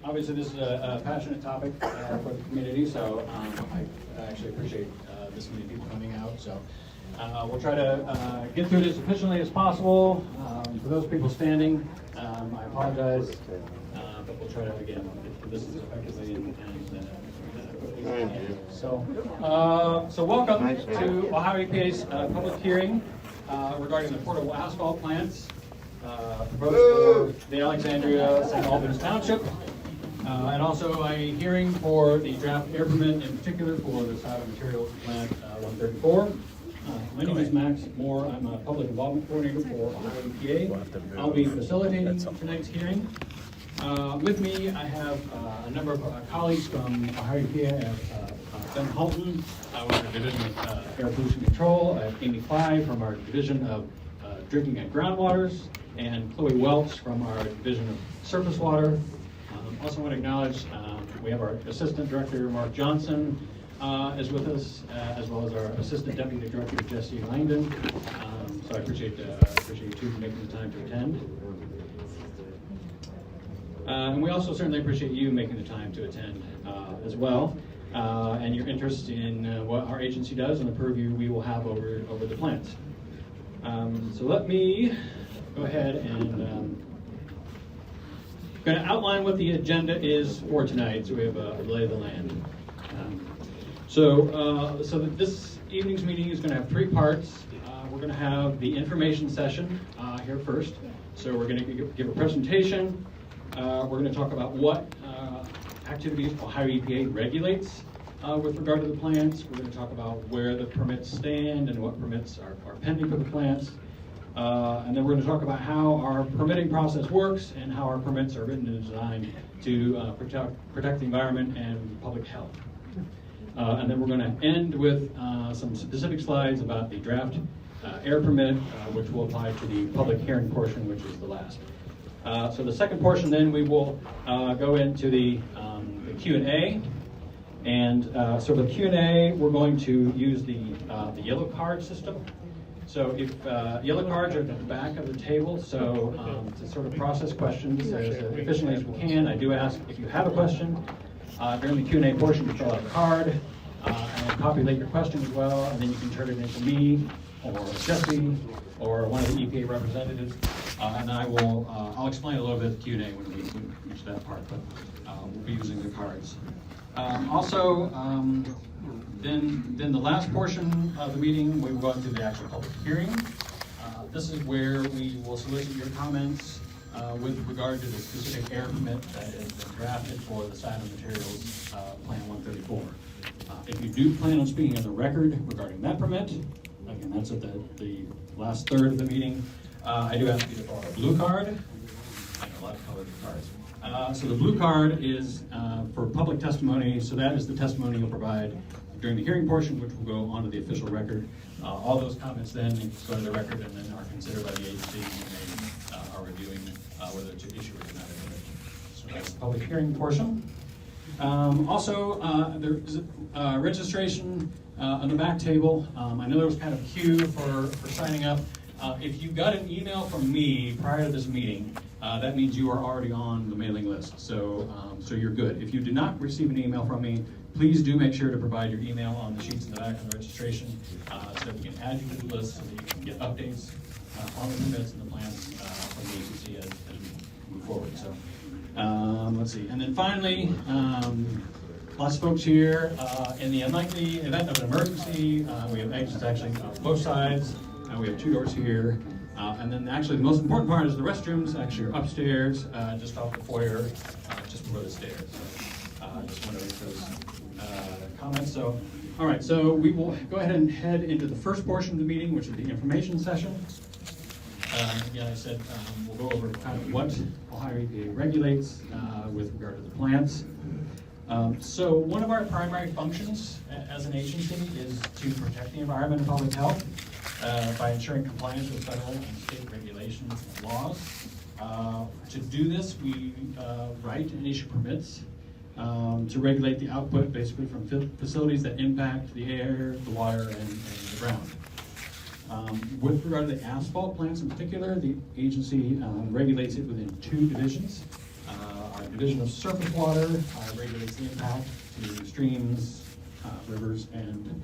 Obviously, this is a passionate topic for the community, so I actually appreciate this many people coming out. So we'll try to get through it as efficiently as possible. For those people standing, I apologize, but we'll try to, again, get through this as effectively and so welcome to Ohio EPA's public hearing regarding the portable asphalt plants proposed for the Alexandria St. Albans Township, and also a hearing for the draft air permit, in particular for the side of materials plant 134. My name is Max Moore. I'm a public involvement coordinator for Ohio EPA. I'll be facilitating tonight's hearing. With me, I have a number of colleagues from Ohio EPA. Ben Halton with our Division of Air Pollution Control, Amy Clyde from our Division of Drinking and Groundwaters, and Chloe Welch from our Division of Surface Water. Also want to acknowledge we have our Assistant Director, Mark Johnson, is with us, as well as our Assistant Deputy Director, Jesse Langdon. So I appreciate you two for making the time to attend. And we also certainly appreciate you making the time to attend as well, and your interest in what our agency does and the purview we will have over the plant. So let me go ahead and going to outline what the agenda is for tonight, so we have a lay of the land. So this evening's meeting is going to have three parts. We're going to have the information session here first. So we're going to give a presentation. We're going to talk about what activities Ohio EPA regulates with regard to the plants. We're going to talk about where the permits stand and what permits are pending for the plants. And then we're going to talk about how our permitting process works and how our permits are written and designed to protect the environment and public health. And then we're going to end with some specific slides about the draft air permit, which will apply to the public hearing portion, which is the last. So the second portion, then we will go into the Q&A. And so the Q&A, we're going to use the yellow card system. So if yellow cards are at the back of the table, so to sort of process questions as efficiently as we can, I do ask if you have a question during the Q&A portion to fill out a card and populate your question as well, and then you can turn it into me or Jesse or one of the EPA representatives, and I'll explain a little bit of the Q&A when we reach that part, but we'll be using the cards. Then the last portion of the meeting, we will go into the actual public hearing. This is where we will solicit your comments with regard to the specific air permit that has been drafted for the side of materials Plan 134. If you do plan on speaking on the record regarding that permit, again, that's at the last third of the meeting, I do ask you to fill out a blue card. I have a lot of colored cards. So the blue card is for public testimony, so that is the testimony you'll provide during the hearing portion, which will go onto the official record. All those comments then go to the record and then are considered by the agency when they are reviewing whether to issue or deny the permit. So that's the public hearing portion. There's registration on the back table. I know there was kind of a queue for signing up. If you got an email from me prior to this meeting, that means you are already on the mailing list. So you're good. If you did not receive an email from me, please do make sure to provide your email on the sheets in the back of the registration so that we can add you to the list so that you can get updates on the permits and the plans from the agency as we move forward. So let's see. And then finally, lots of folks here. In the unlikely event of an emergency, we have exits actually on both sides. We have two doors here. And then actually the most important part is the restrooms actually are upstairs, just off the foyer, just below the stairs. So just want to make those comments. So, all right, so we will go ahead and head into the first portion of the meeting, which is the information session. Again, I said we'll go over kind of what Ohio EPA regulates with regard to the plants. So one of our primary functions as an agency is to protect the environment and public health by ensuring compliance with federal and state regulations and laws. To do this, we write and issue permits to regulate the output basically from facilities that impact the air, the water, and the ground. With regard to the asphalt plants in particular, the agency regulates it within two divisions. Our Division of Surface Water regulates the impact to streams, rivers, and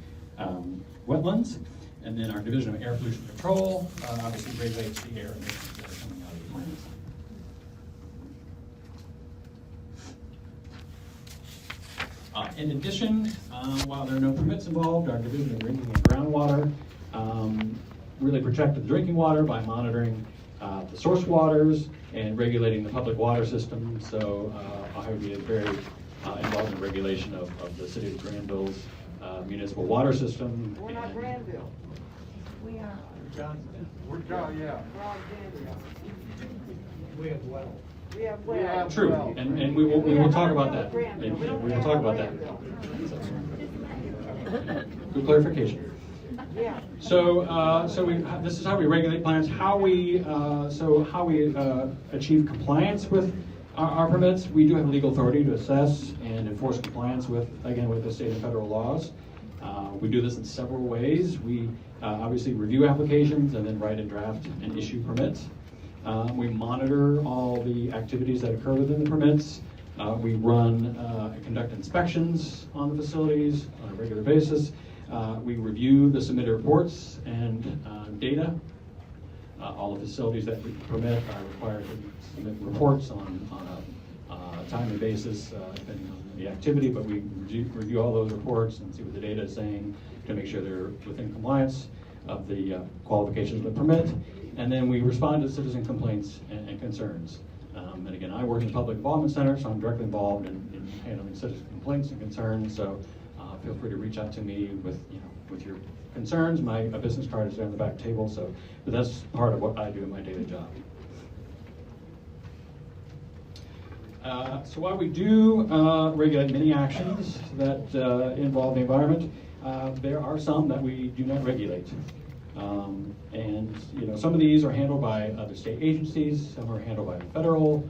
wetlands. And then our Division of Air Pollution Control obviously regulates the air emissions that are coming out of the plants. In addition, while there are no permits involved, our Division of Drinking and Groundwater really protected the drinking water by monitoring the source waters and regulating the public water system. So Ohio EPA is very involved in regulation of the city of Granville's municipal water system. We're not Granville. We are. We're Alexandria. We have well. We have well. True, and we will talk about that. We will talk about that. Good clarification. Yeah. So, this is how we regulate plants. How we achieve compliance with our permits. We do have legal authority to assess and enforce compliance with the state and federal laws. We do this in several ways. We obviously review applications and then write and draft and issue permits. We monitor all the activities that occur within the permits. We run and conduct inspections on the facilities on a regular basis. We review the submitted reports and data. All the facilities that we permit are required to submit reports on a timely basis, depending on the activity, but we review all those reports and see what the data is saying to make sure they're within compliance of the qualifications of the permit. And then we respond to citizen complaints and concerns. And again, I work in the Public Involvement Center, so I'm directly involved in handling citizen complaints and concerns. So feel free to reach out to me with your concerns. My business card is there on the back table. But that's part of what I do in my daily job. So while we do regulate many actions that involve the environment, there are some that we do not regulate. And some of these are handled by other state agencies, some are handled by federal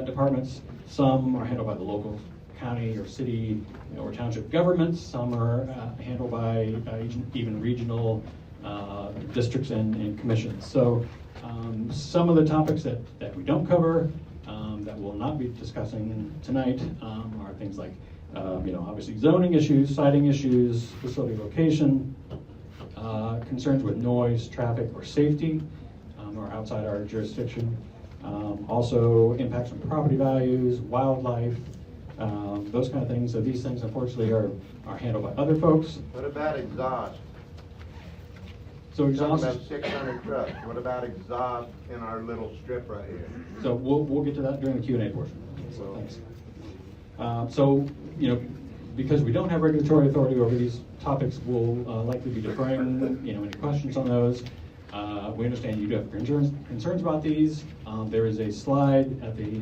departments, some are handled by the local county or city or township governments, some are handled by even regional districts and commissions. So some of the topics that we don't cover, that we'll not be discussing tonight, are things like obviously zoning issues, siting issues, facility location, concerns with noise, traffic, or safety are outside our jurisdiction. Also impacts on property values, wildlife, those kind of things. So these things unfortunately are handled by other folks. What about exhaust? So exhaust. About 600 trucks. What about exhaust in our little strip right here? So we'll get to that during the Q&A portion. So thanks. Because we don't have regulatory authority over these topics, we'll likely be deferring any questions on those. We understand you do have concerns about these. There is a slide at the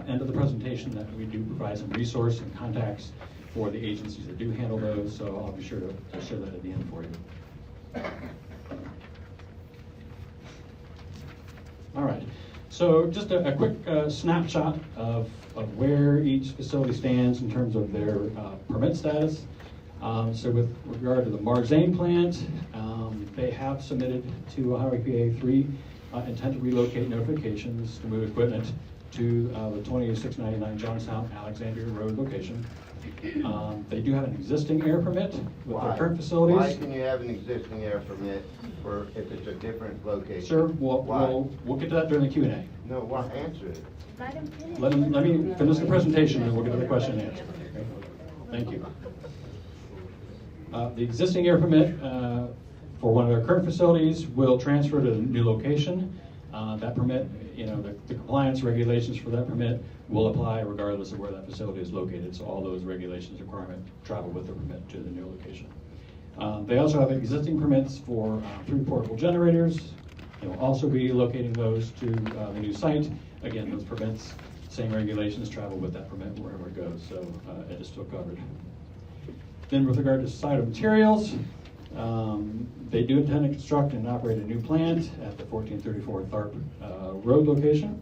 end of the presentation that we do provide some resource and contacts for the agencies that do handle those, so I'll be sure to share that at the end for you. All right, so just a quick snapshot of where each facility stands in terms of their permit status. So with regard to the Marzane plant, they have submitted to Ohio EPA 3 intent to relocate notifications to move equipment to the 2699 Johnstown Alexandria Road location. They do have an existing air permit with their current facilities. Why can you have an existing air permit for if it's a different location? Sure, we'll get to that during the Q&A. No, why answer it? Let me finish the presentation and we'll get to the question and answer. Okay? Thank you. The existing air permit for one of their current facilities will transfer to the new location. That permit, the compliance regulations for that permit will apply regardless of where that facility is located. So all those regulations requirement travel with the permit to the new location. They also have existing permits for 3 portable generators. They will also be locating those to the new site. Again, those permits, same regulations, travel with that permit wherever it goes. So it is still covered. Then with regard to site of materials, they do intend to construct and operate a new plant at the 1434 Tharp Road location.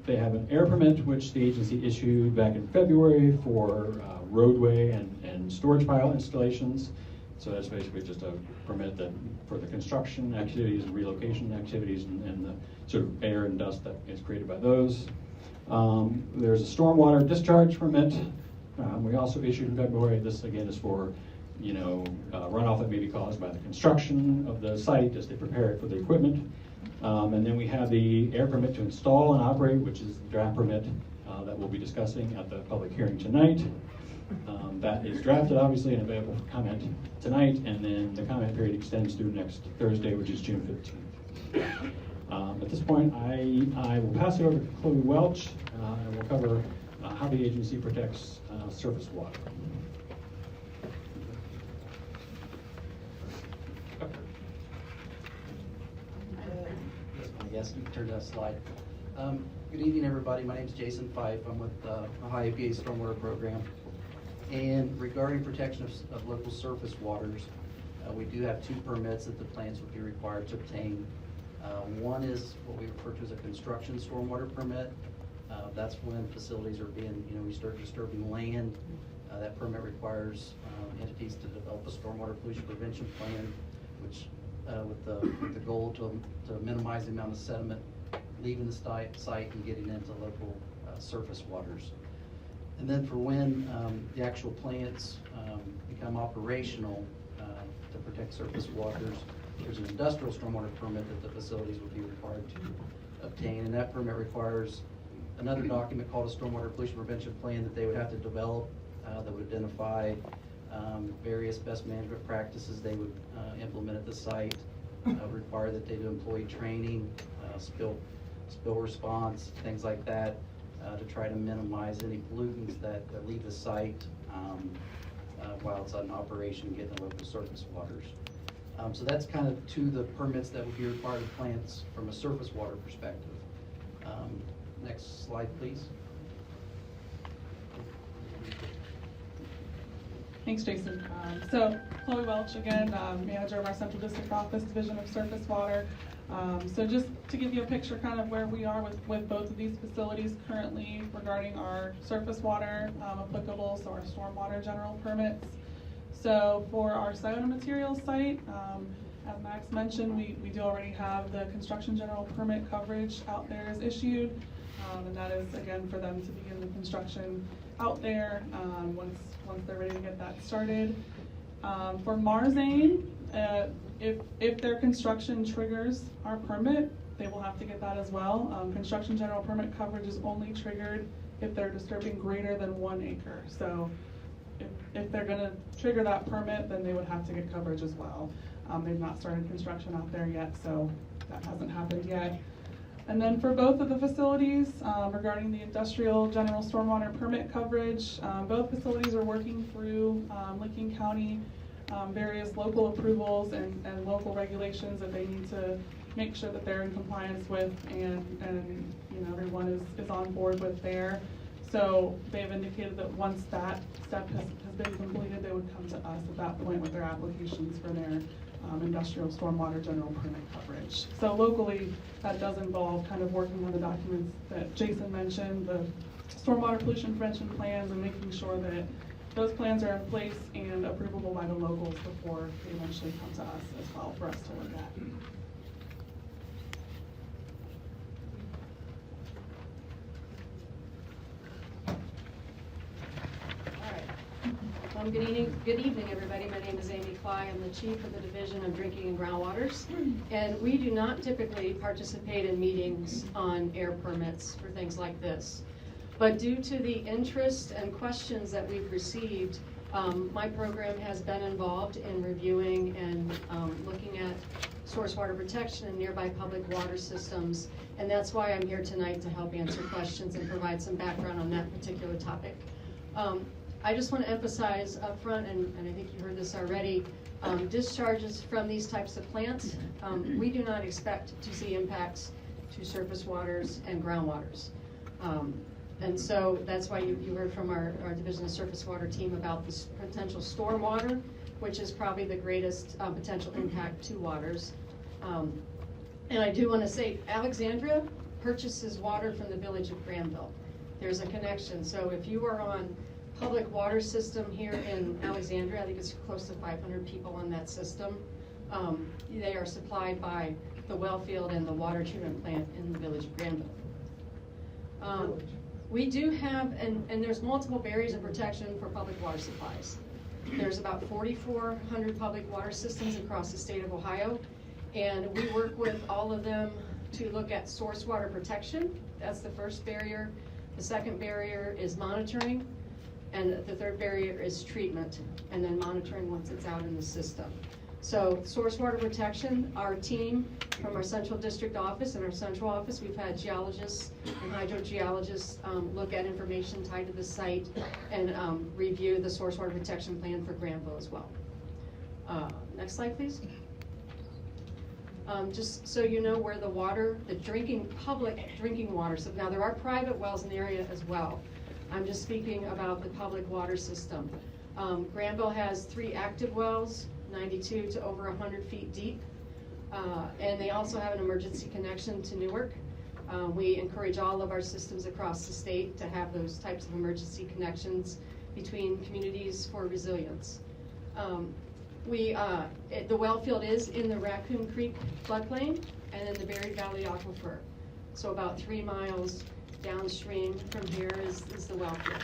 They have an air permit which the agency issued back in February for roadway and storage pile installations. So that's basically just a permit that for the construction activities and relocation activities and the sort of air and dust that is created by those. There's a stormwater discharge permit. We also issued in February. This again is for, runoff that may be caused by the construction of the site as they prepare it for the equipment. And then we have the air permit to install and operate, which is the draft permit that we'll be discussing at the public hearing tonight. That is drafted, obviously, and available for comment tonight, and then the comment period extends through next Thursday, which is June 15th. At this point, I will pass it over to Chloe Welch, and we'll cover how the agency protects surface water. Yes, you can turn to that slide. Good evening, everybody. My name is Jason Fife. I'm with the Ohio EPA Stormwater Program. And regarding protection of local surface waters, we do have 2 permits that the plants would be required to obtain. One is what we refer to as a construction stormwater permit. That's when facilities are being, we start disturbing land. That permit requires entities to develop a stormwater pollution prevention plan, which with the goal to minimize the amount of sediment leaving the site and getting into local surface waters. And then for when the actual plants become operational to protect surface waters, there's an industrial stormwater permit that the facilities would be required to obtain, and that permit requires another document called a stormwater pollution prevention plan that they would have to develop that would identify various best management practices they would implement at the site, require that they do employee training, spill response, things like that, to try to minimize any pollutants that leave the site while it's on operation and get in the local surface waters. So that's kind of 2 of the permits that would be required of plants from a surface water perspective. Next slide, please. Thanks, Jason. So Chloe Welch again, manager of our Central District Office Division of Surface Water. So just to give you a picture kind of where we are with both of these facilities currently regarding our surface water applicable, so our stormwater general permits. So for our Scioto Materials site, as Max mentioned, we do already have the construction general permit coverage out there is issued. And that is again for them to begin the construction out there once they're ready to get that started. For Marzane, if their construction triggers our permit, they will have to get that as well. Construction general permit coverage is only triggered if they're disturbing greater than 1 acre. So if they're going to trigger that permit, then they would have to get coverage as well. They've not started construction out there yet, so that hasn't happened yet. And then for both of the facilities, regarding the industrial general stormwater permit coverage, both facilities are working through Licking County various local approvals and local regulations that they need to make sure that they're in compliance with, and everyone is on board with there. So they've indicated that once that step has been completed, they would come to us at that point with their applications for their industrial stormwater general permit coverage. So locally, that does involve kind of working on the documents that Jason mentioned, the stormwater pollution prevention plans, and making sure that those plans are in place and approvable by the locals before they eventually come to us as well for us to look at. Good evening, everybody. My name is Amy Cly. I'm the chief of the Division of Drinking and Groundwaters, and we do not typically participate in meetings on air permits for things like this. But due to the interest and questions that we've received, my program has been involved in reviewing and looking at source water protection and nearby public water systems, and that's why I'm here tonight to help answer questions and provide some background on that particular topic. I just want to emphasize up front, and I think you heard this already, discharges from these types of plants, we do not expect to see impacts to surface waters and groundwaters. And so that's why you heard from our Division of Surface Water team about this potential storm water, which is probably the greatest potential impact to waters. And I do want to say Alexandria purchases water from the village of Granville. There's a connection. So if you are on public water system here in Alexandria, I think it's close to 500 people on that system. They are supplied by the well field and the water treatment plant in the village of Granville. We do have, and there's multiple barriers of protection for public water supplies. There's about 4,400 public water systems across the state of Ohio, and we work with all of them to look at source water protection. That's the first barrier. The second barrier is monitoring, and the third barrier is treatment, and then monitoring once it's out in the system. So source water protection, our team from our central district office and our central office, we've had geologists and hydrogeologists look at information tied to the site and review the source water protection plan for Granville as well. Next slide, please. Just so you know where the water, the public drinking water, so now there are private wells in the area as well. I'm just speaking about the public water system. Granville has 3 active wells, 92 to over 100 feet deep. And they also have an emergency connection to Newark. We encourage all of our systems across the state to have those types of emergency connections between communities for resilience. The well field is in the Raccoon Creek floodplain and in the Buried Valley Aquifer. So about 3 miles downstream from here is the well field.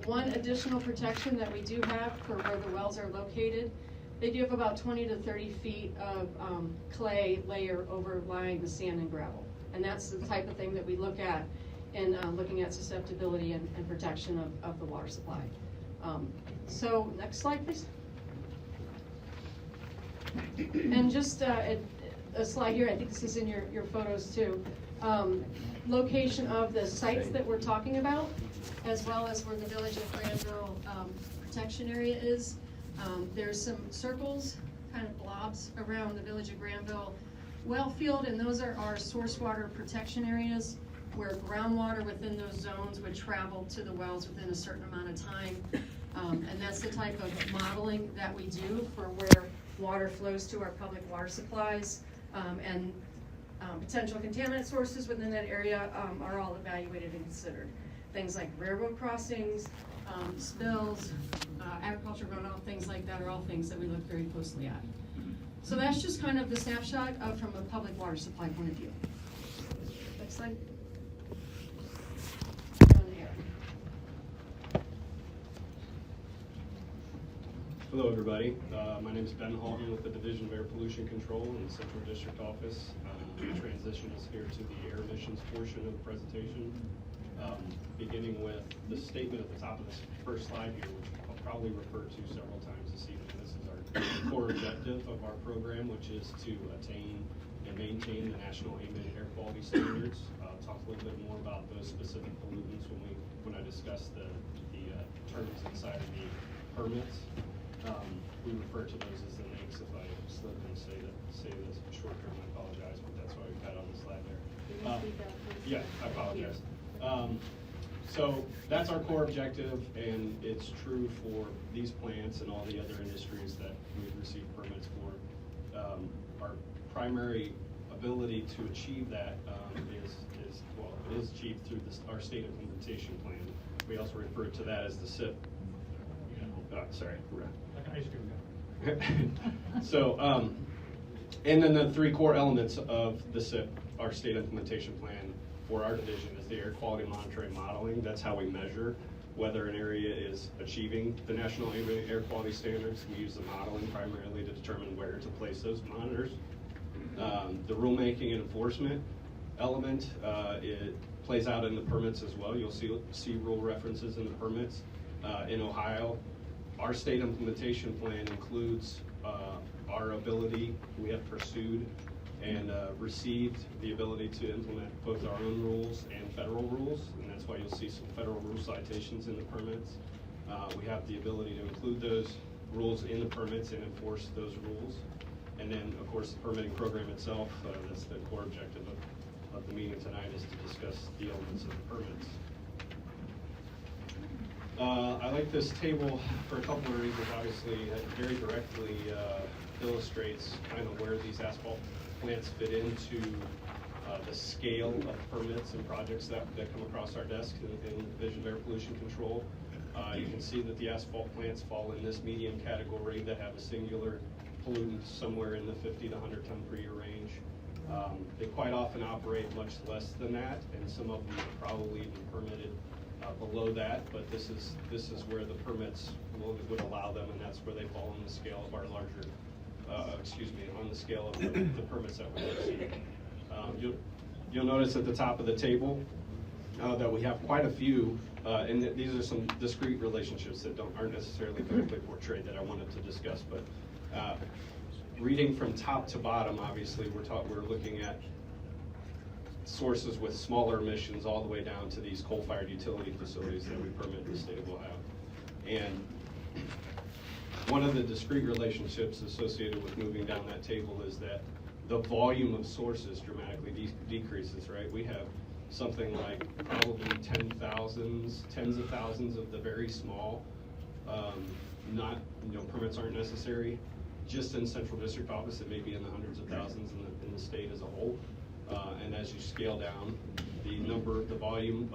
One additional protection that we do have for where the wells are located, they do have about 20 to 30 feet of clay layer overlying the sand and gravel. And that's the type of thing that we look at in looking at susceptibility and protection of the water supply. So next slide, please. And just a slide here, I think this is in your photos too. Location of the sites that we're talking about, as well as where the Village of Granville protection area is. There's some circles, kind of blobs around the Village of Granville well field, and those are our source water protection areas where groundwater within those zones would travel to the wells within a certain amount of time. And that's the type of modeling that we do for where water flows to our public water supplies. And potential contaminant sources within that area are all evaluated and considered. Things like railroad crossings, spills, agriculture runoff, things like that are all things that we look very closely at. So that's just kind of the snapshot from a public water supply point of view. Next slide. Hello, everybody. My name is Ben Halton with the Division of Air Pollution Control in the Central District Office. Transition us here to the air emissions portion of the presentation, beginning with the statement at the top of this first slide here, which I'll probably refer to several times this evening. This is our core objective of our program, which is to attain and maintain the national ambient air quality standards. I'll talk a little bit more about those specific pollutants when I discuss the terms inside of the permits. We refer to those as the NAICS. If I slip and say this short term, I apologize, but that's why we've got on the slide there. Yeah, I apologize. So that's our core objective, and it's true for these plants and all the other industries that we've received permits for. Our primary ability to achieve that is achieved through our state implementation plan. We also refer to that as the SIP. Sorry. So, and then the 3 core elements of the SIP, our state implementation plan for our division, is the air quality monitoring modeling. That's how we measure whether an area is achieving the national ambient air quality standards. We use the modeling primarily to determine where to place those monitors. The rulemaking and enforcement element, it plays out in the permits as well. You'll see rule references in the permits. In Ohio, our state implementation plan includes our ability, we have pursued and received the ability to implement both our own rules and federal rules, and that's why you'll see some federal rule citations in the permits. We have the ability to include those rules in the permits and enforce those rules. And then, of course, the permitting program itself, that's the core objective of the meeting tonight, is to discuss the elements of the permits. I like this table for a couple of reasons. Obviously, it very directly illustrates kind of where these asphalt plants fit into the scale of permits and projects that come across our desk in the Division of Air Pollution Control. You can see that the asphalt plants fall in this medium category that have a singular pollutant somewhere in the 50 to 100 ton per year range. They quite often operate much less than that, and some of them are probably even permitted below that, but this is where the permits would allow them, and that's where they fall on the scale of our larger, on the scale of the permits that we receive. You'll notice at the top of the table that we have quite a few, and these are some discrete relationships that aren't necessarily directly portrayed that I wanted to discuss, but reading from top to bottom, obviously, we're looking at sources with smaller emissions all the way down to these coal-fired utility facilities that we permit in the state of Ohio. And one of the discrete relationships associated with moving down that table is that the volume of sources dramatically decreases, right? We have something like probably tens of thousands of the very small, permits aren't necessary. Just in Central District office, it may be in the hundreds of thousands in the state as a whole. And as you scale down, the volume,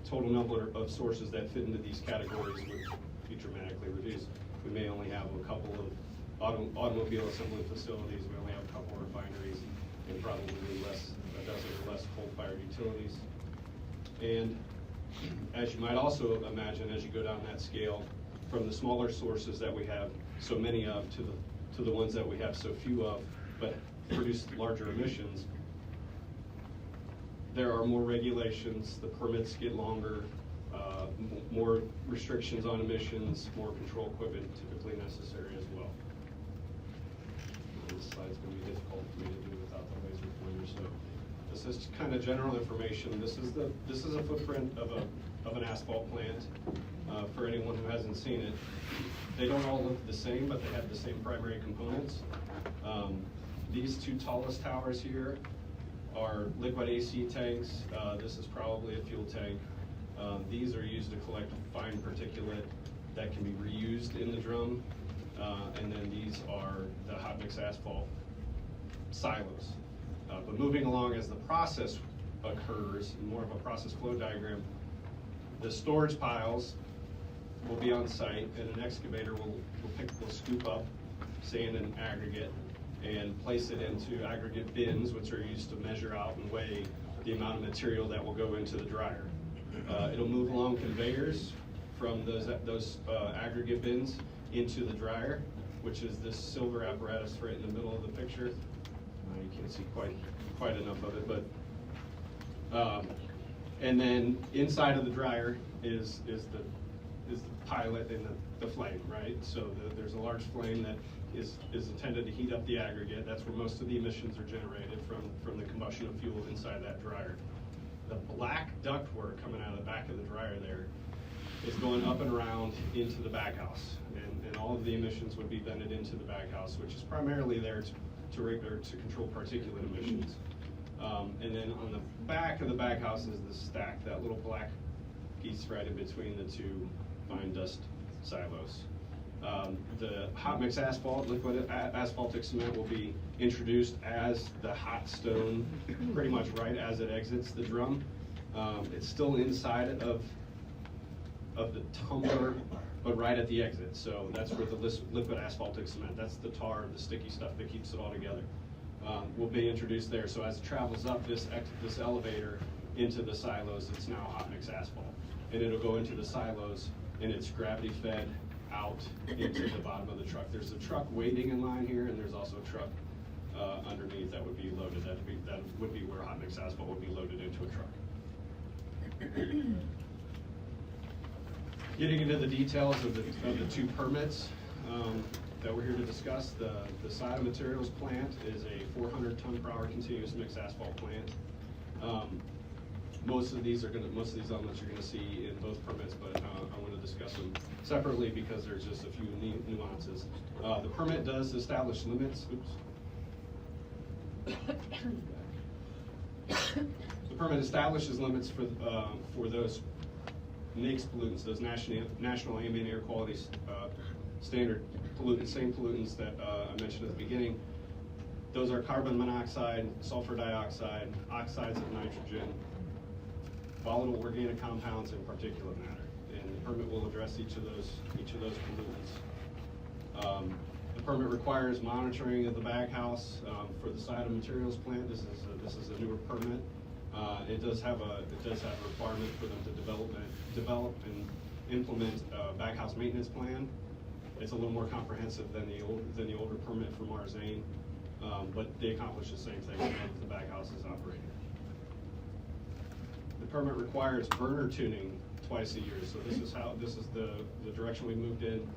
total number of sources that fit into these categories would be dramatically reduced. We may only have a couple of automobile assembly facilities, we only have a couple of refineries, and probably a dozen or less coal-fired utilities. And as you might also imagine, as you go down that scale, from the smaller sources that we have so many of to the ones that we have so few of, but produce larger emissions, there are more regulations, the permits get longer, more restrictions on emissions, more control equipment typically necessary as well. This slide's going to be difficult for me to do without the laser pointer, so this is kind of general information. This is a footprint of an asphalt plant. For anyone who hasn't seen it, they don't all look the same, but they have the same primary components. These two tallest towers here are liquid AC tanks. This is probably a fuel tank. These are used to collect fine particulate that can be reused in the drum. And then these are the hot mix asphalt silos. But moving along as the process occurs, more of a process flow diagram, the storage piles will be on site, and an excavator will scoop up sand and aggregate and place it into aggregate bins, which are used to measure out and weigh the amount of material that will go into the dryer. It'll move along conveyors from those aggregate bins into the dryer, which is this silver apparatus right in the middle of the picture. You can't see quite enough of it, but and then inside of the dryer is the pilot and the flame, right? So there's a large flame that is intended to heat up the aggregate. That's where most of the emissions are generated from the combustion of fuel inside that dryer. The black ductwork coming out of the back of the dryer there is going up and around into the baghouse, and all of the emissions would be vented into the baghouse, which is primarily there to control particulate emissions. And then on the back of the baghouse is the stack, that little black piece right in between the two fine dust silos. The hot mix asphalt, liquid asphaltic cement will be introduced as the hot stone, pretty much right as it exits the drum. It's still inside of the tumbler, but right at the exit. So that's where the liquid asphaltic cement, that's the tar, the sticky stuff that keeps it all together, will be introduced there. So as it travels up this elevator into the silos, it's now hot mix asphalt. And it'll go into the silos, and it's gravity fed out into the bottom of the truck. There's a truck waiting in line here, and there's also a truck underneath that would be loaded. That would be where hot mix asphalt would be loaded into a truck. Getting into the details of the two permits that we're here to discuss, the Side Materials plant is a 400 ton per hour continuous mix asphalt plant. Most of these elements you're gonna see in both permits, but I want to discuss them separately because there's just a few nuances. The permit does establish limits. The permit establishes limits for those NAICS pollutants, those National Ambient Air Quality Standard pollutants, same pollutants that I mentioned at the beginning. Those are carbon monoxide, sulfur dioxide, oxides of nitrogen, volatile organic compounds, and particulate matter. And the permit will address each of those pollutants. The permit requires monitoring of the baghouse for the side of materials plant. This is a newer permit. It does have a requirement for them to develop and implement a baghouse maintenance plan. It's a little more comprehensive than the older permit from Marzane, but they accomplish the same thing as the baghouse is operating. The permit requires burner tuning twice a year, so this is the direction we moved in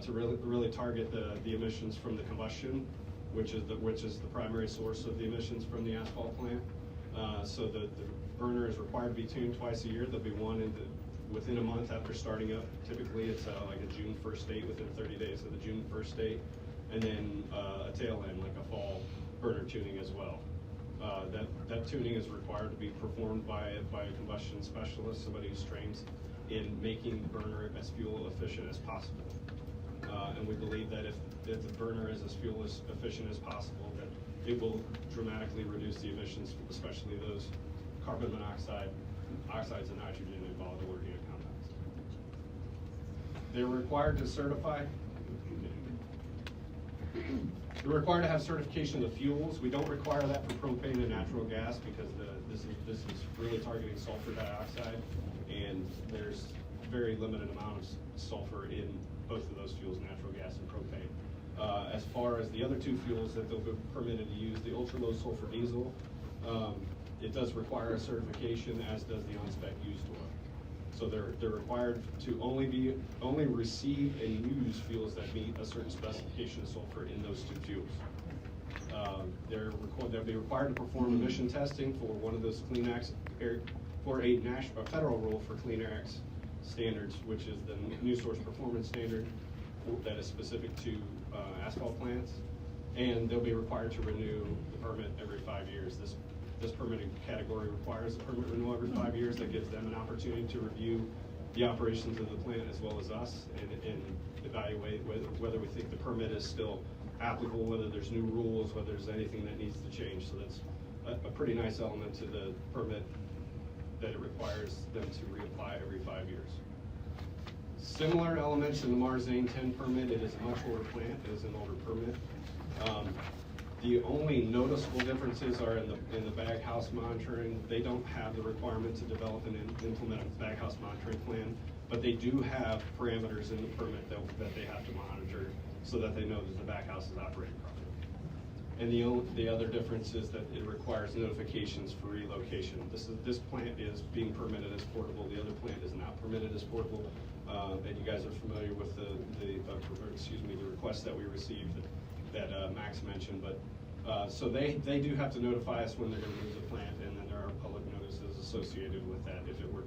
to really target the emissions from the combustion, which is the primary source of the emissions from the asphalt plant. So the burner is required to be tuned twice a year. There'll be one within a month after starting up. Typically, it's like a June 1st date, within 30 days of the June 1st date, and then a tail end, like a fall burner tuning as well. That tuning is required to be performed by a combustion specialist, somebody who's trained in making the burner as fuel efficient as possible. And we believe that if the burner is as fuel as efficient as possible, that it will dramatically reduce the emissions, especially those carbon monoxide, oxides, and nitrogen and volatile organic compounds. They're required to certify. They're required to have certification of the fuels. We don't require that for propane and natural gas because this is really targeting sulfur dioxide, and there's very limited amount of sulfur in both of those fuels, natural gas and propane. As far as the other two fuels that they'll be permitted to use, the ultra-low sulfur diesel, it does require a certification, as does the on-spec used oil. So they're required to only receive and use fuels that meet a certain specification of sulfur in those two fuels. They'll be required to perform emission testing for one of those Clean Air for a federal rule for Clean Air Act's standards, which is the New Source Performance Standard that is specific to asphalt plants, and they'll be required to renew the permit every 5 years. This permitting category requires a permit renewal every 5 years. That gives them an opportunity to review the operations of the plant as well as us and evaluate whether we think the permit is still applicable, whether there's new rules, whether there's anything that needs to change. So that's a pretty nice element to the permit, that it requires them to reapply every 5 years. Similar elements in the Marzane 10 permit. It is a much older plant. It is an older permit. The only noticeable differences are in the baghouse monitoring. They don't have the requirement to develop and implement a baghouse monitoring plan, but they do have parameters in the permit that they have to monitor so that they know that the baghouse is operating properly. And the other difference is that it requires notifications for relocation. This plant is being permitted as portable. The other plant is not permitted as portable. And you guys are familiar with the request that we received that Max mentioned. But so they do have to notify us when they're going to move the plant, and then there are public notices associated with that if they were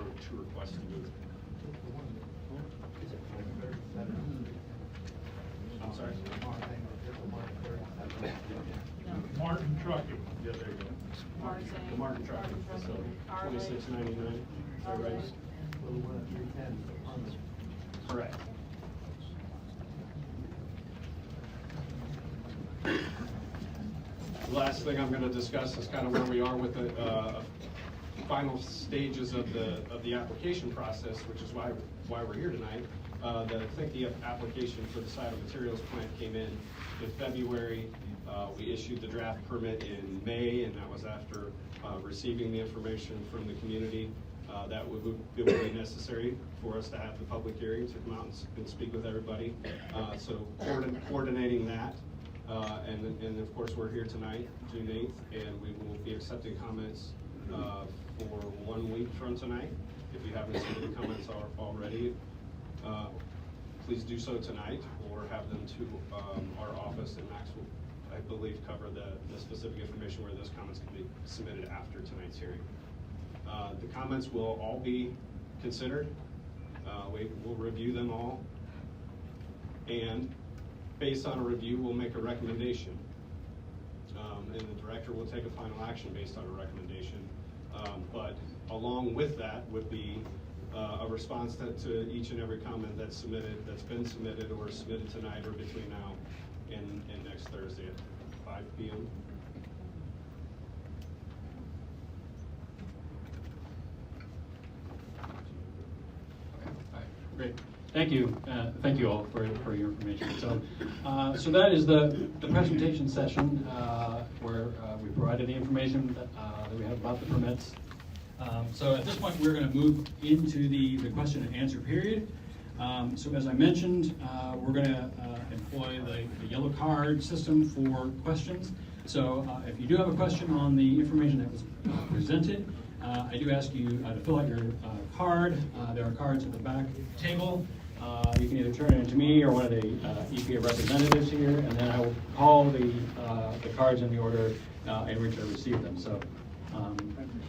to request to move. I'm sorry. Martin Trucking. Yeah, there you go. Marzane. The Martin Trucking facility, $26.99. Is that right? Correct. The last thing I'm going to discuss is kind of where we are with the final stages of the application process, which is why we're here tonight. I think the application for the side of materials plant came in February. We issued the draft permit in May, and that was after receiving the information from the community. That would be necessary for us to have the public hearing to come out and speak with everybody. So coordinating that, and of course we're here tonight, June 8th, and we will be accepting comments for 1 week from tonight. If you haven't submitted comments already, please do so tonight, or have them to our office, and Max will, I believe, cover the specific information where those comments can be submitted after tonight's hearing. The comments will all be considered. We will review them all, and based on a review, we'll make a recommendation. And the director will take a final action based on a recommendation. But along with that would be a response to each and every comment that's been submitted or submitted tonight or between now and next Thursday at 5 p.m. Great. Thank you. Thank you all for your information. So that is the presentation session where we provided the information that we have about the permits. So at this point, we're going to move into the question and answer period. So as I mentioned, we're going to employ the yellow card system for questions. So if you do have a question on the information that was presented, I do ask you to fill out your card. There are cards at the back table. You can either turn it into me or one of the EPA representatives here, and then I will call the cards in the order in which I received them. So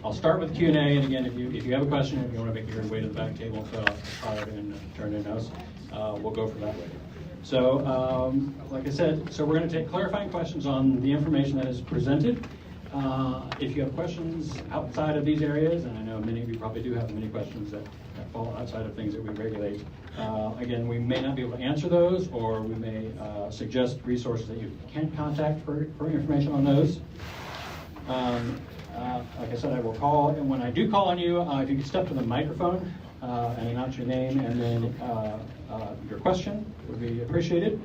I'll start with Q&A, and again, if you have a question, if you want to make your way to the back table and fill out the card and turn it in us, we'll go for that way. So like I said, so we're going to take clarifying questions on the information that is presented. If you have questions outside of these areas, and I know many of you probably do have many questions that fall outside of things that we regulate, again, we may not be able to answer those, or we may suggest resources that you can contact for information on those. Like I said, I will call, and when I do call on you, if you could step to the microphone and announce your name and then your question would be appreciated.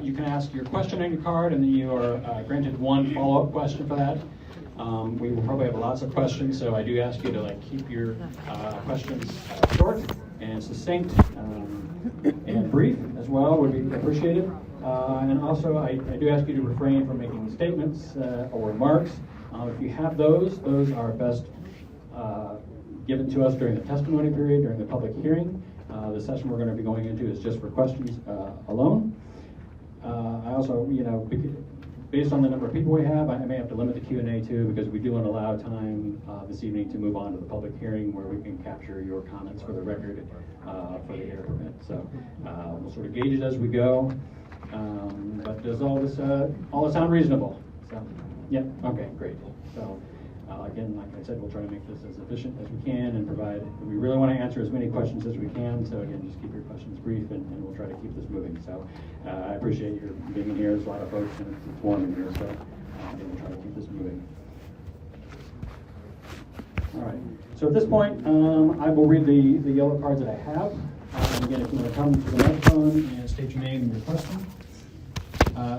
You can ask your question on your card, and then you are granted one follow-up question for that. We will probably have lots of questions, so I do ask you to keep your questions short and succinct and brief as well would be appreciated. And also, I do ask you to refrain from making statements or remarks. If you have those are best given to us during the testimony period, during the public hearing. The session we're going to be going into is just for questions alone. I also, based on the number of people we have, I may have to limit the Q&A too, because we do want to allow time this evening to move on to the public hearing where we can capture your comments for the record for the air permit. So we'll sort of gauge it as we go. But does all this sound reasonable? So, yeah, okay, great. So again, like I said, we'll try to make this as efficient as we can and provide, we really want to answer as many questions as we can. So again, just keep your questions brief and we'll try to keep this moving. So I appreciate your being in here. There's a lot of folks and it's warm in here. So again, we'll try to keep this moving. All right. So at this point, I will read the yellow cards that I have. And again, if you want to come to the microphone and state your name and your question.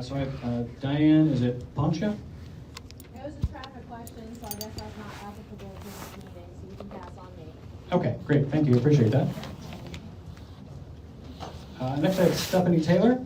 So I have Diane, is it Poncha? It was a traffic question, so I guess that's not applicable to this meeting, so you can pass on me. Okay, great, thank you, appreciate that. Next I have Stephanie Taylor.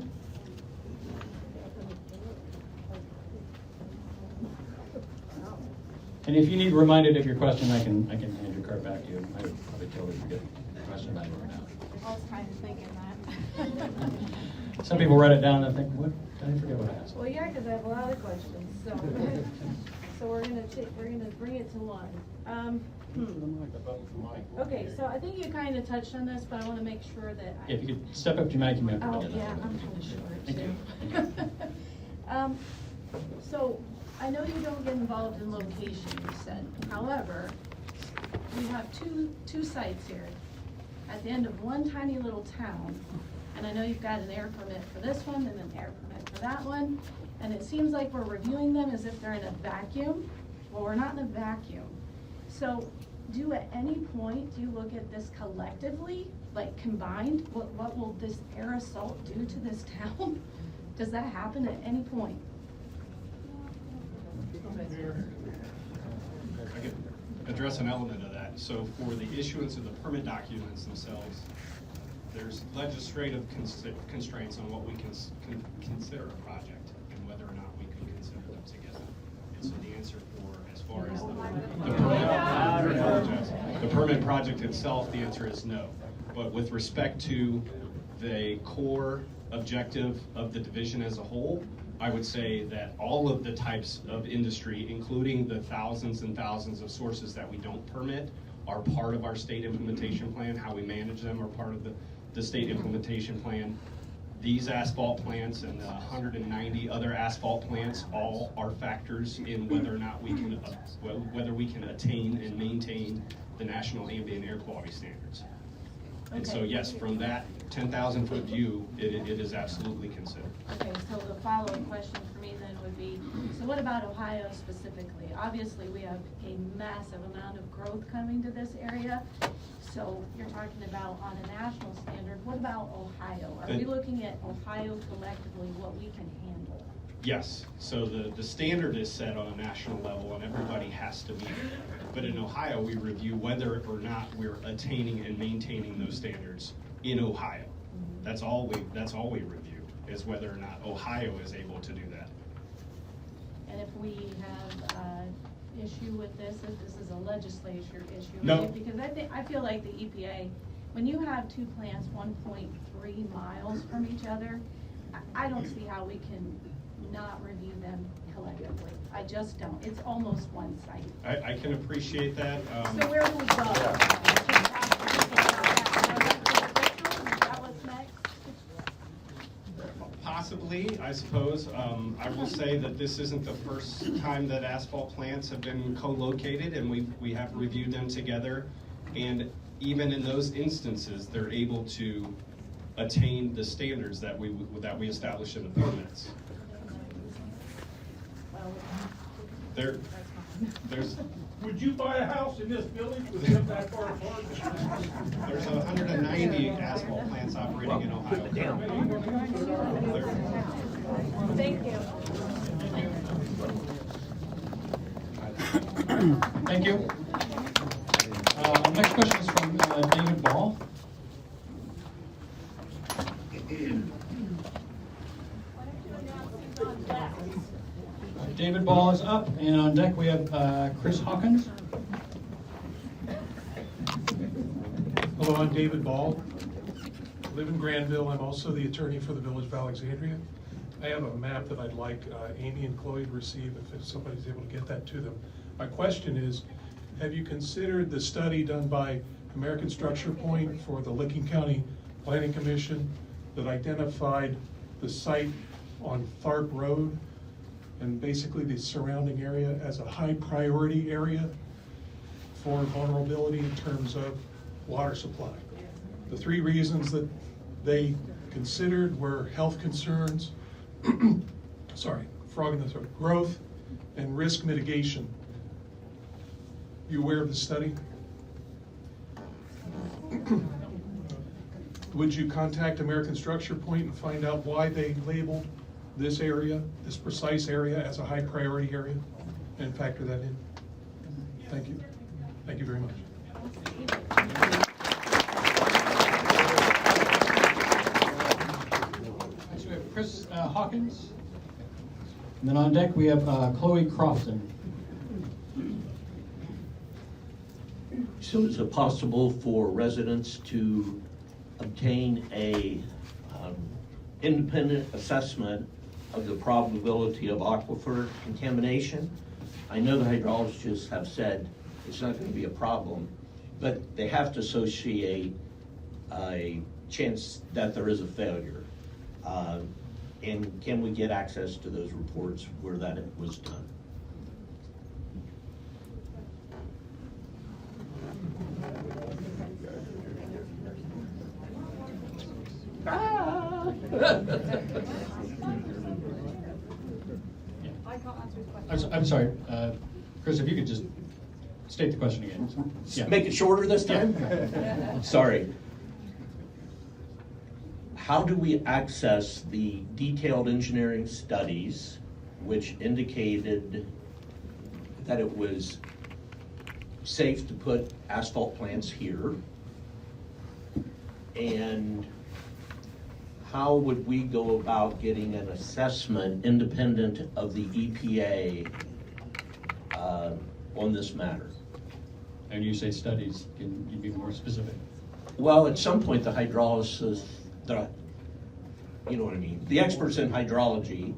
And if you need reminded of your question, I can hand your card back to you. I would probably totally forget the question I wrote down. I was kind of thinking that. Some people write it down and think, what? Did I forget what I asked? Well, yeah, because I have a lot of questions, so we're gonna bring it to one. Okay, so I think you kind of touched on this, but I want to make sure that If you could step up to your mic, you may have to Oh, put it yeah, down. I'm kind of short Thank too. you. So I know you don't get involved in location, you said. However, we have two sites here at the end of one tiny little town. And I know you've got an air permit for this one and an air permit for that one. And it seems like we're reviewing them as if they're in a vacuum. Well, we're not in a vacuum. So at any point, do you look at this collectively, like combined? What will this air assault do to this town? Does that happen at any point? I could address an element of that. So for the issuance of the permit documents themselves, there's legislative constraints on what we can consider a project and whether or not we can consider them together. And so the answer as far as the permit project itself, the answer is no. But with respect to the core objective of the division as a whole, I would say that all of the types of industry, including the thousands and thousands of sources that we don't permit, are part of our state implementation plan. How we manage them are part of the state implementation plan. These asphalt plants and the 190 other asphalt plants all are factors in whether or not we can attain and maintain the national ambient air quality standards. And so, Okay. yes, from that 10,000-foot view, it is absolutely considered. Okay, so the follow-up question for me then would be, so what about Ohio specifically? Obviously, we have a massive amount of growth coming to this area. So you're talking about on a national standard, what about Ohio? Are we looking at Ohio collectively, what we can handle? Yes, so the standard is set on a national level and everybody has to meet it. But in Ohio, we review whether or not we're attaining and maintaining those standards in Ohio. That's all we review, is whether or not Ohio is able to do that. And if we have issue with this, if this is a legislature issue? No. Right? Because I feel like the EPA, when you have two plants 1.3 miles from each other, I don't see how we can not review them collectively. I just don't. It's almost one site. I can appreciate that. So where do we go? Is that what's next? Possibly, I suppose. I will say that this isn't the first time that asphalt plants have been co-located, and we have reviewed them together. And even in those instances, they're able to attain the standards that we establish in the permits. There's Would you buy a house in this village with them that far apart? There's 190 asphalt plants operating in Ohio. Thank you. Thank you. Next question is from David Ball. David Ball is up, and on deck we have Chris Hawkins. Hello, I'm David Ball. I live in Granville. I'm also the attorney for the Village of Alexandria. I have a map that I'd like Amy and Chloe to receive if somebody's able to get that to them. My question is, have you considered the study done by American Structure Point for the Licking County Planning Commission that identified the site on Tharp Road and basically the surrounding area as a high priority area for vulnerability in terms of water supply? The three reasons that they considered were health concerns, sorry, frog in the throat, growth, and risk mitigation. You aware of the study? Would you contact American Structure Point and find out why they labeled this area, this precise area, as a high priority area and factor that in? Thank you. Thank you very much. Next we have Chris Hawkins. And then on deck we have Chloe Crofton. So is it possible for residents to obtain a independent assessment of the probability of aquifer contamination? I know the hydrologists have said it's not going to be a problem, but they have to associate a chance that there is a failure. And can we get access to those reports where that was done? I'm sorry, Chris, if you could just state the question again. Yeah. Make it shorter this time? Sorry. How do we access the detailed engineering studies which indicated that it was safe to put asphalt plants here? And how would we go about getting an assessment independent of the EPA on this matter? And you say studies, can you be more specific? Well, at some point, the hydrologists, you know what I mean, the experts in hydrology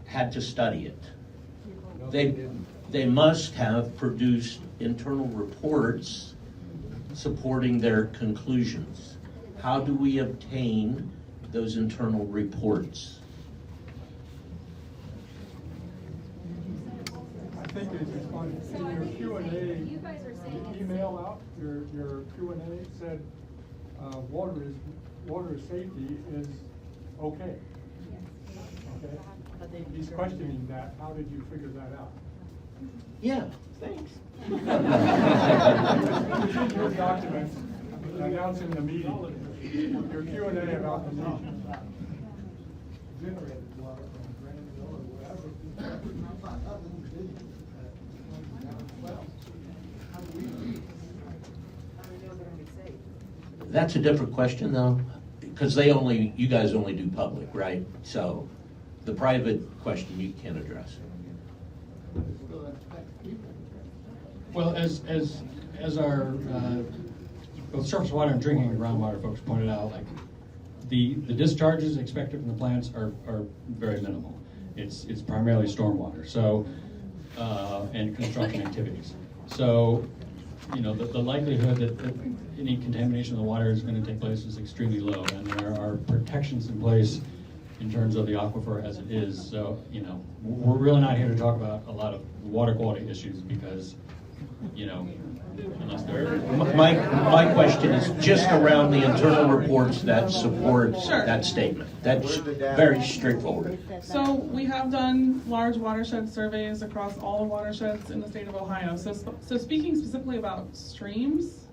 had to study it. They must have produced internal reports supporting their conclusions. How do we obtain those internal reports? I think it's responded to your Q&A, email out, your Q&A said, water safety is okay. Okay? He's questioning that. How did you figure that out? Yeah, thanks. It's in your documents announcing the meeting, your Q&A about the meeting. That's a different question though, because you guys only do public, right? So the private question you can't address. Well, as our both surface water and drinking and groundwater folks pointed out, like the discharges expected from the plants are very minimal. It's primarily stormwater, so and construction activities. So, you know, the likelihood that any contamination of the water is going to take place is extremely low, and there are protections in place in terms of the aquifer as it is. So, you know, we're really not here to talk about a lot of water quality issues because, you know, unless they're... My question is just around the internal reports that support Sure. that statement. That's very straightforward. So we have done large watershed surveys across all the watersheds in the state of Ohio. So speaking specifically about streams,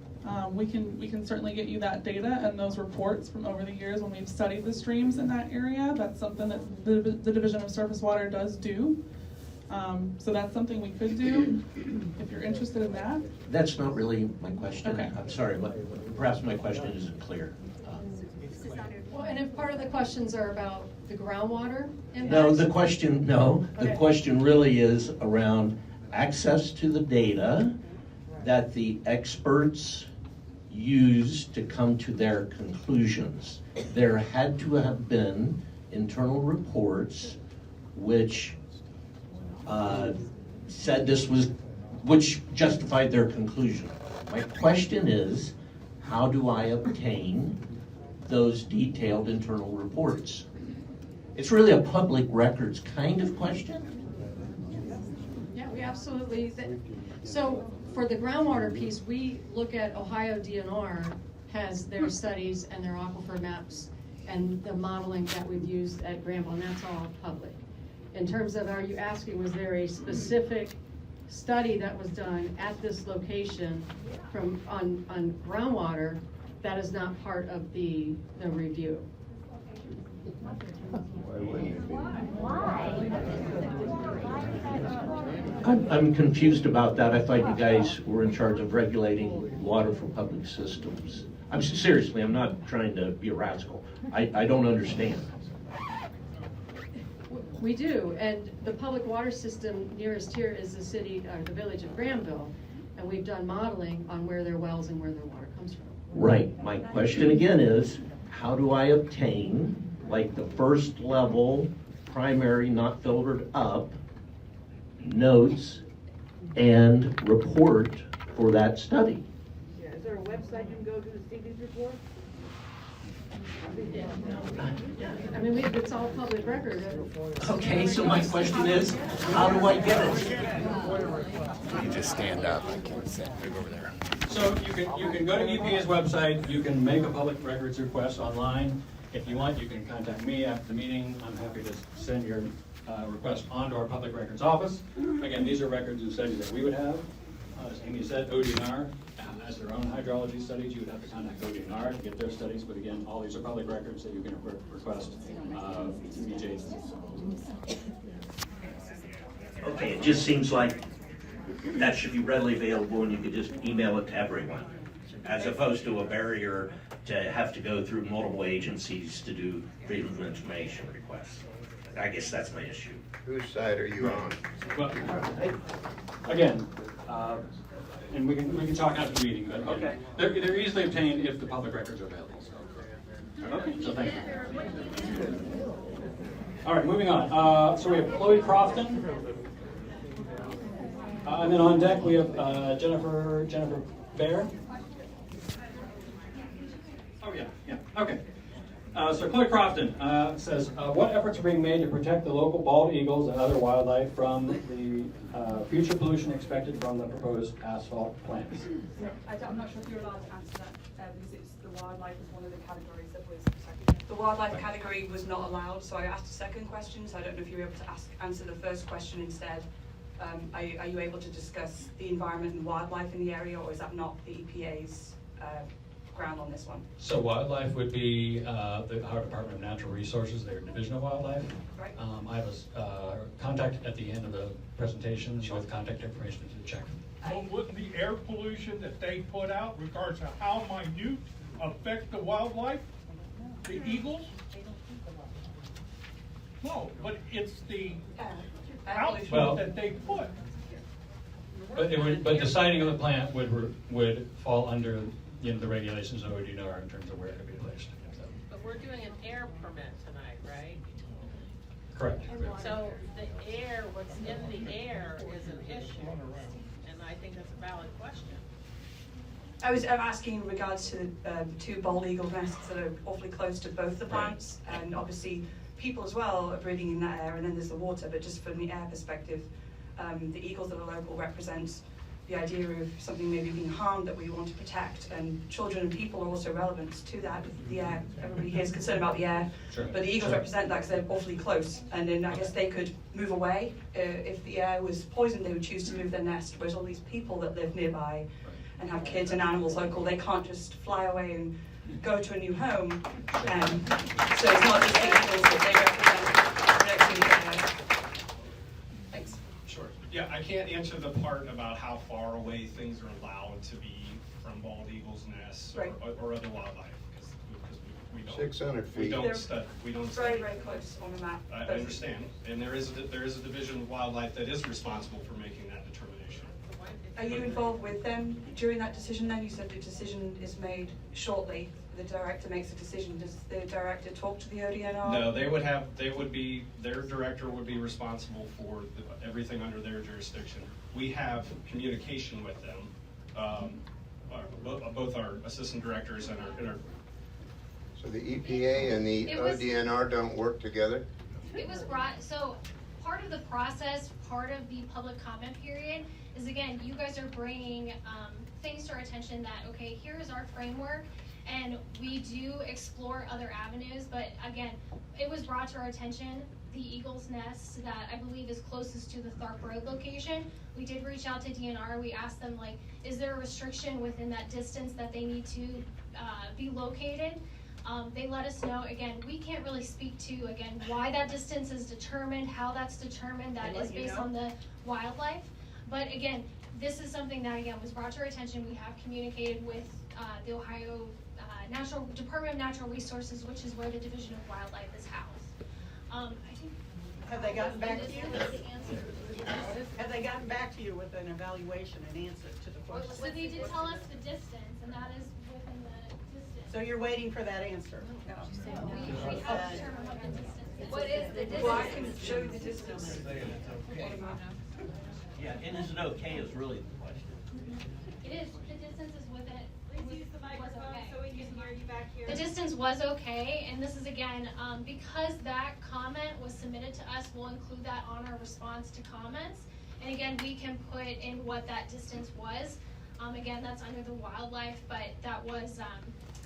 we can certainly get you that data and those reports from over the years when we've studied the streams in that area. That's something that the Division of Surface Water does do. So that's something we could do if you're interested in that. That's not really my question. Okay. I'm sorry, perhaps my question isn't clear. Well, and if part of the questions are about the groundwater impacts? No, the question really is around access to the data that the experts use to come to their conclusions. There had to have been internal reports which said which justified their conclusion. My question is, how do I obtain those detailed internal reports? It's really a public records kind of question. Yeah, we absolutely, so for the groundwater piece, we look at Ohio DNR has their studies and their aquifer maps and the modeling that we've used at Granville, and that's all public. In terms of, are you asking, was there a specific study that was done at this location on groundwater that is not part of the review? I'm confused about that. I thought you guys were in charge of regulating water for public systems. Seriously, I'm not trying to be a rascal. I don't understand. We do, and the public water system nearest here is the village of Granville, and we've done modeling on where their wells and where their water comes from. Right. My question again is, how do I obtain, like the first level, primary, not filtered up, notes and report for that study? Yeah, is there a website you can go to see these reports? I mean, it's all public record. Okay, so my question is, how do I get it? You just stand up. I can't sit. Move over there. So you can go to EPA's website, you can make a public records request online. If you want, you can contact me after the meeting. I'm happy to send your request onto our public records office. Again, these are records of studies that we would have. As Amy said, ODNR has their own hydrology studies. You would have to contact ODNR to get their studies, but again, all these are public records that you can request EJ. Okay, it just seems like that should be readily available and you could just email it to everyone, as opposed to a barrier to have to go through multiple agencies to do freedom of information requests. I guess that's my issue. Whose side are you on? Well, again, and we can talk after the meeting, but Okay. They're easily obtained if the public records are available. So. Okay, so thank you. All right, moving on. So we have Chloe Crofton. And then on deck we have Jennifer Bear. Oh yeah, okay. So Chloe Crofton says, what efforts are being made to protect the local bald eagles and other wildlife from the future pollution expected from the proposed asphalt plants? I'm not sure if you're allowed to answer that because it's the wildlife was one of the categories that was protected. The wildlife category was not allowed, so I asked a second question, so I don't know if you were able to answer the first question instead. Are you able to discuss the environment and wildlife in the area, or is that not the EPA's ground on this one? So wildlife would be the Ohio Department of Natural Resources, their Division of Wildlife. Right. I have a contact at the end of the presentation with contact information to check. Well, wouldn't the air pollution that they put out, regardless of how minute, affect the wildlife, the eagles? No, but it's the output that they put. But the siting of the plant would fall under the regulations that we do know in terms of where it could be placed. But we're doing an air permit tonight, right? Correct. So the air, what's in the air is an issue, and I think that's a valid question. I'm asking in regards to the two bald eagle nests that are awfully close to both the plants, and obviously people as well are breathing in that air, and then there's the water, but just from the air perspective, the eagles that are local represent the idea of something maybe being harmed that we want to protect, and children and people are also relevant to that. The air, everybody here is concerned about the air, Sure. but the eagles represent that because they're awfully close, and then I guess they could move away. If the air was poisoned, they would choose to move their nest, whereas all these people that live nearby and have kids and animals local, they can't just fly away and go to a new home. So it's not just the eagles that they represent protecting the air. Thanks. Sure. Yeah, I can't answer the part about how far away things are allowed to be from bald eagles' nests or other wildlife, because we don't. 600 feet. We don't study. Very, very close on the map. I understand, and there is a division of wildlife that is responsible for making that determination. Are you involved with them during that decision then? You said the decision is made shortly. The director makes a decision. Does the director talk to the ODNR? No, their director would be responsible for everything under their jurisdiction. We have communication with them, both our assistant directors and our. So the EPA and the ODNR don't work together? It was brought, so part of the process, part of the public comment period is, again, you guys are bringing things to our attention that, okay, here is our framework, and we do explore other avenues, but again, it was brought to our attention, the Eagle's Nest that I believe is closest to the Tharp Road location. We did reach out to DNR, we asked them, like, is there a restriction within that distance that they need to be located? They let us know. Again, we can't really speak to, again, why that distance is determined, how that's determined, that is based on the wildlife. But again, this is something that, again, was brought to our attention. We have communicated with the Ohio Department of Natural Resources, which is where the Division of Wildlife is housed. I think. Have they gotten back to you? The Have they gotten back to you with an evaluation and answer to the question? So they did tell us the distance, and that is within the distance. So you're waiting for that answer? No. We have to determine what the distance is. What is the distance? Well, I can show you the distance. Yeah, and is it okay is really the question. It is, the distance is within. Please use the microphone so we can hear you back here. The distance was okay, and this is again, because that comment was submitted to us, we'll include that on our response to comments. And again, we can put in what that distance was. Again, that's under the wildlife, but that was,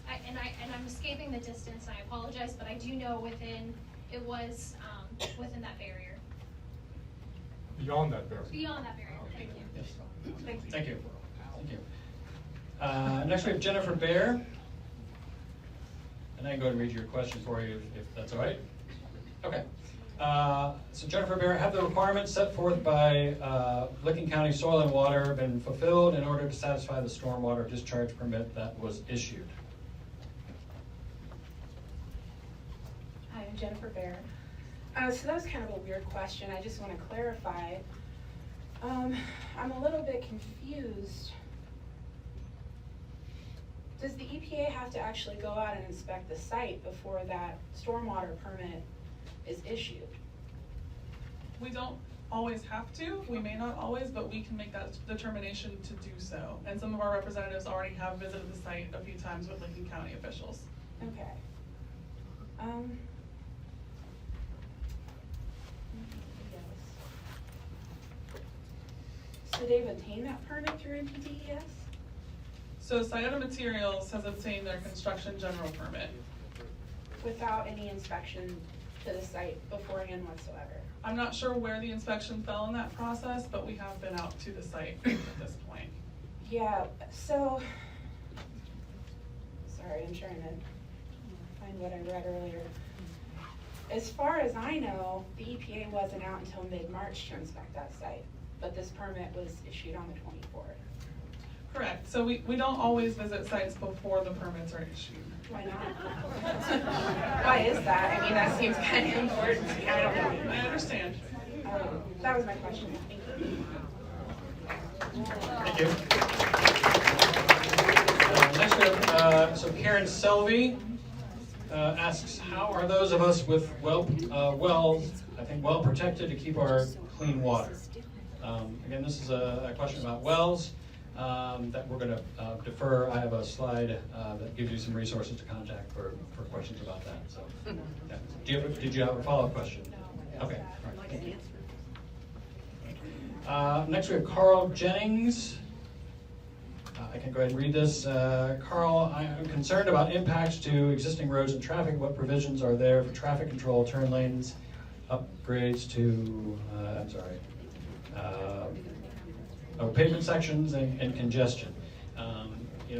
I'm escaping the distance, and I apologize, but I do know it was within that barrier. Beyond that barrier. Beyond that barrier, thank you. Thank you. Thank you. Thank you. Next we have Jennifer Bear. And I can go ahead and read your question for you if that's all right. Okay. So Jennifer Bear, have the requirements set forth by Licking County Soil and Water been fulfilled in order to satisfy the stormwater discharge permit that was issued? Hi, I'm Jennifer Bear. So that was kind of a weird question. I just want to clarify. I'm a little bit confused. Does the EPA have to actually go out and inspect the site before that stormwater permit is issued? We don't always have to. We may not always, but we can make that determination to do so. And some of our representatives already have visited the site a few times with Lincoln County officials. Okay. So they've obtained that permit through NPDES? So Sayona Materials has obtained their construction general permit. Without any inspection to the site beforehand whatsoever? I'm not sure where the inspection fell in that process, but we have been out to the site at this point. Yeah, so, sorry, I'm trying to find what I read earlier. As far as I know, the EPA wasn't out until mid-March to inspect that site, but this permit was issued on the 24th. Correct. So we don't always visit sites before the permits are issued. Why not? Why is that? I mean, that seems kind of important. I don't know. I understand. That was my question. Thank you. Thank you. Next we have, so Karen Selvey asks, how are those of us with wells, I think, well protected to keep our clean water? Again, this is a question about wells that we're going to defer. I have a slide that gives you some resources to contact for questions about that. So, yeah. Did you have a follow-up question? No. Okay. All right. Next we have Carl Jennings. I can go ahead and read this. Carl, I am concerned about impacts to existing roads and traffic. What provisions are there for traffic control, turn lanes, upgrades to, pavement sections and congestion?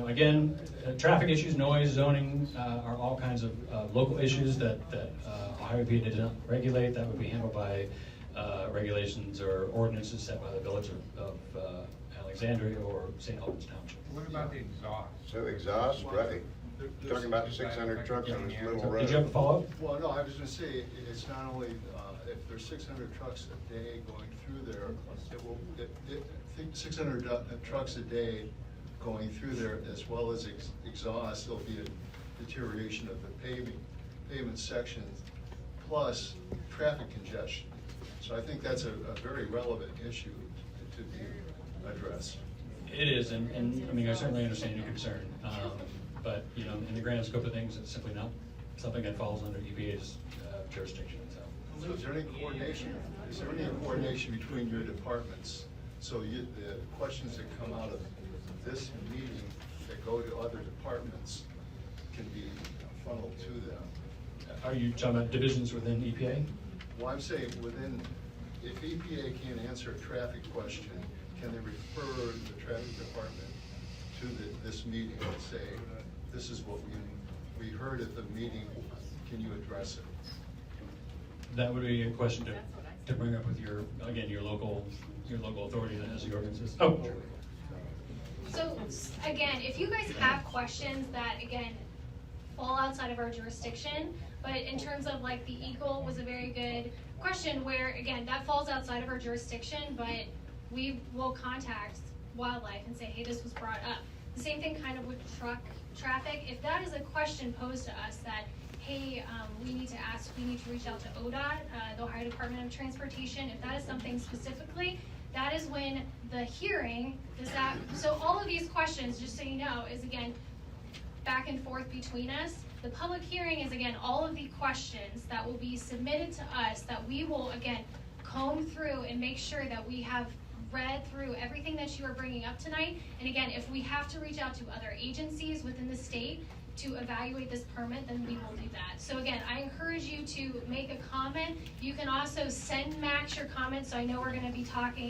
Again, traffic issues, noise, zoning are all kinds of local issues that Ohio EPA did not regulate. That would be handled by regulations or ordinances set by the village of Alexandria or St. Albans Township. What about the exhaust? So exhaust, right? Talking about 600 trucks on this little road. Did you have a follow-up? Well, no, I was gonna say, it's not only, if there's 600 trucks a day going through there, I think 600 trucks a day going through there, as well as exhaust, there'll be a deterioration of the pavement sections, plus traffic congestion. So I think that's a very relevant issue to be addressed. It is, and I mean, I certainly understand your concern, but in the grand scope of things, it's simply not something that falls under EPA's jurisdiction. So is there any coordination? Is there any coordination between your departments? So the questions that come out of this meeting that go to other departments can be funneled to them. Are you talking about divisions within EPA? Well, I'm saying if EPA can't answer a traffic question, can they refer the traffic department to this meeting and say, this is what we heard at the meeting, can you address it? That would be a question to bring up with your local authority that has the ordinances. Oh, sure. So again, if you guys have questions that again fall outside of our jurisdiction, but in terms of like the Eagle was a very good question where again that falls outside of our jurisdiction, but we will contact wildlife and say, hey, this was brought up. The same thing kind of with truck traffic. If that is a question posed to us that, hey, we need to reach out to ODOT, the Ohio Department of Transportation. If that is something specifically, that is when the hearing, so all of these questions, just so you know, is again, back and forth between us. The public hearing is again, all of the questions that will be submitted to us that we will again, comb through and make sure that we have read through everything that you are bringing up tonight. And again, if we have to reach out to other agencies within the state to evaluate this permit, then we will do that. So again, I encourage you to make a comment. You can also send Max your comments. So I know we're gonna be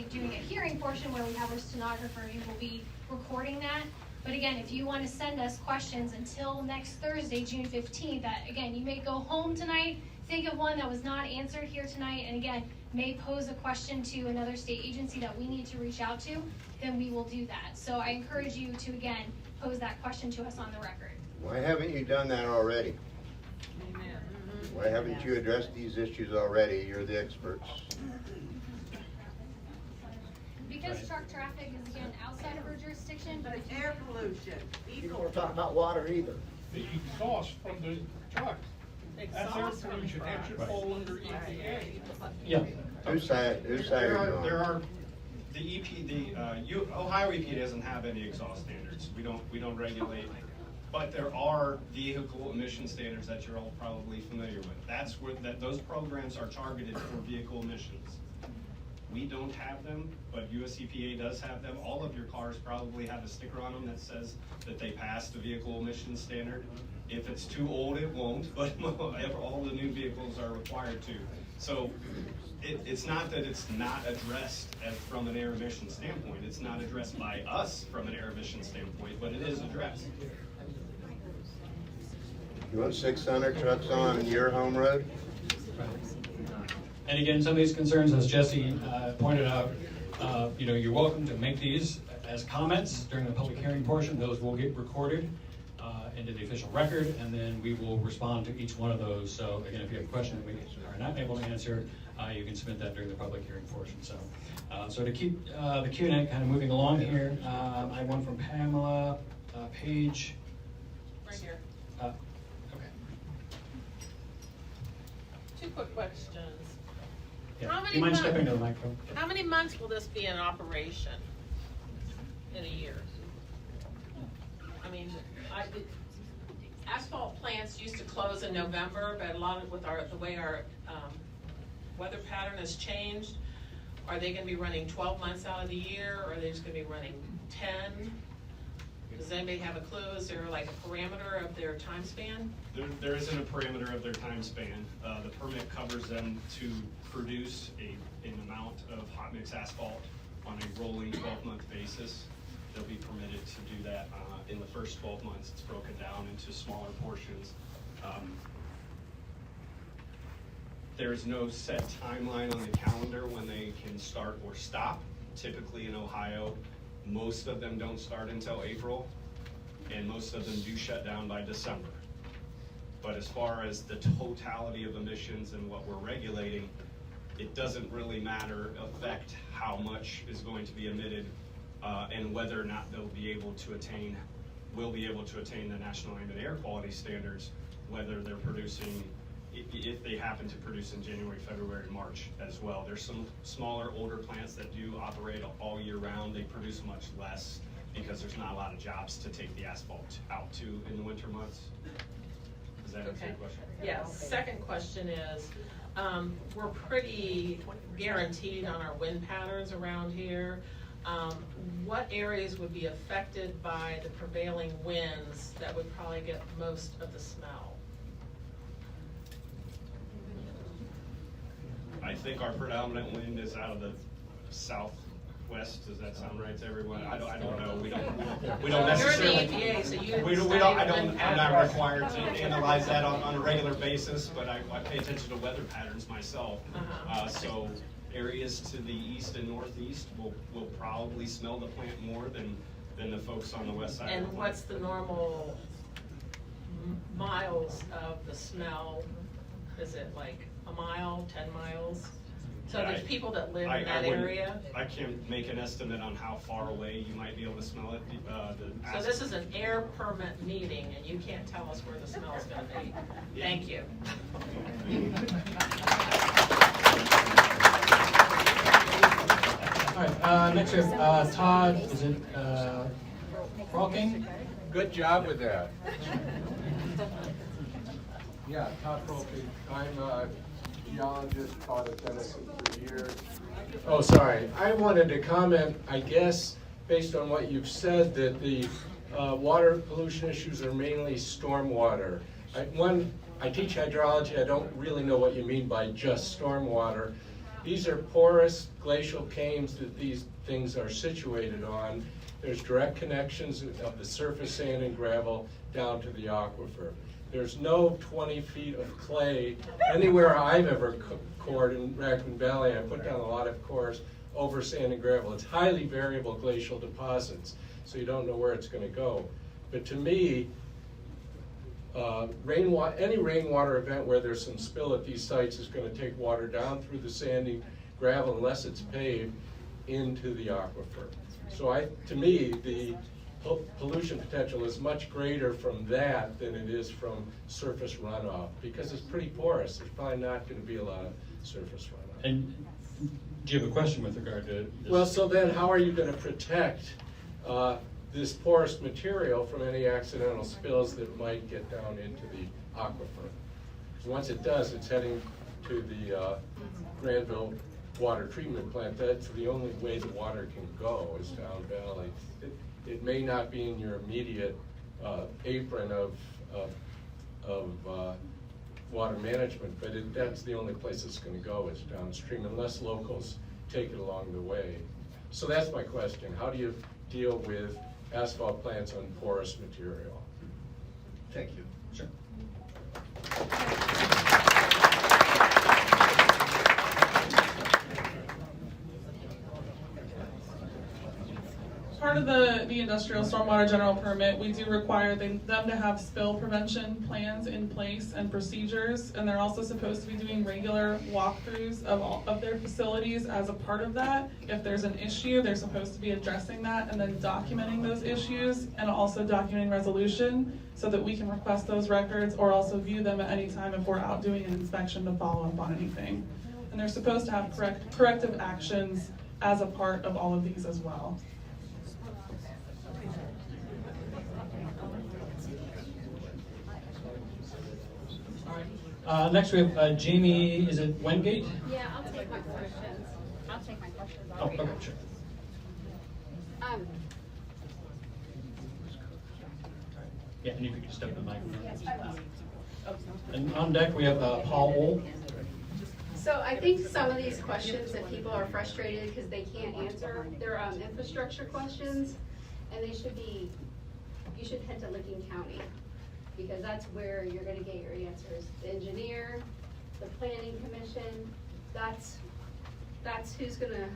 doing a hearing portion where we have our stenographer who will be recording that. But again, if you wanna send us questions until next Thursday, June 15th, that again, you may go home tonight, think of one that was not answered here tonight, and again, may pose a question to another state agency that we need to reach out to, then we will do that. So I encourage you to, again, pose that question to us on the record. Why haven't you done that already? Why haven't you addressed these issues already? You're the experts. Because truck traffic is again outside of our jurisdiction. But air pollution. You don't want to talk about water either. The exhaust from the trucks. That's air pollution, that should fall under EPA. Yeah. Whose side are you on? Ohio EPA doesn't have any exhaust standards. We don't regulate But there are vehicle emission standards that you're all probably familiar with. That's where those programs are targeted for vehicle emissions. We don't have them, but US EPA does have them. All of your cars probably have a sticker on them that says that they passed the vehicle emissions standard. If it's too old, it won't, but all the new vehicles are required to. So it's not that it's not addressed from an air emission standpoint. It's not addressed by us from an air emission standpoint, but it is addressed. You want 600 trucks on your home road? And again, some of these concerns, as Jesse pointed out, you're welcome to make these as comments during the public hearing portion. Those will get recorded into the official record, and then we will respond to each one of those. So again, if you have a question that we are not able to answer, you can submit that during the public hearing portion. So to keep the Q&A kind of moving along here, I have one from Pamela Page. Right here. Okay. Two quick questions. Yeah. How Do many you mind months? stepping to the microphone? How many months will this be in operation in a year? I mean, asphalt plants used to close in November, but a lot of the way our weather pattern has changed, are they going to be running 12 months out of the year, or are they just going to be running 10? Does anybody have a clue? Is there like a parameter of their time span? There isn't a parameter of their time span. The permit covers them to produce an amount of hot mix asphalt on a rolling 12-month basis. They'll be permitted to do that in the first 12 months. It's broken down into smaller portions. There's no set timeline on the calendar when they can start or stop. Typically in Ohio, most of them don't start until April, and most of them do shut down by December. But as far as the totality of emissions and what we're regulating, it doesn't really affect how much is going to be emitted and whether or not will be able to attain the National Ambient Air Quality Standards, whether they're producing, if they happen to produce in January, February, March as well. There's some smaller, older plants that do operate all year round. They produce much less because there's not a lot of jobs to take the asphalt out to in the winter months. Does that answer your question? Yes. Second question is, we're pretty guaranteed on our wind patterns around here. What areas would be affected by the prevailing winds that would probably get most of the smell? I think our predominant wind is out of the southwest. Does that sound right to everyone? I don't know. We don't necessarily. You're the EPA, so you I'm not required to analyze that on a regular basis, but I pay attention to weather patterns myself. So areas to the east and northeast will probably smell the plant more than the folks on the west side. And what's the normal miles of the smell? Is it like a mile, 10 miles? So there's people that live in that area? I can't make an estimate on how far away you might be able to smell it. So this is an air permit meeting, and you can't tell us where the smell is going to be. Yeah. Thank you. All right, next we have Todd, is it Frolking? Good job with that. Yeah, Tharp Road. I'm a geologist, taught at Denison for years. Oh, sorry. I wanted to comment, I guess, based on what you've said, that the water pollution issues are mainly stormwater. I teach hydrology. I don't really know what you mean by just stormwater. These are porous glacial cames that these things are situated on. There's direct connections of the surface sand and gravel down to the aquifer. There's no 20 feet of clay anywhere I've ever cored in Raccoon Valley. I put down a lot of cores over sand and gravel. It's highly variable glacial deposits, so you don't know where it's going to go. But to me, any rainwater event where there's some spill at these sites is going to take water down through the sandy gravel, unless it's paved, into the aquifer. So to me, the pollution potential is much greater from that than it is from surface runoff, because it's pretty porous. There's probably not going to be a lot of surface runoff. And do you have a question with regard to this? Well, so then how are you going to protect this porous material from any accidental spills that might get down into the aquifer. Once it does, it's heading to the Granville water treatment plant. That's the only way the water can go is down valley. It may not be in your immediate apron of water management, but that's the only place it's going to go is downstream, unless locals take it along the way. So that's my question. How do you deal with asphalt plants on porous material? Thank you. Sure. Part of the industrial stormwater general permit, we do require them to have spill prevention plans in place and procedures, and they're also supposed to be doing regular walkthroughs of all of their facilities as a part of that. If there's an issue, they're supposed to be addressing that and then documenting those issues and also documenting resolution so that we can request those records or also view them at any time if we're out doing an inspection to follow up on anything. And they're supposed to have corrective actions as a part of all of these as well. Next we have Jamie, is it Wengate? Yeah, I'll take my questions. I'll take my questions. Oh, okay, sure. Yeah, and if you could step in the mic. Yes, I will. And on deck we have Paul Ohl. So I think some of these questions that people are frustrated because they can't answer, they're infrastructure questions, and they should be, you should head to Licking County, because that's where you're gonna get your answers. The engineer, the planning commission, that's who's gonna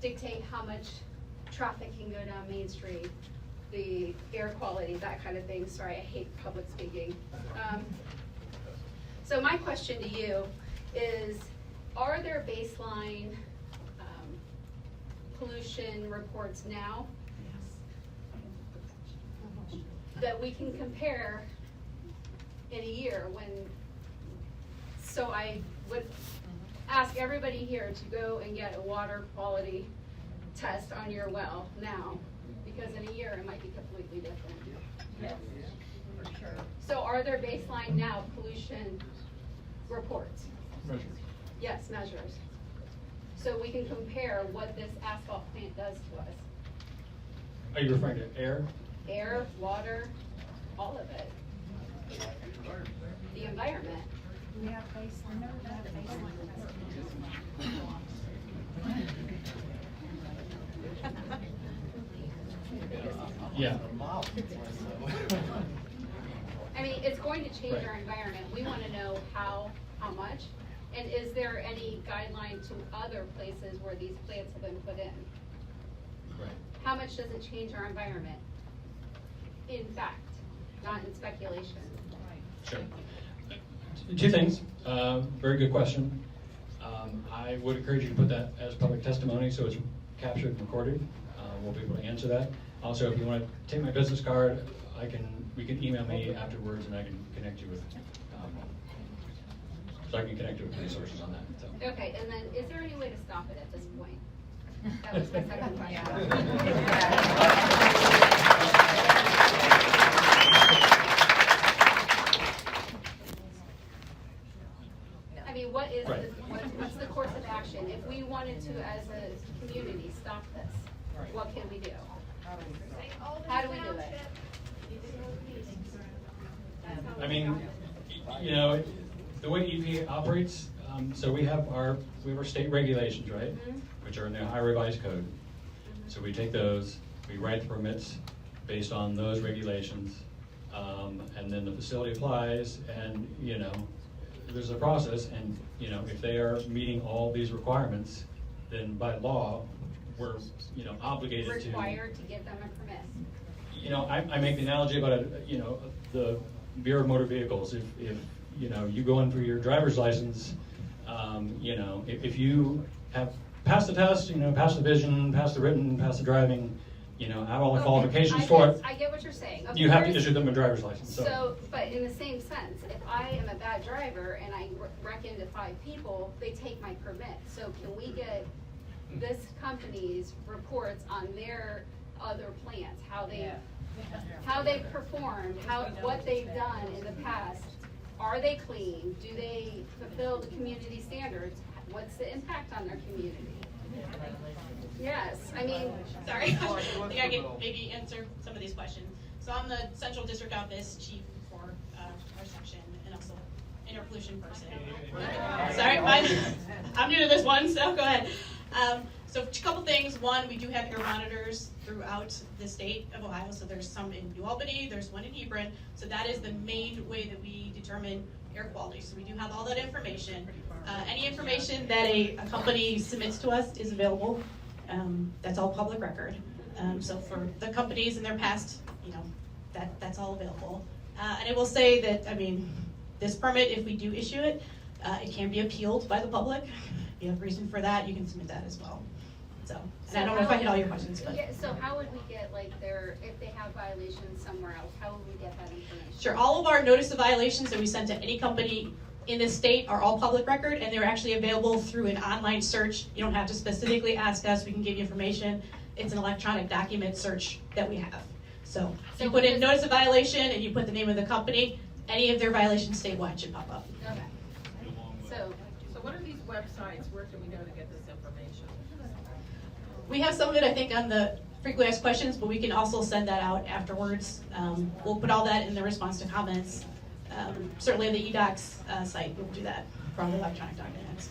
dictate how much traffic can go down Main Street, the air quality, that kind of thing. Sorry, I hate public speaking. So my question to you is, are there baseline pollution reports now that we can compare in a year when, so I would ask everybody here to go and get a water quality test on your well now, because in a year it might be completely different. Yes, for sure. So are there baseline now pollution reports? Measures. Yes, measures. So we can compare what this asphalt plant does to us. Are you referring to air? Air, water, all of it. The environment. We have baseline, never had a baseline Yeah. I mean, it's going to change our environment. We want to know how much, and is there any guideline to other places where these plants have been put in? Right. How much does it change our environment? In fact, not in speculation. Sure. Two things. Very good question. I would encourage you to put that as public testimony so it's captured and recorded. We'll be able to answer that. Also, if you want to take my business card, we can email me afterwards and I can connect you with so I can connect you with resources on that. So. Okay, and then is there any way to stop it at this point? That was my second question. I mean, what is Right. what's the course of action? If we wanted to, as a community, stop this, what can we do? How do we do it? I mean, you know, the way EPA operates, so we have our state regulations, right? Mm-hmm. Which are in the Ohio Revised Code. So we take those, we write the permits based on those regulations, and then the facility applies, and you know, there's a process, and you know, if they are meeting all these requirements, then by law, we're obligated Required to give them a permit. You know, I make the analogy about the Bureau of Motor Vehicles. If you go in for your driver's license, if you have passed the test, passed the vision, passed the written, passed the driving, have all the qualifications for it. I get what you're saying. Of You have to course. issue them a driver's license. So, but in the same sense, if I am a bad driver and I wreck into 5 people, they take my permit. So can we get this company's reports on their other plants, how they've performed, what they've done in the past. Are they clean? Do they fulfill the community standards? What's the impact on their community? Yes, I mean. Sorry, I think I can maybe answer some of these questions. So I'm the Central District Office Chief for our section and also air pollution person. Sorry, I'm new to this one, so go ahead. So a couple things. One, we do have air monitors throughout the state of Ohio. So there's some in New Albany, there's one in Hebron. So that is the main way that we determine air quality. So we do have all that information. Any information that a company submits to us is available. That's all public record. So for the companies in their past, that's all available. And I will say that, I mean, this permit, if we do issue it, it can be appealed by the public. If you have reason for that, you can submit that as well. So and I don't know if I hit all your questions, but. Yeah, so how would we get if they have violations somewhere else, how would we get that information? Sure, all of our notice of violations that we send to any company in the state are all public record, and they're actually available through an online search. You don't have to specifically ask us, we can give you information. It's an electronic document search that we have. So if you put in notice of violation and you put the name of the company, any of their violations statewide should pop up. Okay. So what are these websites? Where can we go to get this information? We have some of it, I think, on the frequently asked questions, but we can also send that out afterwards. We'll put all that in the response to comments. Certainly the eDocs site, we'll do that for all the electronic documents.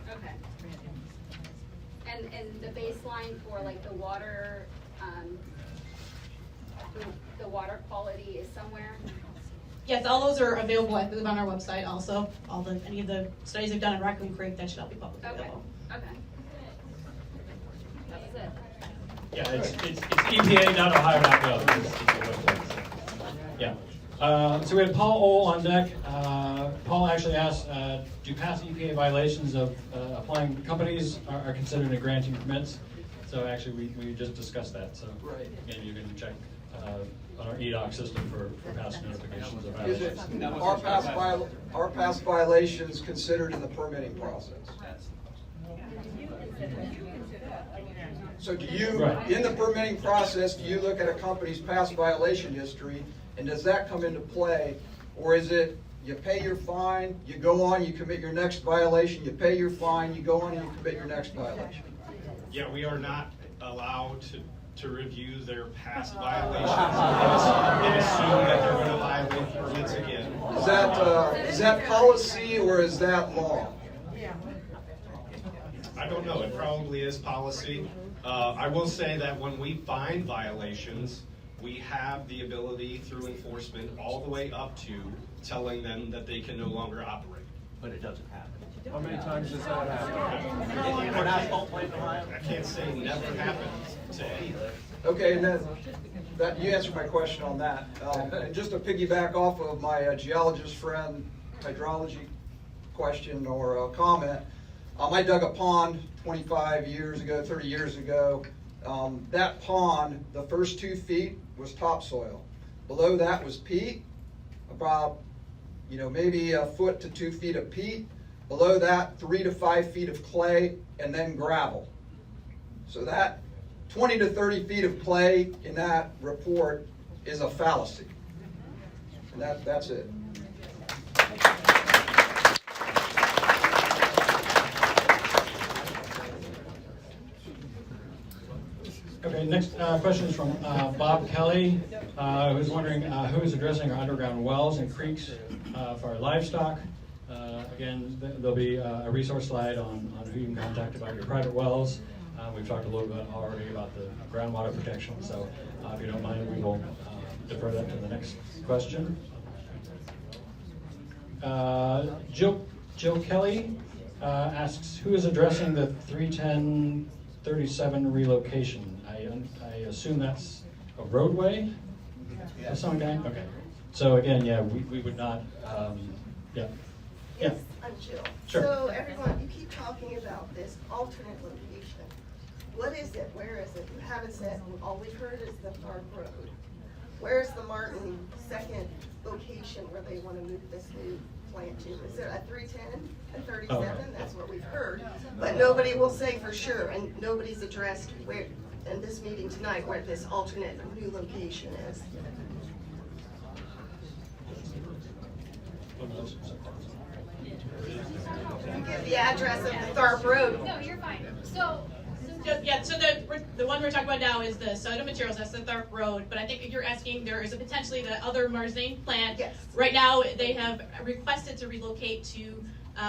Okay. And the baseline for like the water, the water quality is somewhere? Yes, all those are available, I believe, on our website also. Any of the studies they've done in Raccoon Creek, that should all be publicly available. Okay. That's it. Yeah, it's epa.ohio.gov. Yeah. So we had Paul O on deck. Paul actually asked, do past EPA violations of applying companies are considered in granting permits? So actually, we just discussed that. So again, you can check on our eDoc system for past notifications of violations. Are past violations considered in the permitting process? So do you, in the permitting process, do you look at a company's past violation history, and does that come into play? Or is it you pay your fine, you go on, you commit your next violation, you pay your fine, you go on and you commit your next violation? Yeah, we are not allowed to review their past violations and assume that they're going to violate permits again. Is that policy or is that law? I don't know. It probably is policy. I will say that when we find violations, we have the ability through enforcement all the way up to telling them that they can no longer operate. But it doesn't happen. How many times does that happen? For an asphalt plant in Ohio? I can't say it never happens to anything. Okay, and then you answered my question on that. And just to piggyback off of my geologist friend hydrology question or comment, I dug a pond 25 years ago, 30 years ago. That pond, the first 2 feet was topsoil. Below that was peat, about maybe a foot to 2 feet of peat. Below that, 3 to 5 feet of clay, and then gravel. So that 20 to 30 feet of clay in that report is a fallacy. And that's it. Okay, next question is from Bob Kelly, who's wondering who is addressing our underground wells and creeks for our livestock. Again, there'll be a resource slide on who you can contact about your private wells. We've talked a little bit already about the groundwater protection, so if you don't mind, we will defer that to the next question. Jill Kelly asks, who is addressing the 31037 relocation? I assume that's a roadway of some kind? Okay. So again, yeah, we would not, yeah. Yes, I'm Jill. Sure. So everyone, you keep talking about this alternate location. What is it? Where is it? You haven't said, all we've heard is the Tharp Road. Where's the Martin second location where they want to move this new plant to? Is it at 310 and 37? That's what we've heard. But nobody will say for sure, and nobody's addressed where, in this meeting tonight, where this alternate new location is. You give the address of the Tharp Road. No, you're fine. So the one we're talking about now is the Soda Materials, that's the Tharp Road, but I think if you're asking, there is potentially the other Marzane plant. Yes. Right now, they have requested to relocate to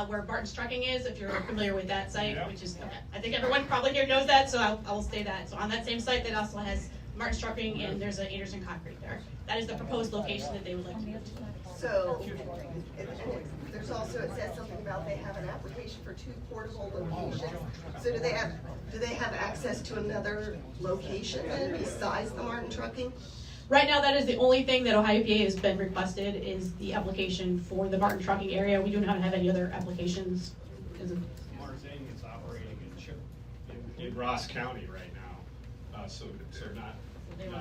where Barton's Trucking is, if you're familiar with that site, which is, I think everyone probably here knows that, so I will say that. So on that same site, that also has Martin's Trucking, and there's an Anderson Concrete there. That is the proposed location that they would like to move to. So, there's also, it says something about they have an application for 2 portable locations. So do they have access to another location then besides the Martin Trucking? Right now, that is the only thing that Ohio EPA has been requested is the application for the Martin Trucking area. We do not have any other applications. Marzane is operating in Ross County right now, so not in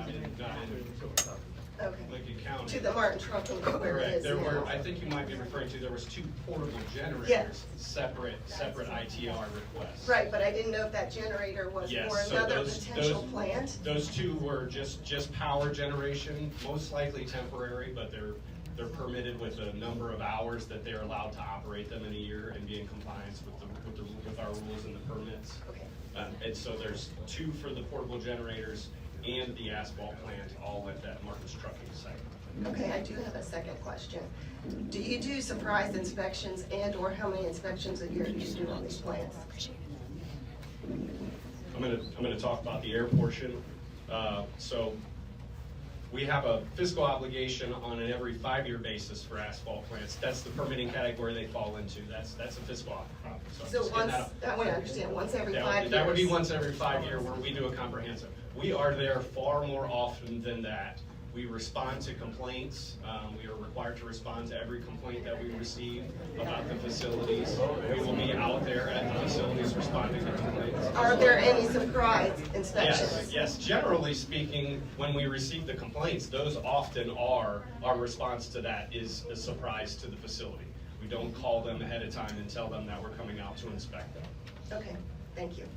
Okay. Lincoln County. To the Martin Trucking where it is There now. were, I think you might be referring to, there was 2 portable generators, Yeah. separate ITR requests. Right, but I didn't know if that generator was Yes, for so another potential plant. Those 2 were just power generation, most likely temporary, but they're permitted with a number of hours that they're allowed to operate them in a year and be in compliance with our rules and the permits. Okay. And so there's 2 for the portable generators and the asphalt plant, all at that Martin's Trucking site. Okay, I do have a second question. Do you do surprise inspections and/or how many inspections a year do you do on these plants? I'm gonna talk about the air portion. So we have a fiscal obligation on an every 5-year basis for asphalt plants. That's the permitting category they fall into. That's a fiscal obligation. So once, that way I understand, once every 5 years? That would be once every 5 year where we do a comprehensive. We are there far more often than that. We respond to complaints. We are required to respond to every complaint that we receive about the facilities. We will be out there at the facilities responding to complaints. Are there any surprise inspections? Yes. Generally speaking, when we receive the complaints, those often are, our response to that is a surprise to the facility. We don't call them ahead of time and tell them that we're coming out to inspect them. Okay, thank you.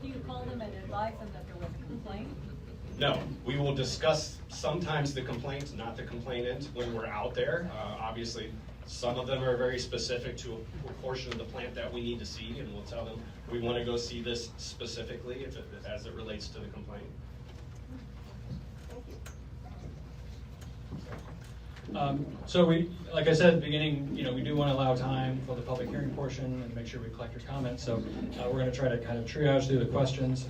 Do you call them and advise them that there was a complaint? No, we will discuss sometimes the complaints, not the complainant, when we're out there. Obviously, some of them are very specific to a portion of the plant that we need to see, and we'll tell them we want to go see this specifically as it relates to the complaint. So we, like I said at the beginning, we do want to allow time for the public hearing portion and make sure we collect your comments. So we're going to try to kind of triage through the questions.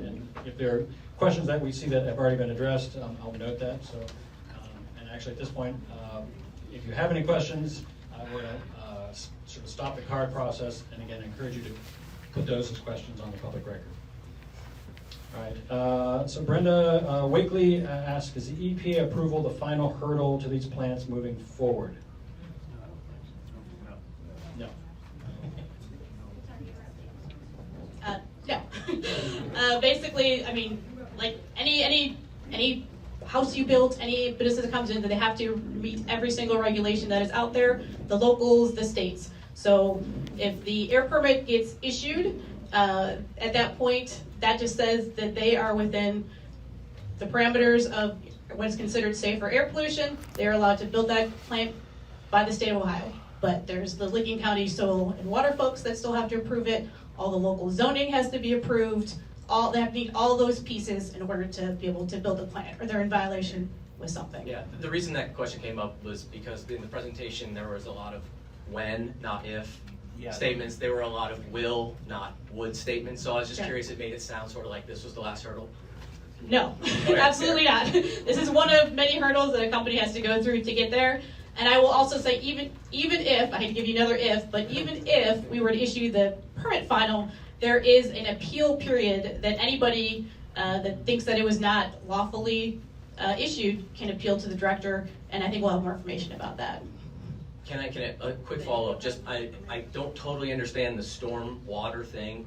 And if there are questions that we see that have already been addressed, I'll note that. So, and actually at this point, if you have any questions, we're going to sort of stop the card process and again encourage you to put those as questions on the public record. All right, so Brenda Wakely asks, is the EPA approval the final hurdle to these plants moving forward? No. No. Basically, I mean, like any house you build, any business that comes in, that they have to meet every single regulation that is out there, the locals, the states. So if the air permit gets issued, at that point, that just says that they are within the parameters of what is considered safe for air pollution. They are allowed to build that plant by the state of Ohio. But there's the Lincoln County Soil and Water folks that still have to approve it. All the local zoning has to be approved. They have to meet all those pieces in order to be able to build a plant, or they're in violation with something. Yeah, the reason that question came up was because in the presentation there was a lot of when, not if, statements. There were a lot of will, not would statements. So I was just curious, it made it sound sort of like this was the last hurdle. No, absolutely not. This is one of many hurdles that a company has to go through to get there. And I will also say, even if, I hate to give you another if, but even if we were to issue the permit final, there is an appeal period that anybody that thinks that it was not lawfully issued can appeal to the director, and I think we'll have more information about that. Can I a quick follow-up? Just, I don't totally understand the storm water thing.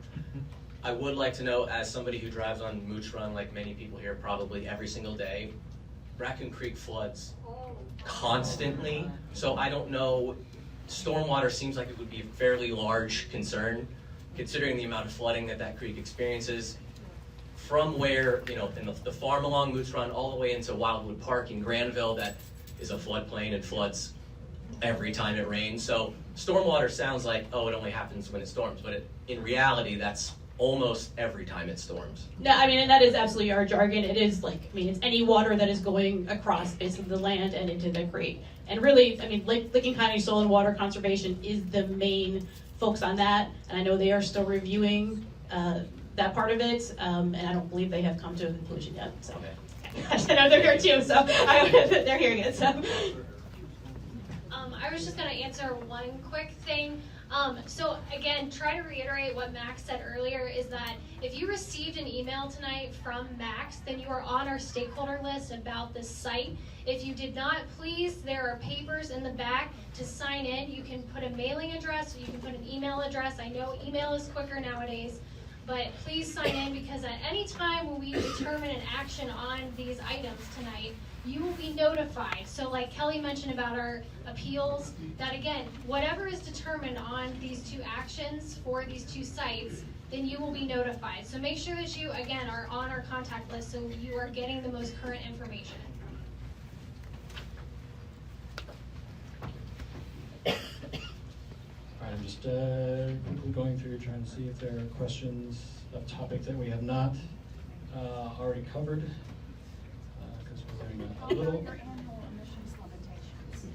I would like to know, as somebody who drives on Mooch Run, like many people here, probably every single day, Raccoon Creek floods constantly. So I don't know stormwater seems like it would be a fairly large concern, considering the amount of flooding that creek experiences. From where, you know, in the farm along Moose Run all the way into Wildwood Park in Granville, that is a floodplain and floods every time it rains. So stormwater sounds like, oh, it only happens when it storms, but in reality, that's almost every time it storms. No, I mean, and that is absolutely our jargon. It is like, I mean, it's any water that is going across basically the land and into the creek. And really, I mean, Licking County Soil and Water Conservation is the main focus on that. And I know they are still reviewing that part of it, and I don't believe they have come to a conclusion yet. So I know they're here too, so I hope that they're hearing it. So I was just going to answer one quick thing. So again, try to reiterate what Max said earlier, is that if you received an email tonight from Max, then you are on our stakeholder list about this site. If you did not, please, there are papers in the back to sign in. You can put a mailing address, or you can put an email address. I know email is quicker nowadays, but please sign in, because at any time when we determine an action on these items tonight, you will be notified. So like Kelly mentioned about our appeals, that again, whatever is determined on these two actions for these two sites, then you will be notified. So make sure that you, again, are on our contact list so you are getting the most current information. All right, I'm just quickly going through, trying to see if there are questions of topic that we have not already covered. A little. Your annual emissions limitations.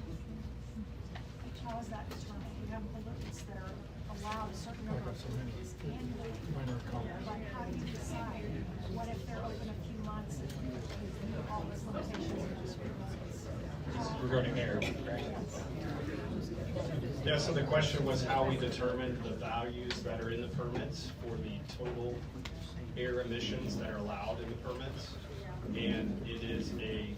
How is that determined? You have pollutants that are allowed, a certain number of pollutants annually. Like, how do you decide what if they're open a few months and all those limitations? Regarding air, right? Yeah, so the question was how we determined the values that are in the permits for the total air emissions that are allowed in the permits. And it is a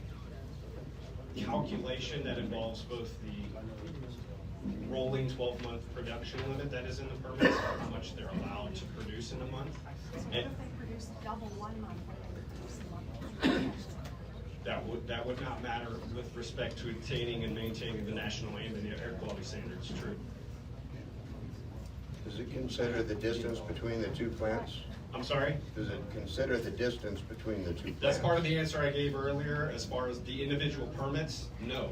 calculation that involves both the rolling 12-month production limit that is in the permits, how much they're allowed to produce in a month. So what if they produce double 1 month what they produce in 1 month? That would not matter with respect to attaining and maintaining the national ambient air quality standards. True. Does it consider the distance between the two plants? I'm sorry? Does it consider the distance between the two plants? That's part of the answer I gave earlier. As far as the individual permits, no.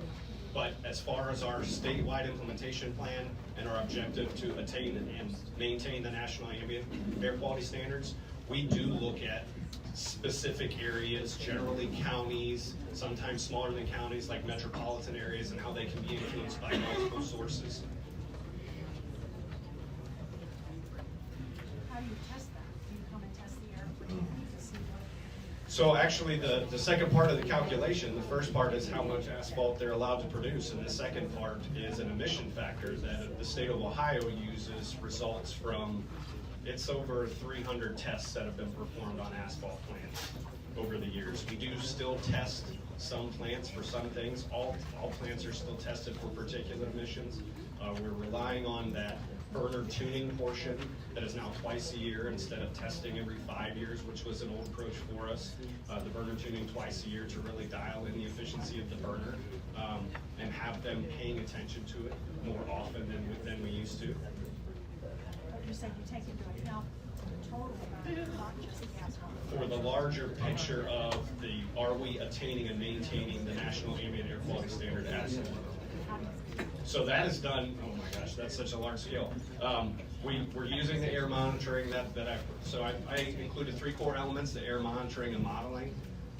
But as far as our statewide implementation plan and our objective to attain and maintain the national ambient air quality standards, we do look at specific areas, generally counties, sometimes smaller than counties, like metropolitan areas, and how they can be influenced by multiple sources. How do you test that? Do you come and test the air for you to see what? So actually the second part of the calculation, the first part is how much asphalt they're allowed to produce, and the second part is an emission factor that the state of Ohio uses results from. It's over 300 tests that have been performed on asphalt plants over the years. We do still test some plants for some things. All plants are still tested for particulate emissions. We're relying on that burner tuning portion that is now twice a year instead of testing every 5 years, which was an old approach for us. The burner tuning twice a year to really dial in the efficiency of the burner and have them paying attention to it more often than we used to. You said you take into account the total amount, not just the asphalt. For the larger picture of are we attaining and maintaining the national ambient air quality standard absolutely. So that is done, oh my gosh, that's such a large scale. We're using the air monitoring so I included 3 core elements, the air monitoring and modeling,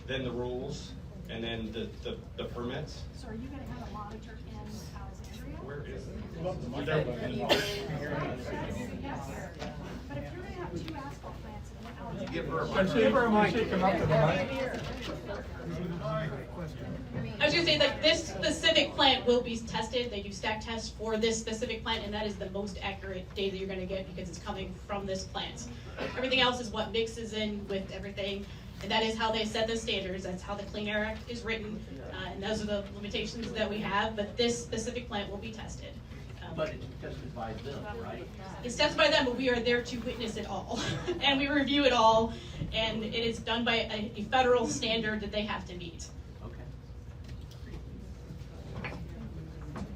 then the rules, and then the permits. So are you going to have a monitor in Alexandria? Where is it? But if you're going to have 2 asphalt plants in Alexandria. Give her a mic. Come up to the mic. I was going to say, like, this specific plant will be tested. They do stack tests for this specific plant, and that is the most accurate data you're going to get because it's coming from this plant. Everything else is what mixes in with everything, and that is how they set the standards. That's how the Clean Air Act is written, and those are the limitations that we have, but this specific plant will be tested. But it's tested by them, right? It's tested by them, but we are there to witness it all, and we review it all, and it is done by a federal standard that they have to meet. Okay.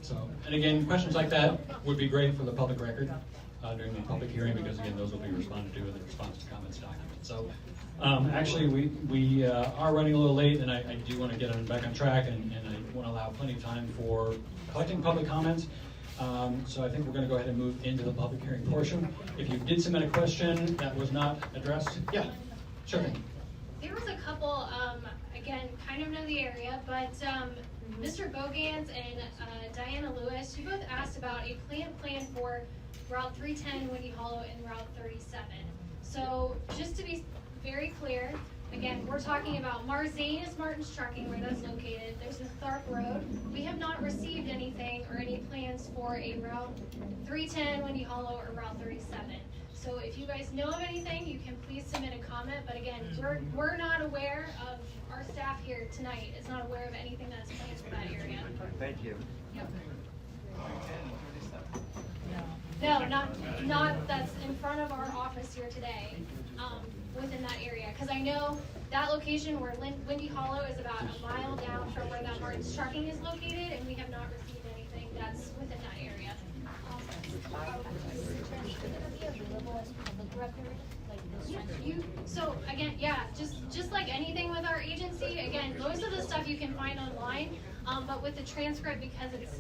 So And again, questions like that would be great for the public record during the public hearing, because again, those will be responded to in the response to comments document. So actually, we are running a little late, and I do want to get back on track, and I want to allow plenty of time for collecting public comments. So I think we're going to go ahead and move into the public hearing portion. If you did submit a question that was not addressed, yeah, sure thing. There was a couple, again, kind of know the area, but Mr. Bogans and Diana Lewis, you both asked about a plan for Route 310, Windy Hollow, and Route 37. So just to be very clear, again, we're talking about Marzane is Martin's Trucking, where that's located. There's the Tharp Road. We have not received anything or any plans for a Route 310, Windy Hollow, or Route 37. So if you guys know of anything, you can please submit a comment. But again, we're not aware of, our staff here tonight is not aware of anything that's planned for that area. Thank you. Yep. No, not that's in front of our office here today, within that area. Because I know that location where Windy Hollow is about a mile down from where that Martin's Trucking is located, and we have not received anything that's within that area. So again, yeah, just like anything with our agency, again, most of the stuff you can find online, but with the transcript, because it's,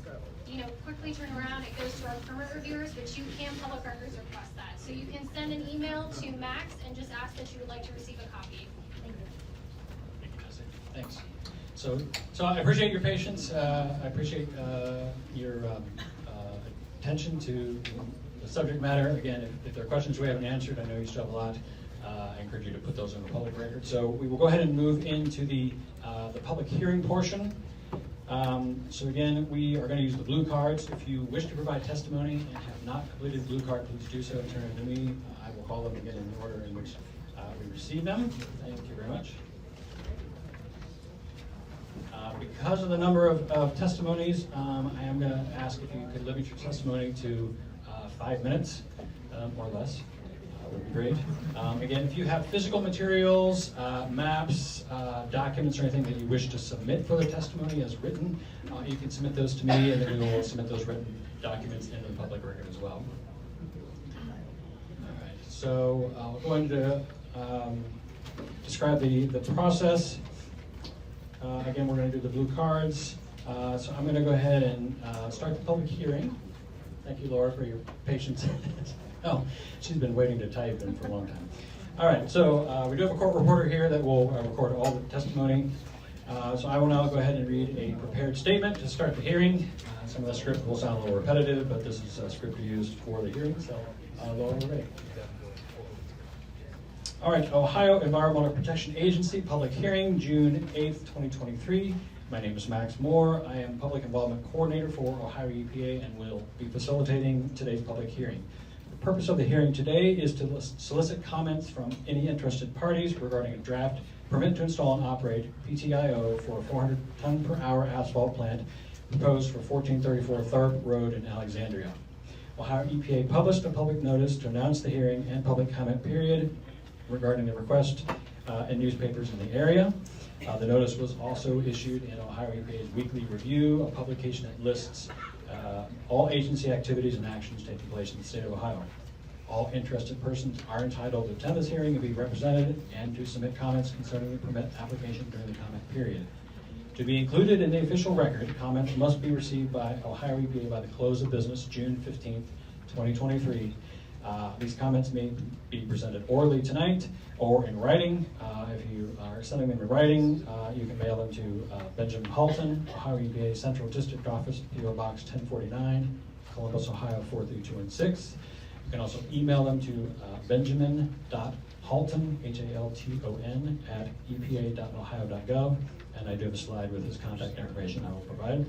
quickly turn around, it goes to our permit reviewers, but you can public records request that. So you can send an email to Max and just ask that you would like to receive a copy. Thank you. Thanks. So I appreciate your patience. I appreciate your attention to the subject matter. Again, if there are questions we haven't answered, I know you still have a lot. I encourage you to put those in the public record. So we will go ahead and move into the public hearing portion. So again, we are going to use the blue cards. If you wish to provide testimony and have not completed the blue card, please do so. Turn it to me. I will call them again in the order in which we receive them. Thank you very much. Because of the number of testimonies, I am going to ask if you could limit your testimony to 5 minutes or less. Would be great. Again, if you have physical materials, maps, documents, or anything that you wish to submit for the testimony as written, you can submit those to me, and then we will submit those written documents into the public record as well. All right. So I'm going to describe the process. Again, we're going to do the blue cards. So I'm going to go ahead and start the public hearing. Thank you, Laura, for your patience. Oh, she's been waiting to type in for a long time. All right, so we do have a court reporter here that will record all the testimony. So I will now go ahead and read a prepared statement to start the hearing. Some of the script will sound a little repetitive, but this is a script used for the hearing, so Laura, we're ready. All right, Ohio Environmental Protection Agency, public hearing, June 8th, 2023. My name is Max Moore. I am Public Involvement Coordinator for Ohio EPA and will be facilitating today's public hearing. The purpose of the hearing today is to solicit comments from any interested parties regarding a draft permit to install and operate PTIO for a 400 ton per hour asphalt plant proposed for 1434 Tharp Road in Alexandria. Ohio EPA published a public notice to announce the hearing and public comment period regarding the request in newspapers in the area. The notice was also issued in Ohio EPA's weekly review, a publication that lists all agency activities and actions taking place in the state of Ohio. All interested persons are entitled to attend this hearing and be represented and to submit comments concerning the permit application during the comment period. To be included in the official record, comments must be received by Ohio EPA by the close of business June 15th, 2023. These comments may be presented orally tonight or in writing. If you are sending them in writing, you can mail them to Benjamin Halton, Ohio EPA Central District Office, P.O. Box 1049, Columbus, Ohio 43216. You can also email them to benjamin.halton, Halton, at epa.ohio.gov, and I do have a slide with his contact information I will provide.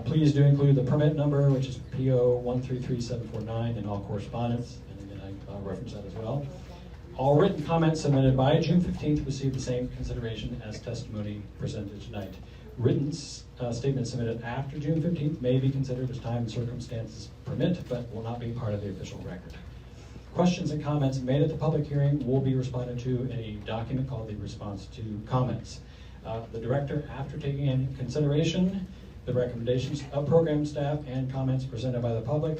Please do include the permit number, which is PO 133749 in all correspondence, and again, I reference that as well. All written comments submitted by June 15th receive the same consideration as testimony presented tonight. Written statements submitted after June 15th may be considered as time and circumstances permit, but will not be part of the official record. Questions and comments made at the public hearing will be responded to in a document called the response to comments. The director, after taking into consideration The recommendations of program staff and comments presented by the public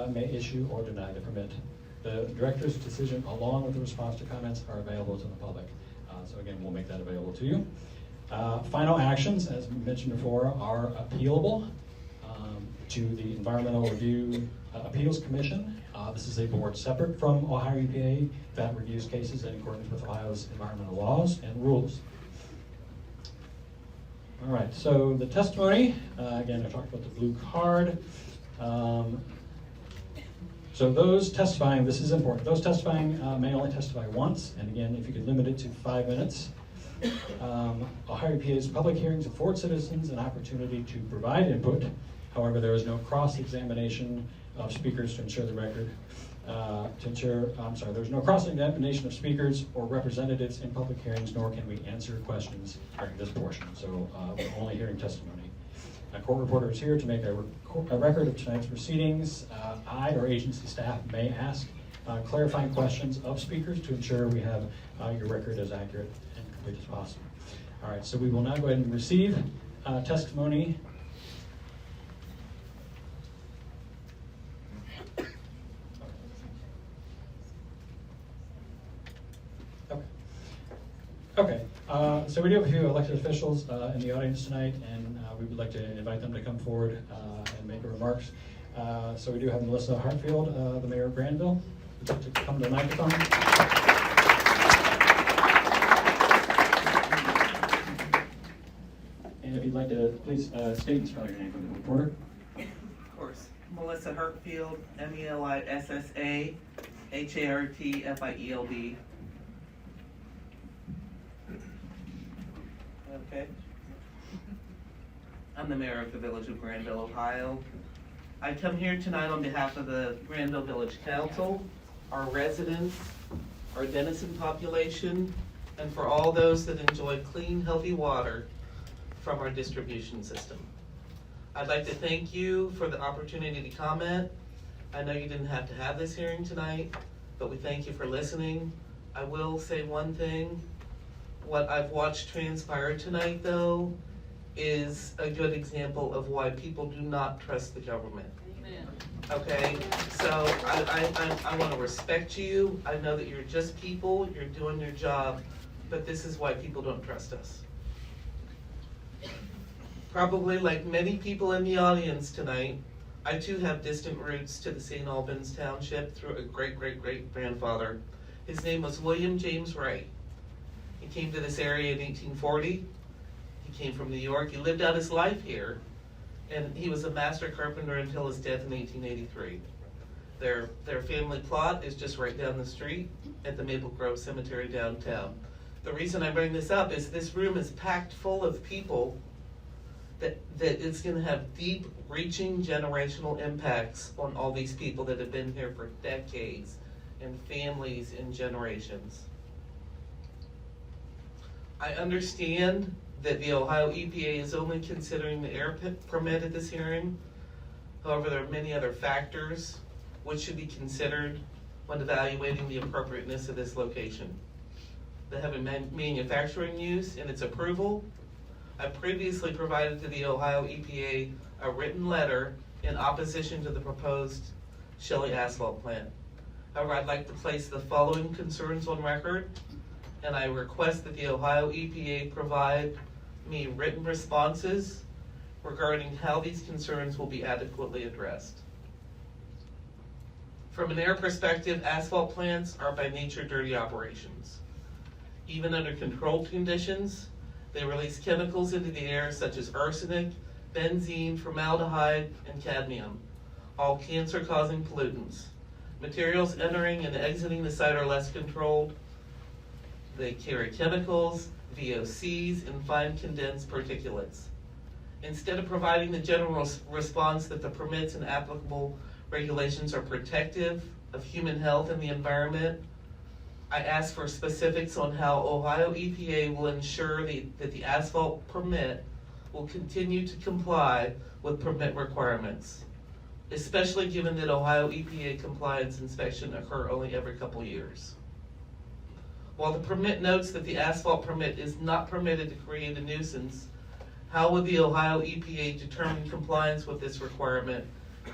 may issue or deny the permit. The director's decision along with the response to comments are available to the public. So again, we'll make that available to you. Final actions, as mentioned before, are appealable to the Environmental Review Appeals Commission. This is a board separate from Ohio EPA that reviews cases in accordance with Ohio's environmental laws and rules. All right, so the testimony, again, I talked about the blue card. So those testifying, this is important, those testifying may only testify once, and again, if you could limit it to 5 minutes. Ohio EPA's public hearings afford citizens an opportunity to provide input. However, there is no cross-examination of speakers to ensure the record. There's no cross-examination of speakers or representatives in public hearings, nor can we answer questions during this portion. So we're only hearing testimony. A court reporter is here to make a record of tonight's proceedings. I or agency staff may ask clarifying questions of speakers to ensure we have your record as accurate and complete as possible. All right, so we will now go ahead and receive testimony. Okay, so we do have a few elected officials in the audience tonight, and we would like to invite them to come forward and make remarks. So we do have Melissa Hartfield, the mayor of Granville, would like to come to the microphone. And if you'd like to please state and spell your name for the reporter. Of course. Melissa Hartfield, Melissa Hartfield. Okay. I'm the mayor of the village of Granville, Ohio. I come here tonight on behalf of the Granville Village Council, our residents, our denizen population, and for all those that enjoy clean, healthy water from our distribution system. I'd like to thank you for the opportunity to comment. I know you didn't have to have this hearing tonight, but we thank you for listening. I will say one thing. What I've watched transpire tonight, though, is a good example of why people do not trust the government. Amen. Okay, so I want to respect you. I know that you're just people, you're doing your job, but this is why people don't trust us. Probably like many people in the audience tonight, I too have distant roots to the St. Albans Township through a great-great-great-grandfather. His name was William James Wright. He came to this area in 1840. He came from New York. He lived out his life here, and he was a master carpenter until his death in 1883. Their family plot is just right down the street at the Maple Grove Cemetery downtown. The reason I bring this up is this room is packed full of people that is going to have deep, reaching generational impacts on all these people that have been here for decades, and families and generations. I understand that the Ohio EPA is only considering the air permit at this hearing. However, there are many other factors which should be considered when evaluating the appropriateness of this location. The heavy manufacturing use and its approval. I previously provided to the Ohio EPA a written letter in opposition to the proposed Shelley Asphalt plant. However, I'd like to place the following concerns on record, and I request that the Ohio EPA provide me written responses regarding how these concerns will be adequately addressed. From an air perspective, asphalt plants are by nature dirty operations. Even under controlled conditions, they release chemicals into the air such as arsenic, benzene, formaldehyde, and cadmium, all cancer-causing pollutants. Materials entering and exiting the site are less controlled. They carry chemicals, VOCs, and fine condensed particulates. Instead of providing the general response that the permits and applicable regulations are protective of human health and the environment, I ask for specifics on how Ohio EPA will ensure that the asphalt permit will continue to comply with permit requirements, especially given that Ohio EPA compliance inspection occur only every couple years. While the permit notes that the asphalt permit is not permitted to create a nuisance, How would the Ohio EPA determine compliance with this requirement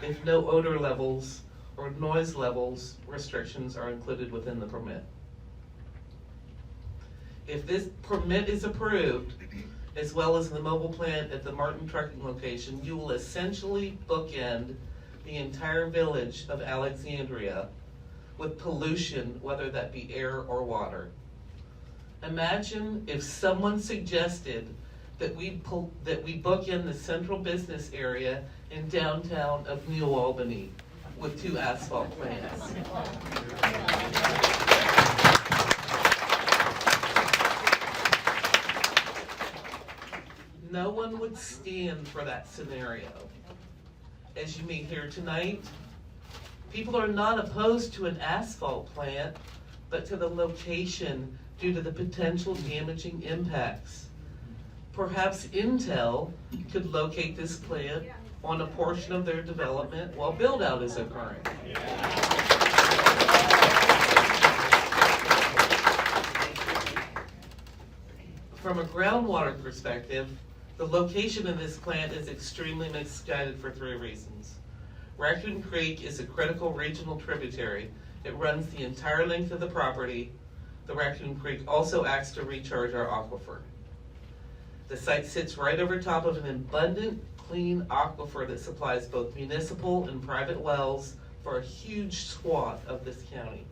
if no odor levels or noise levels restrictions are included within the permit? If this permit is approved, as well as the mobile plant at the Martin trucking location, you will essentially bookend the entire village of Alexandria with pollution, whether that be air or water. Imagine if someone suggested that we bookend the central business area in downtown of New Albany with 2 asphalt plants. No one would stand for that scenario. As you may hear tonight, people are not opposed to an asphalt plant, but to the location due to the potential damaging impacts. Perhaps Intel could locate this plant on a portion of their development while build-out is occurring. From a groundwater perspective, the location of this plant is extremely misguided for 3 reasons. Raccoon Creek is a critical regional tributary. It runs the entire length of the property. The Raccoon Creek also acts to recharge our aquifer. The site sits right over top of an abundant, clean aquifer that supplies both municipal and private wells for a huge swath of this county.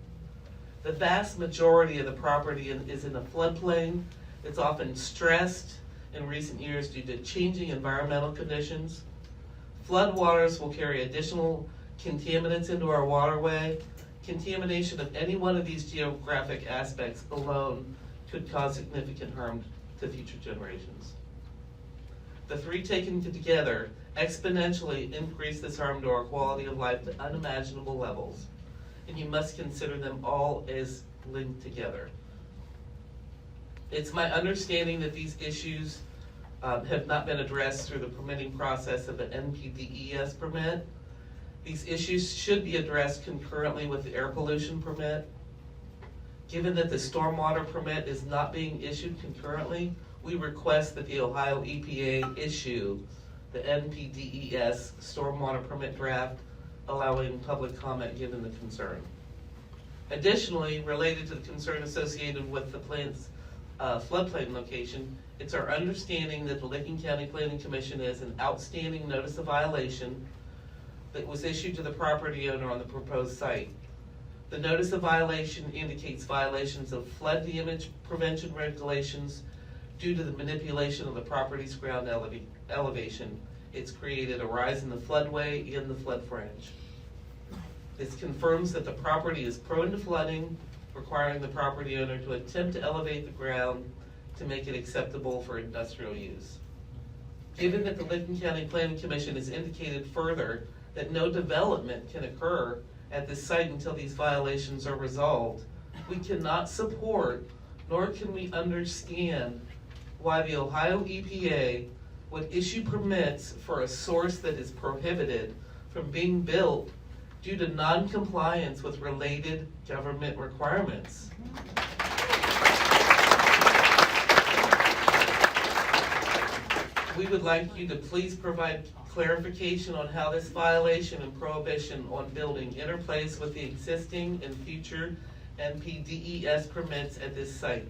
The vast majority of the property is in a floodplain. It's often stressed in recent years due to changing environmental conditions. Floodwaters will carry additional contaminants into our waterway. Contamination of any one of these geographic aspects alone could cause significant harm to future generations. The 3 taken together exponentially increase this harm to our quality of life to unimaginable levels, and you must consider them all as linked together. It's my understanding that these issues have not been addressed through the permitting process of the NPDES permit. These issues should be addressed concurrently with the air pollution permit. Given that the stormwater permit is not being issued concurrently, we request that the Ohio EPA issue the NPDES stormwater permit draft, allowing public comment given the concern. Additionally, related to the concern associated with the plant's floodplain location, it's our understanding that the Licking County Planning Commission has an outstanding notice of violation that was issued to the property owner on the proposed site. The notice of violation indicates violations of flood damage prevention regulations due to the manipulation of the property's ground elevation. It's created a rise in the floodway and the flood fringe. This confirms that the property is prone to flooding, requiring the property owner to attempt to elevate the ground to make it acceptable for industrial use. Given that the Licking County Planning Commission has indicated further that no development can occur at this site until these violations are resolved, we cannot support, nor can we understand why the Ohio EPA would issue permits for a source that is prohibited from being built due to non-compliance with related government requirements. We would like you to please provide clarification on how this violation and prohibition on building interplays with the existing and future NPDES permits at this site,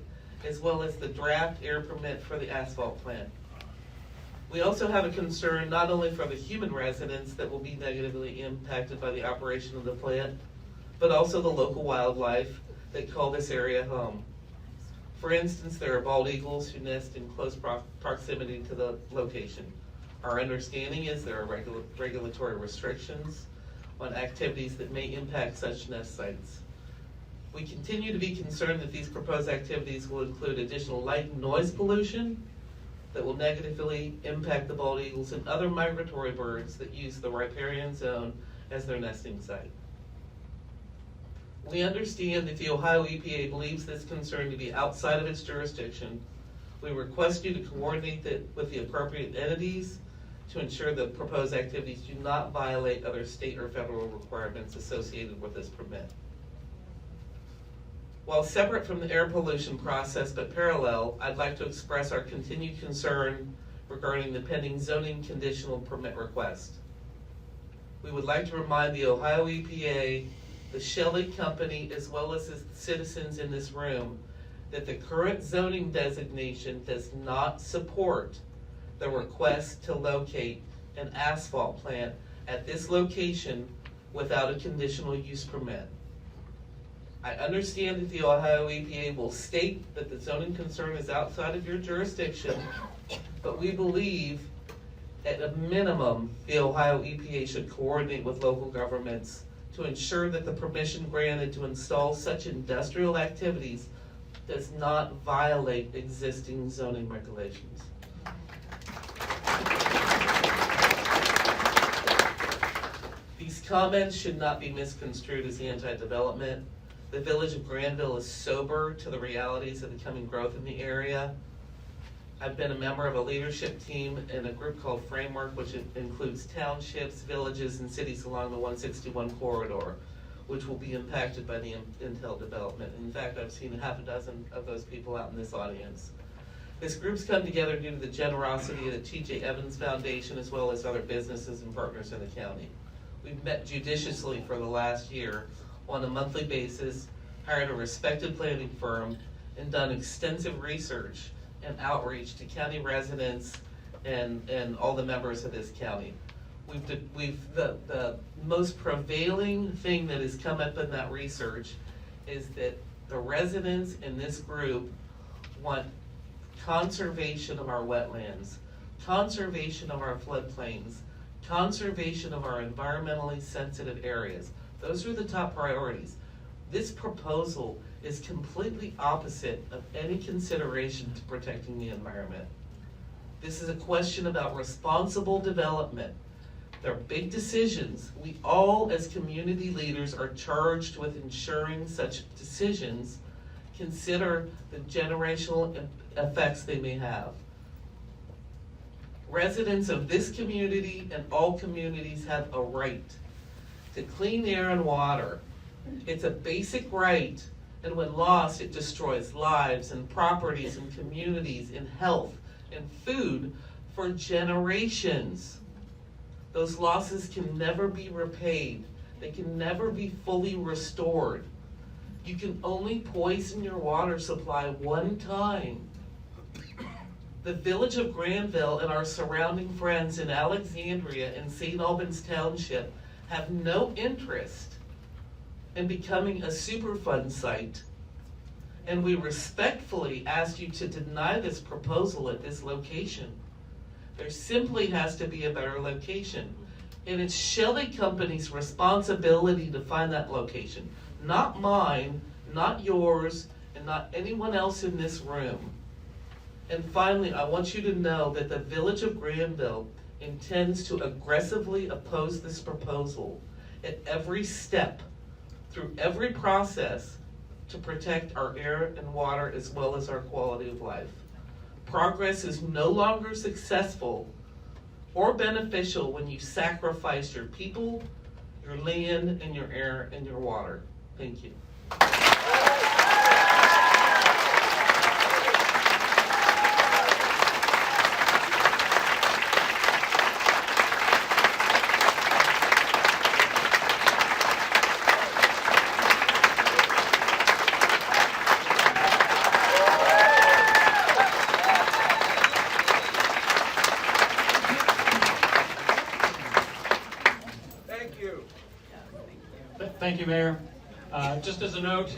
as well as the draft air permit for the asphalt plant. We also have a concern not only for the human residents that will be negatively impacted by the operation of the plant, but also the local wildlife that call this area home. For instance, there are bald eagles who nest in close proximity to the location. Our understanding is there are regulatory restrictions on activities that may impact such nest sites. We continue to be concerned that these proposed activities will include additional light and noise pollution that will negatively impact the bald eagles and other migratory birds that use the riparian zone as their nesting site. We understand that the Ohio EPA believes this concern to be outside of its jurisdiction. We request you to coordinate with the appropriate entities to ensure the proposed activities do not violate other state or federal requirements associated with this permit. While separate from the air pollution process but parallel, I'd like to express our continued concern regarding the pending zoning conditional permit request. We would like to remind the Ohio EPA, the Shelley Company, as well as the citizens in this room, that the current zoning designation does not support the request to locate an asphalt plant at this location without a conditional use permit. I understand that the Ohio EPA will state that the zoning concern is outside of your jurisdiction, but we believe at a minimum, the Ohio EPA should coordinate with local governments to ensure that the permission granted to install such industrial activities does not violate existing zoning regulations. These comments should not be misconstrued as anti-development. The Village of Granville is sober to the realities of the coming growth in the area. I've been a member of a leadership team in a group called Framework, which includes townships, villages, and cities along the 161 corridor, which will be impacted by the Intel development. In fact, I've seen half a dozen of those people out in this audience. This group's come together due to the generosity of the T.J. Evans Foundation, as well as other businesses and partners in the county. We've met judiciously for the last year on a monthly basis, hired a respected planning firm, and done extensive research and outreach to county residents and all the members of this county. The most prevailing thing that has come up in that research is that the residents in this group want conservation of our wetlands, conservation of our floodplains, conservation of our environmentally sensitive areas. Those are the top priorities. This proposal is completely opposite of any consideration to protecting the environment. This is a question about responsible development. They're big decisions. We all, as community leaders, are charged with ensuring such decisions consider the generational effects they may have. Residents of this community and all communities have a right to clean air and water. It's a basic right, and when lost, it destroys lives and properties and communities and health and food for generations. Those losses can never be repaid. They can never be fully restored. You can only poison your water supply one time. The Village of Granville and our surrounding friends in Alexandria and St. Albans Township have no interest in becoming a Superfund site. And we respectfully ask you to deny this proposal at this location. There simply has to be a better location. And it's Shelley Company's responsibility to find that location. Not mine, not yours, and not anyone else in this room. And finally, I want you to know that the Village of Granville intends to aggressively oppose this proposal at every step, through every process, to protect our air and water as well as our quality of life. Progress is no longer successful or beneficial when you sacrifice your people, your land, and your air and your water. Thank you. Thank you, Mayor. Just as a note,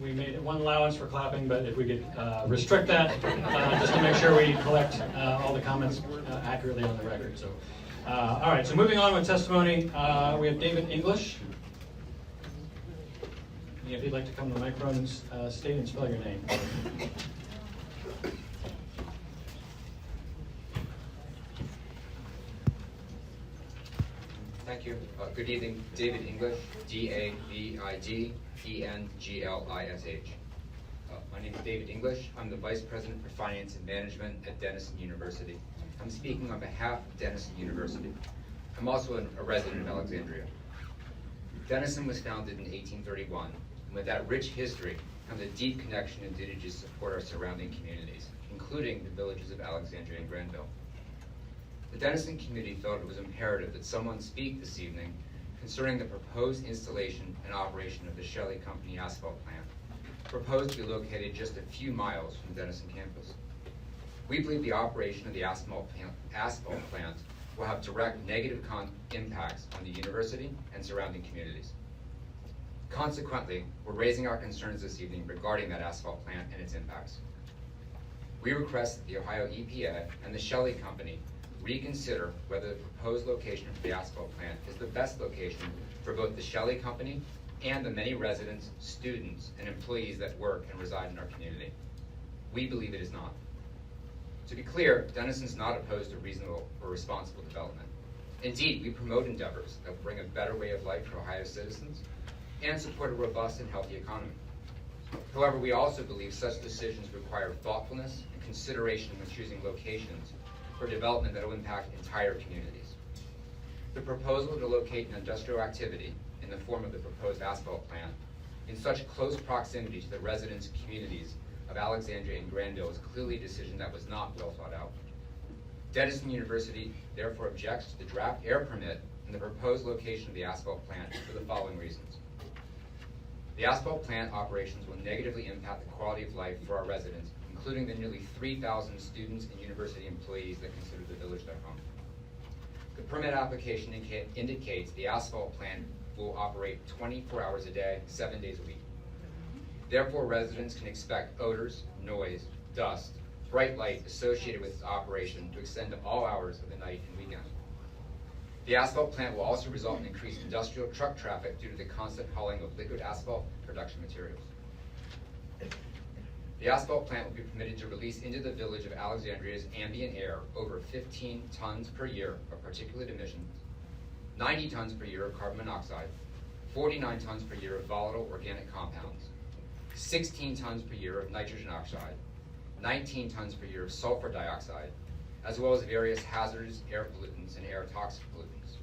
we made one allowance for clapping, but if we could restrict that, just to make sure we collect all the comments accurately on the record. So, all right, so moving on with testimony, we have David English. If you'd like to come to the microphone and state and spell your name. Thank you. Good evening. David English, D-A-V-I-D-E-N-G-L-I-S-H. My name is David English. I'm the Vice President for Finance and Management at Denison University. I'm speaking on behalf of Denison University. I'm also a resident of Alexandria. Denison was founded in 1831, and with that rich history comes a deep connection and duty to support our surrounding communities, including the villages of Alexandria and Granville. The Denison community felt it was imperative that someone speak this evening concerning the proposed installation and operation of the Shelley Company asphalt plant, proposed to be located just a few miles from the Denison campus. We believe the operation of the asphalt plant will have direct negative impacts on the university and surrounding communities. Consequently, we're raising our concerns this evening regarding that asphalt plant and its impacts. We request that the Ohio EPA and the Shelley Company reconsider whether the proposed location for the asphalt plant is the best location for both the Shelley Company and the many residents, students, and employees that work and reside in our community. We believe it is not. To be clear, Denison is not opposed to reasonable or responsible development. Indeed, we promote endeavors that will bring a better way of life for Ohio citizens and support a robust and healthy economy. However, we also believe such decisions require thoughtfulness and consideration when choosing locations for development that will impact entire communities. The proposal to locate an industrial activity in the form of the proposed asphalt plant in such close proximity to the residents' communities of Alexandria and Granville is clearly a decision that was not well thought out. Denison University therefore objects to the draft air permit and the proposed location of the asphalt plant for the following reasons. The asphalt plant operations will negatively impact the quality of life for our residents, including the nearly 3,000 students and university employees that consider the village their home. The permit application indicates the asphalt plant will operate 24 hours a day, 7 days a week. Therefore, residents can expect odors, noise, dust, bright light associated with its operation to extend to all hours of the night and weekend. The asphalt plant will also result in increased industrial truck traffic due to the constant hauling of liquid asphalt production materials. The asphalt plant will be permitted to release into the village of Alexandria's ambient air over 15 tons per year of particulate emissions, 90 tons per year of carbon monoxide, 49 tons per year of volatile organic compounds, 16 tons per year of nitrogen oxide, 19 tons per year of sulfur dioxide, as well as various hazardous air pollutants and air toxic pollutants.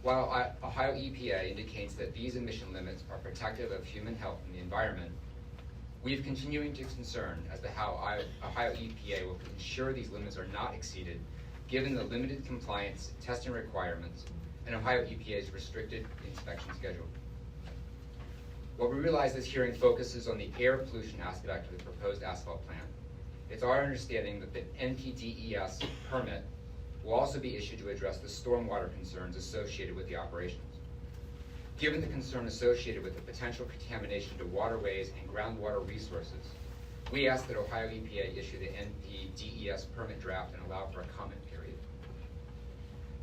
While Ohio EPA indicates that these emission limits are protective of human health and the environment, we have continuing to concern as to how Ohio EPA will ensure these limits are not exceeded given the limited compliance testing requirements and Ohio EPA's restricted inspection schedule. While we realize this hearing focuses on the air pollution aspect of the proposed asphalt plant, it's our understanding that the NPDES permit will also be issued to address the stormwater concerns associated with the operations. Given the concern associated with the potential contamination to waterways and groundwater resources, we ask that Ohio EPA issue the NPDES permit draft and allow for a comment period.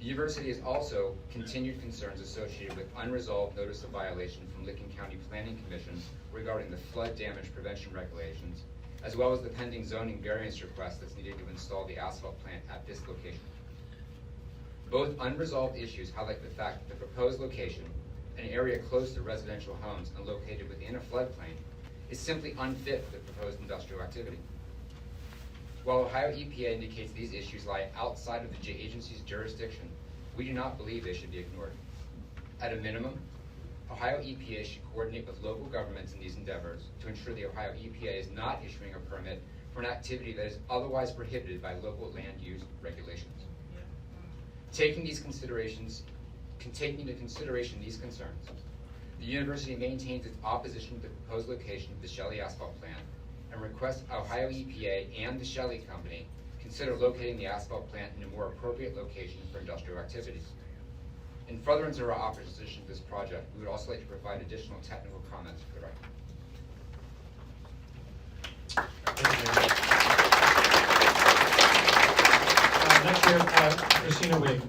The university has also continued concerns associated with unresolved notice of violation from Licking County Planning Commission regarding the flood damage prevention regulations, as well as the pending zoning variance request that's needed to install the asphalt plant at this location. Both unresolved issues highlight the fact that the proposed location, an area close to residential homes and located within a floodplain, is simply unfit for the proposed industrial activity. While Ohio EPA indicates these issues lie outside of the agency's jurisdiction, we do not believe they should be ignored. At a minimum, Ohio EPA should coordinate with local governments in these endeavors to ensure the Ohio EPA is not issuing a permit for an activity that is otherwise prohibited by local land use regulations. Taking into consideration these concerns, the university maintains its opposition to the proposed location of the Shelley asphalt plant and requests Ohio EPA and the Shelley Company consider locating the asphalt plant in a more appropriate location for industrial activities. In furtherance of our opposition to this project, we would also like to provide additional technical comments for the record. Next we have Christina Wig.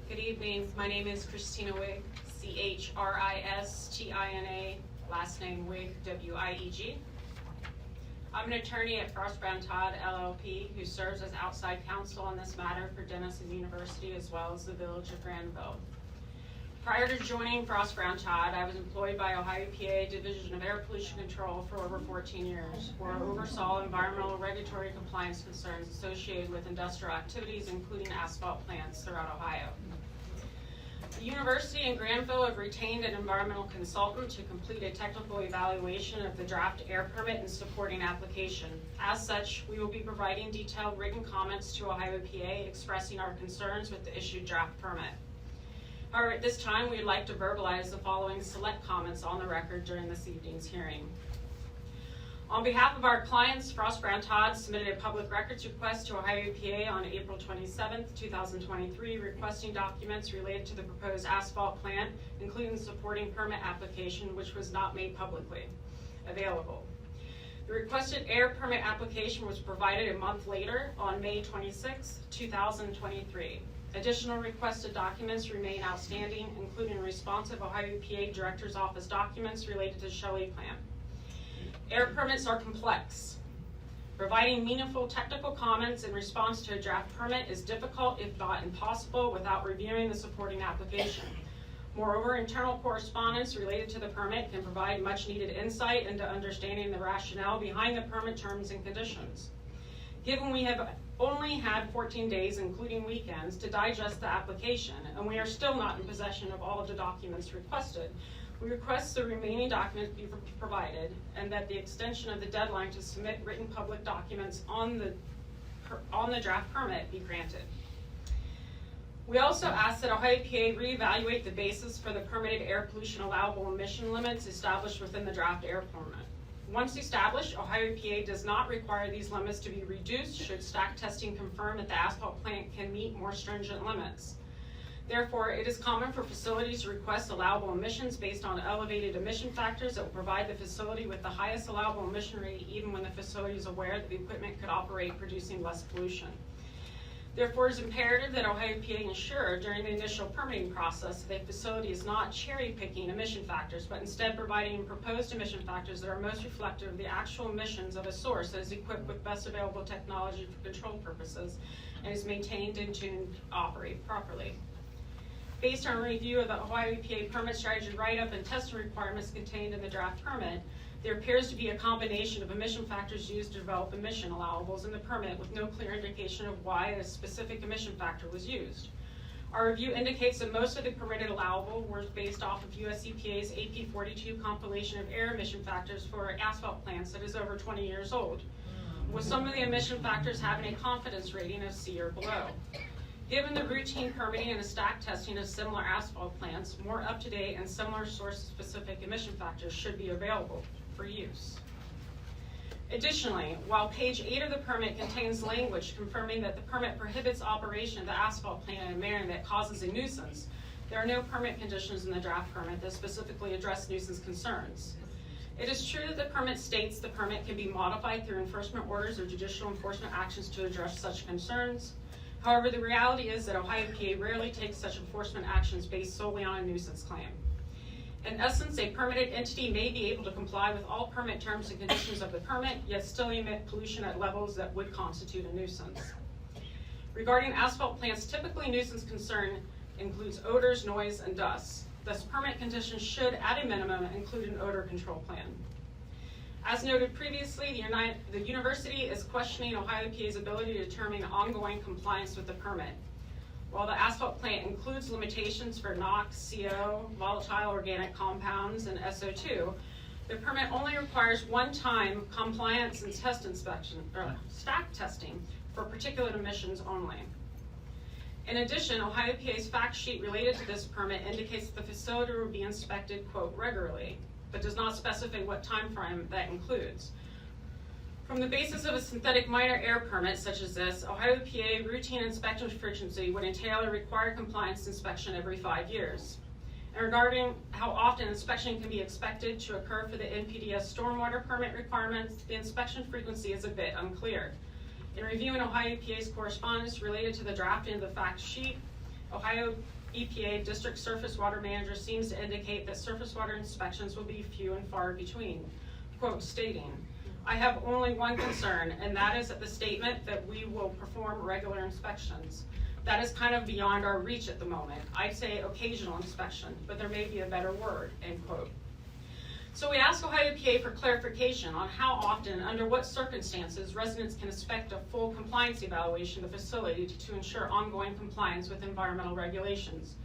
Good evening. My name is Christina Wig, Christina, last name Wig, W-I-E-G. I'm an attorney at Frost Brown Todd LLP who serves as outside counsel on this matter for Denison University as well as the village of Granville. Prior to joining Frost Brown Todd, I was employed by Ohio EPA Division of Air Pollution Control for over 14 years, where I oversaw environmental and regulatory compliance concerns associated with industrial activities, including asphalt plants throughout Ohio. The university and Granville have retained an environmental consultant to complete a technical evaluation of the draft air permit and supporting application. As such, we will be providing detailed written comments to Ohio EPA expressing our concerns with the issued draft permit. However, at this time, we'd like to verbalize the following select comments on the record during this evening's hearing. On behalf of our clients, Frost Brown Todd submitted a public records request to Ohio EPA on April 27, 2023, requesting documents related to the proposed asphalt plant, including the supporting permit application, which was not made publicly available. The requested air permit application was provided a month later on May 26, 2023. Additional requested documents remain outstanding, including responsive Ohio EPA Director's Office documents related to the Shelley plant. Air permits are complex. Providing meaningful technical comments in response to a draft permit is difficult, if not impossible, without reviewing the supporting application. Moreover, internal correspondence related to the permit can provide much needed insight into understanding the rationale behind the permit terms and conditions. Given we have only had 14 days, including weekends, to digest the application, and we are still not in possession of all of the documents requested, we request the remaining documents be provided and that the extension of the deadline to submit written public documents on the draft permit be granted. We also ask that Ohio EPA reevaluate the basis for the permitted air pollution allowable emission limits established within the draft air permit. Once established, Ohio EPA does not require these limits to be reduced should stack testing confirm that the asphalt plant can meet more stringent limits. Therefore, it is common for facilities to request allowable emissions based on elevated emission factors that will provide the facility with the highest allowable emission rate even when the facility is aware that the equipment could operate producing less pollution. Therefore, it is imperative that Ohio EPA ensure during the initial permitting process that the facility is not cherry-picking emission factors, but instead providing proposed emission factors that are most reflective of the actual emissions of a source that is equipped with best available technology for control purposes and is maintained and tuned to operate properly. Based on a review of the Ohio EPA permit strategy write-up and testing requirements contained in the draft permit, there appears to be a combination of emission factors used to develop emission allowables in the permit with no clear indication of why a specific emission factor was used. Our review indicates that most of the permitted allowable were based off of US EPA's AP 42 compilation of air emission factors for asphalt plants that is over 20 years old, with some of the emission factors having a confidence rating of C or below. Given the routine permitting and the stack testing of similar asphalt plants, more up-to-date and similar source-specific emission factors should be available for use. Additionally, while page 8 of the permit contains language confirming that the permit prohibits operation of the asphalt plant in a manner that causes a nuisance, there are no permit conditions in the draft permit that specifically address nuisance concerns. It is true that the permit states the permit can be modified through enforcement orders or judicial enforcement actions to address such concerns. However, the reality is that Ohio EPA rarely takes such enforcement actions based solely on a nuisance claim. In essence, a permitted entity may be able to comply with all permit terms and conditions of the permit, yet still emit pollution at levels that would constitute a nuisance. Regarding asphalt plants, typically nuisance concern includes odors, noise, and dust. Thus, permit conditions should, at a minimum, include an odor control plan. As noted previously, the university is questioning Ohio EPA's ability to determine ongoing compliance with the permit. While the asphalt plant includes limitations for NOx, CO, volatile organic compounds, and SO2, the permit only requires one-time compliance and test inspection, or stack testing, for particulate emissions only. In addition, Ohio EPA's fact sheet related to this permit indicates that the facility will be inspected, quote, regularly, but does not specify what time frame that includes. From the basis of a synthetic minor air permit such as this, Ohio EPA routine inspection frequency would entail a required compliance inspection every 5 years. And regarding how often inspection can be expected to occur for the NPDES stormwater permit requirements, the inspection frequency is a bit unclear. In reviewing Ohio EPA's correspondence related to the drafting of the fact sheet, Ohio EPA District Surface Water Manager seems to indicate that surface water inspections will be few and far between, quote, stating, "I have only one concern, and that is that the statement that we will perform regular inspections. That is kind of beyond our reach at the moment. I'd say occasional inspection, but there may be a better word," end quote. So we ask Ohio EPA for clarification on how often and under what circumstances residents can expect a full compliance evaluation of the facility to ensure ongoing compliance with environmental regulations.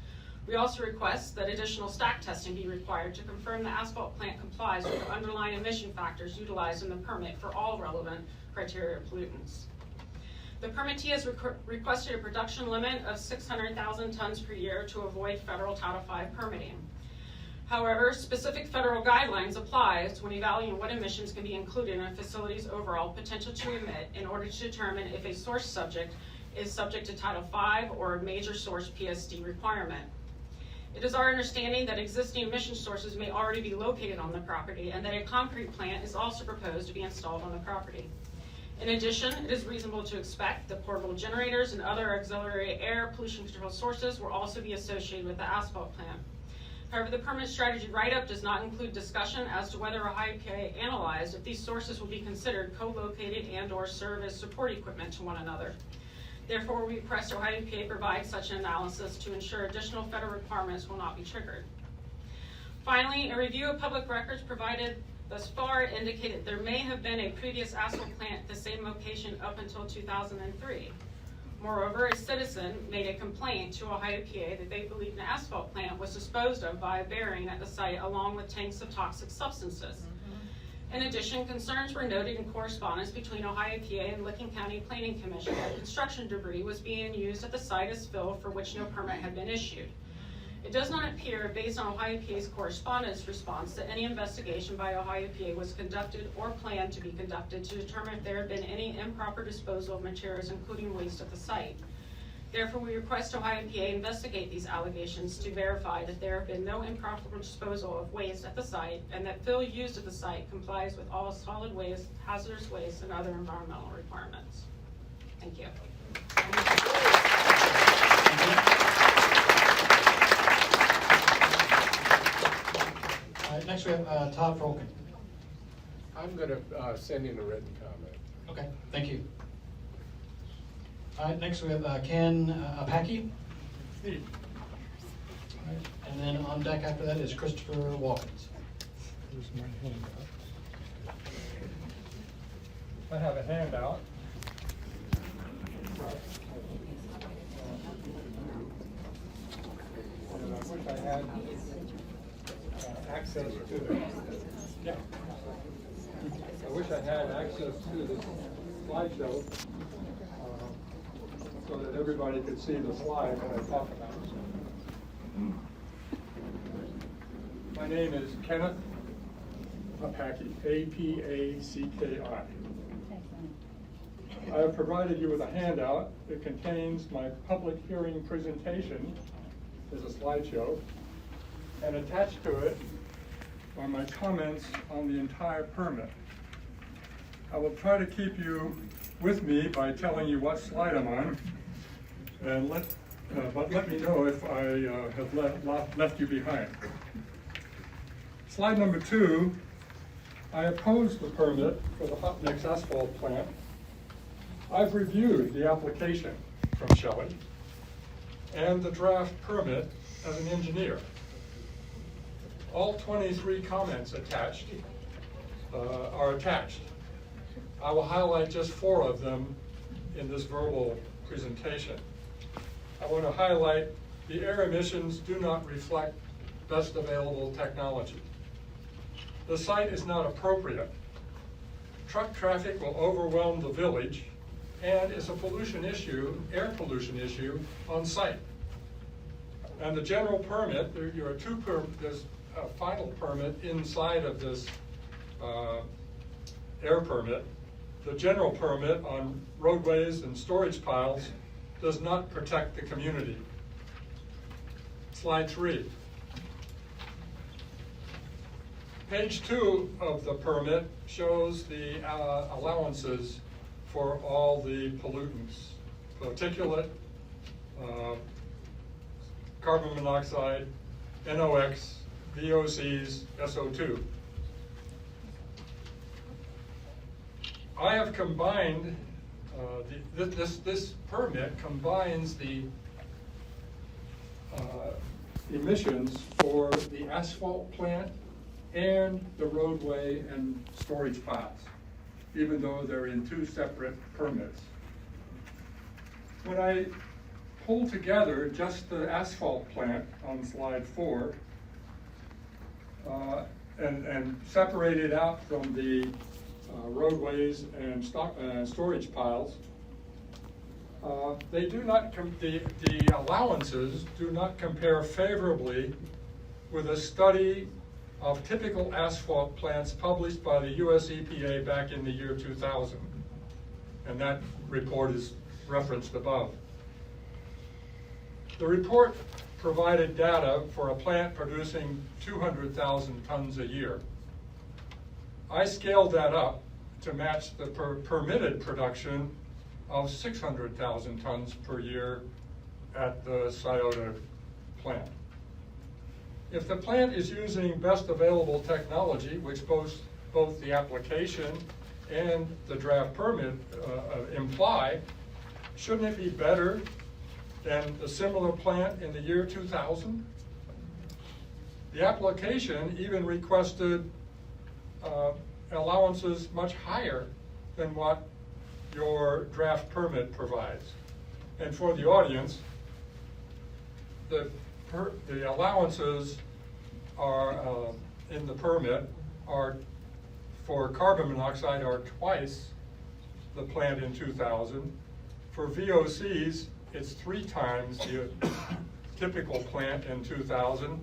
We also request that additional stack testing be required to confirm the asphalt plant complies with the underlying emission factors utilized in the permit for all relevant criteria pollutants. The permittee has requested a production limit of 600,000 tons per year to avoid federal Title V permitting. However, specific federal guidelines apply when evaluating what emissions can be included in a facility's overall potential to emit in order to determine if a source subject is subject to Title V or a major source PSD requirement. It is our understanding that existing emission sources may already be located on the property and that a concrete plant is also proposed to be installed on the property. In addition, it is reasonable to expect that portable generators and other auxiliary air pollution control sources will also be associated with the asphalt plant. However, the permit strategy write-up does not include discussion as to whether Ohio EPA analyzed if these sources will be considered co-located and/or serve as support equipment to one another. Therefore, we request Ohio EPA provide such an analysis to ensure additional federal requirements will not be triggered. Finally, a review of public records provided thus far indicated there may have been a previous asphalt plant at the same location up until 2003. Moreover, a citizen made a complaint to Ohio EPA that they believed an asphalt plant was disposed of by a burying at the site along with tanks of toxic substances. In addition, concerns were noted in correspondence between Ohio EPA and Licking County Planning Commission that construction debris was being used at the site as fill for which no permit had been issued. It does not appear, based on Ohio EPA's correspondence response, that any investigation by Ohio EPA was conducted or planned to be conducted to determine if there had been any improper disposal of materials, including waste at the site. Therefore, we request Ohio EPA investigate these allegations to verify that there have been no improper disposal of waste at the site and that fill used at the site complies with all solid waste, hazardous waste, and other environmental requirements. Thank you. Next we have Tharp Road. I'm going to send in a written comment. Okay, thank you. All right, next we have Ken Apache. All right, and then on deck after that is Christopher Watkins. Here's my handout. I have a handout. And I wish I had access to it. Yeah. I wish I had access to the slideshow so that everybody could see the slide that I talk about. My name is Kenneth Apache, A-P-A-C-K-I. I have provided you with a handout that contains my public hearing presentation as a slideshow, and attached to it are my comments on the entire permit. I will try to keep you with me by telling you what slide I'm on, and but let me know if I have left you behind. Slide number 2, I opposed the permit for the hot mix asphalt plant. I've reviewed the application from Shelley and the draft permit as an engineer. All 23 comments attached are attached. I will highlight just 4 of them in this verbal presentation. I want to highlight the air emissions do not reflect best available technology. The site is not appropriate. Truck traffic will overwhelm the village and is a pollution issue, air pollution issue on site. And the general permit, there's a final permit inside of this air permit. The general permit on roadways and storage piles does not protect the community. Slide 3. Page 2 of the permit shows the allowances for all the pollutants: particulate, carbon monoxide, NOx, VOCs, SO2. I have combined, this permit combines the emissions for the asphalt plant and the roadway and storage piles, even though they're in 2 separate permits. When I pull together just the asphalt plant on slide 4 and separate it out from the roadways and storage piles, they do not the allowances do not compare favorably with a study of typical asphalt plants published by the US EPA back in the year 2000. And that report is referenced above. The report provided data for a plant producing 200,000 tons a year. I scaled that up to match the permitted production of 600,000 tons per year at the Scioto plant. If the plant is using best available technology, which both the application and the draft permit imply, shouldn't it be better than a similar plant in the year 2000? The application even requested allowances much higher than what your draft permit provides. And for the audience, the allowances are in the permit are for carbon monoxide are twice the plant in 2000. For VOCs, it's 3 times the typical plant in 2000,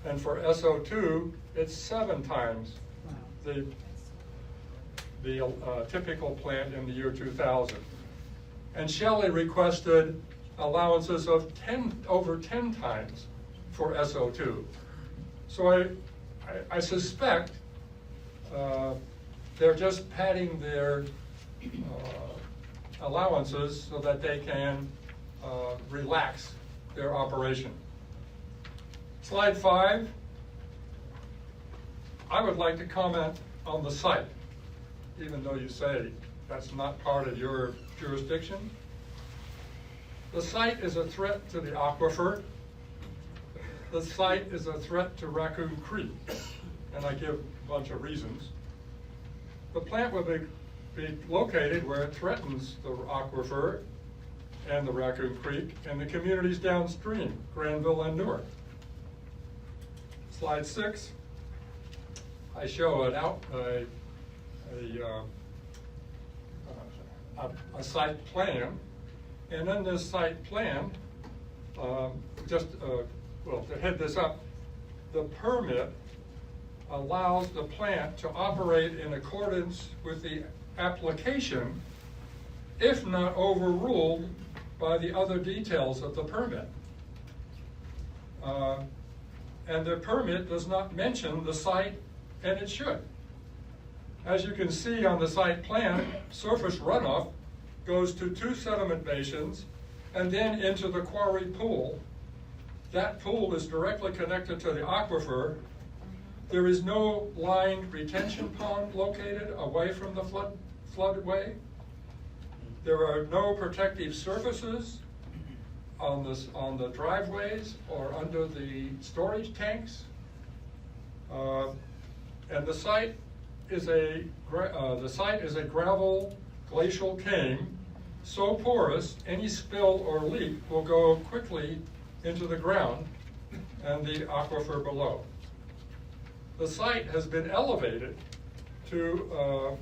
and for SO2, it's 7 times the typical plant in the year 2000. And Shelley requested allowances of over 10 times for SO2. So I suspect they're just padding their allowances so that they can relax their operation. Slide 5. I would like to comment on the site, even though you say that's not part of your jurisdiction. The site is a threat to the aquifer. The site is a threat to Raccoon Creek, and I give a bunch of reasons. The plant will be located where it threatens the aquifer and the Raccoon Creek and the communities downstream, Granville and Newark. Slide 6. I show a site plan, and in this site plan, well, to head this up, the permit allows the plant to operate in accordance with the application, if not overruled by the other details of the permit. And the permit does not mention the site, and it should. As you can see on the site plan, surface runoff goes to 2 sediment basins and then into the quarry pool. That pool is directly connected to the aquifer. There is no lined retention pond located away from the floodway. There are no protective surfaces on the driveways or under the storage tanks. And the site is a gravel glacial cane, so porous any spill or leak will go quickly into the ground and the aquifer below. The site has been elevated to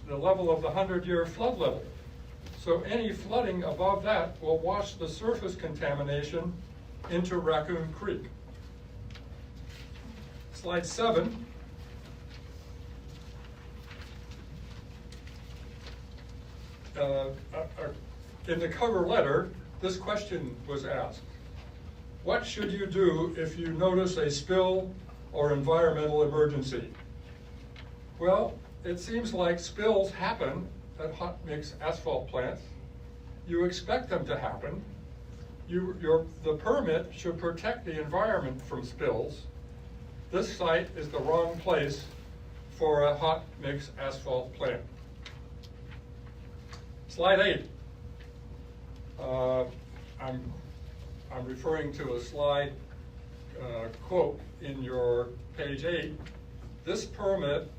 the level of the 100-year flood level. So any flooding above that will wash the surface contamination into Raccoon Creek. Slide 7. In the cover letter, this question was asked. What should you do if you notice a spill or environmental emergency? Well, it seems like spills happen at hot mix asphalt plants. You expect them to happen. The permit should protect the environment from spills. This site is the wrong place for a hot mix asphalt plant. Slide 8. I'm referring to a slide quote in your page 8. This permit,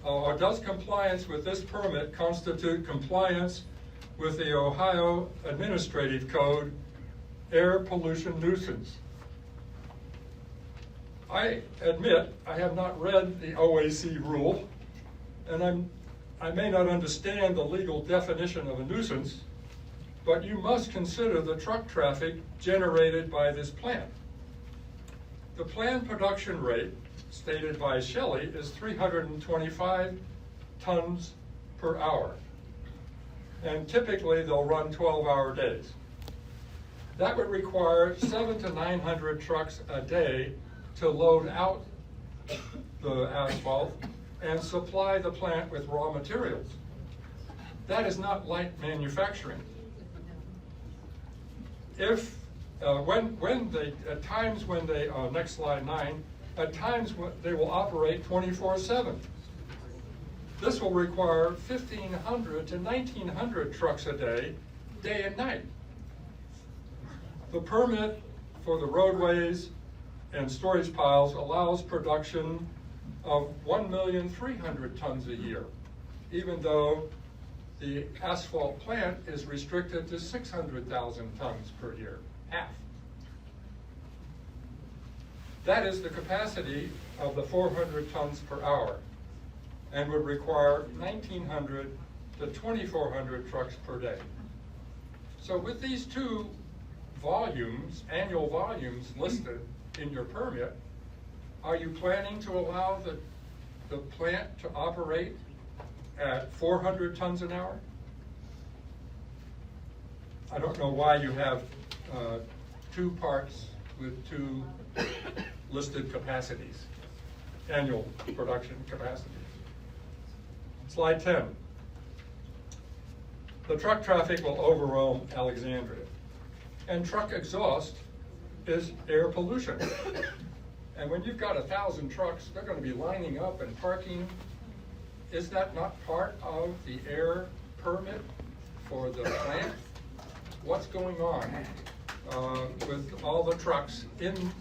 or does compliance with this permit constitute compliance with the Ohio Administrative Code air pollution nuisance. I admit I have not read the OAC rule, and I may not understand the legal definition of a nuisance, but you must consider the truck traffic generated by this plant. The planned production rate stated by Shelley is 325 tons per hour. And typically they'll run 12-hour days. That would require 700 to 900 trucks a day to load out the asphalt and supply the plant with raw materials. That is not light manufacturing. If, at times when they, next slide 9, at times they will operate 24/7. This will require 1,500 to 1,900 trucks a day, day and night. The permit for the roadways and storage piles allows production of 1,300,000 tons a year, even though the asphalt plant is restricted to 600,000 tons per year, half. That is the capacity of the 400 tons per hour and would require 1,900 to 2,400 trucks per day. So with these two volumes, annual volumes listed in your permit, are you planning to allow the plant to operate at 400 tons an hour? I don't know why you have two parts with two listed capacities, annual production capacities. Slide 10. The truck traffic will overwhelm Alexandria, and truck exhaust is air pollution. And when you've got 1,000 trucks, they're going to be lining up and parking. Is that not part of the air permit for the plant? What's going on with all the trucks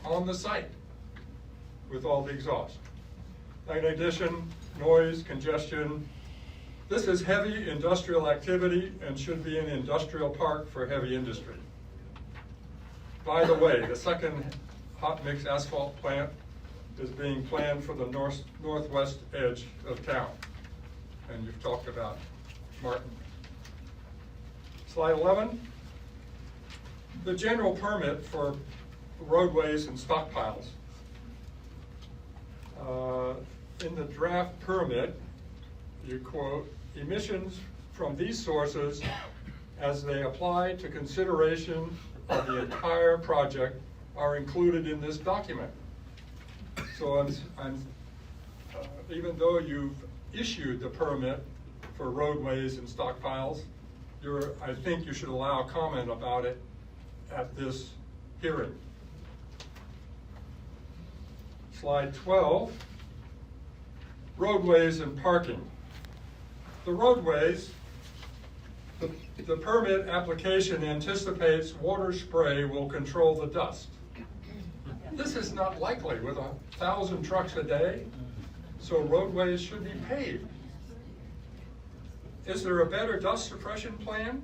on the site with all the exhaust? In addition, noise, congestion. This is heavy industrial activity and should be an industrial park for heavy industry. By the way, the second hot mix asphalt plant is being planned for the northwest edge of town. And you've talked about Martin. Slide 11. The general permit for roadways and stockpiles. In the draft permit, you quote, emissions from these sources as they apply to consideration of the entire project are included in this document. So even though you've issued the permit for roadways and stockpiles, I think you should allow comment about it at this hearing. Slide 12, roadways and parking. The roadways, the permit application anticipates water spray will control the dust. This is not likely with 1,000 trucks a day, so roadways should be paved. Is there a better dust suppression plan?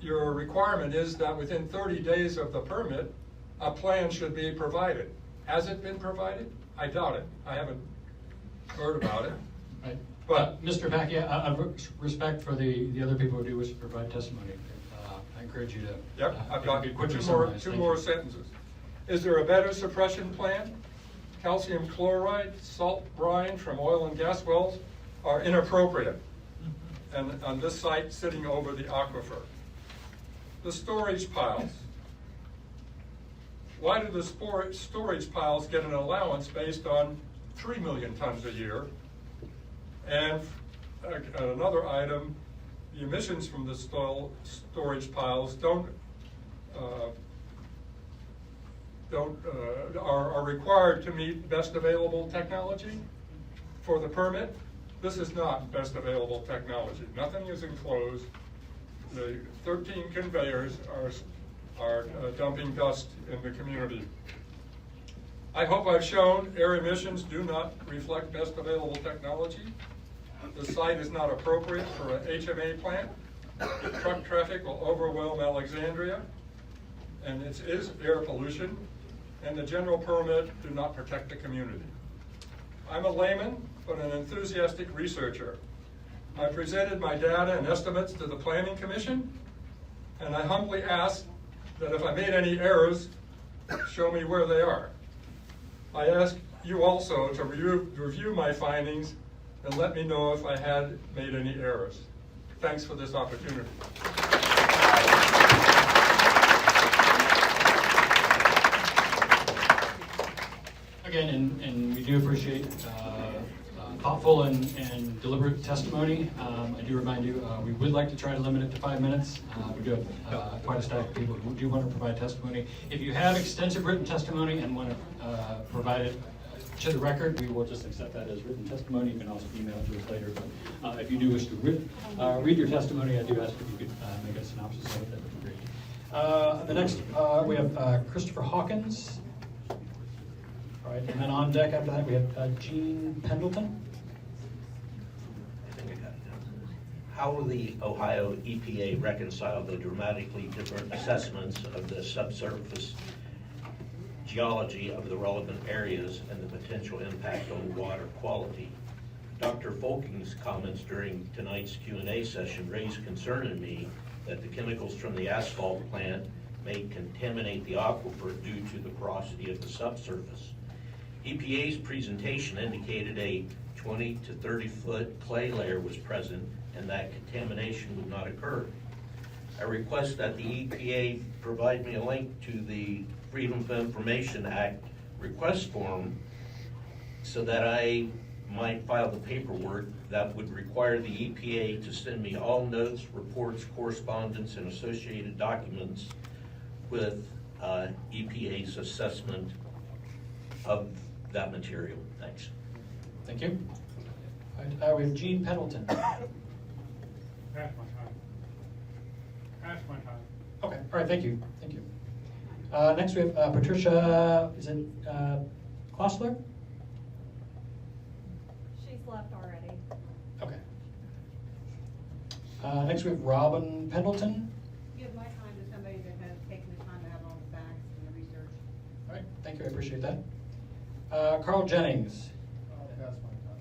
Your requirement is that within 30 days of the permit, a plan should be provided. Has it been provided? I doubt it. I haven't heard about it. Right. But Mr. Mackey, out of respect for the other people who do wish to provide testimony, I encourage you to. Yep, I've got quickly two more sentences. Is there a better suppression plan? Calcium chloride, salt brine from oil and gas wells are inappropriate. And on this site, sitting over the aquifer. The storage piles. Why do the storage piles get an allowance based on 3 million tons a year? And another item, the emissions from the storage piles are required to meet best available technology for the permit. This is not best available technology. Nothing is enclosed. The 13 conveyors are dumping dust in the community. I hope I've shown air emissions do not reflect best available technology. The site is not appropriate for an HMA plant. Truck traffic will overwhelm Alexandria, and it is air pollution, and the general permit do not protect the community. I'm a layman, but an enthusiastic researcher. I presented my data and estimates to the Planning Commission, and I humbly ask that if I made any errors, show me where they are. I ask you also to review my findings and let me know if I had made any errors. Thanks for this opportunity. Again, and we do appreciate thoughtful and deliberate testimony. I do remind you, we would like to try to limit it to 5 minutes. We do have quite a stack of people who do want to provide testimony. If you have extensive written testimony and want to provide it to the record, we will just accept that as written testimony. You can also email it to us later. But if you do wish to read your testimony, I do ask if you could make a synopsis of it. That would be great. The next, we have Christopher Hawkins. All right, and then on deck after that, we have Gene Pendleton. How will the Ohio EPA reconcile the dramatically different assessments of the subsurface geology of the relevant areas and the potential impact on water quality? Dr. Folkeng's comments during tonight's Q&A session raised concern in me that the chemicals from the asphalt plant may contaminate the aquifer due to the porosity of the subsurface. EPA's presentation indicated a 20 to 30 foot clay layer was present and that contamination would not occur. I request that the EPA provide me a link to the Freedom of Information Act request form so that I might file the paperwork that would require the EPA to send me all notes, reports, correspondence, and associated documents with EPA's assessment of that material. Thanks. Thank you. All right, we have Gene Pendleton. Pass my time. Pass my time. Okay, all right, thank you, thank you. Next we have Patricia, is it Klossler? She's left already. Okay. Next we have Robin Pendleton. Give my time to somebody that has taken the time to have all the facts and the research. All right, thank you, I appreciate that. Carl Jennings. I'll pass my time.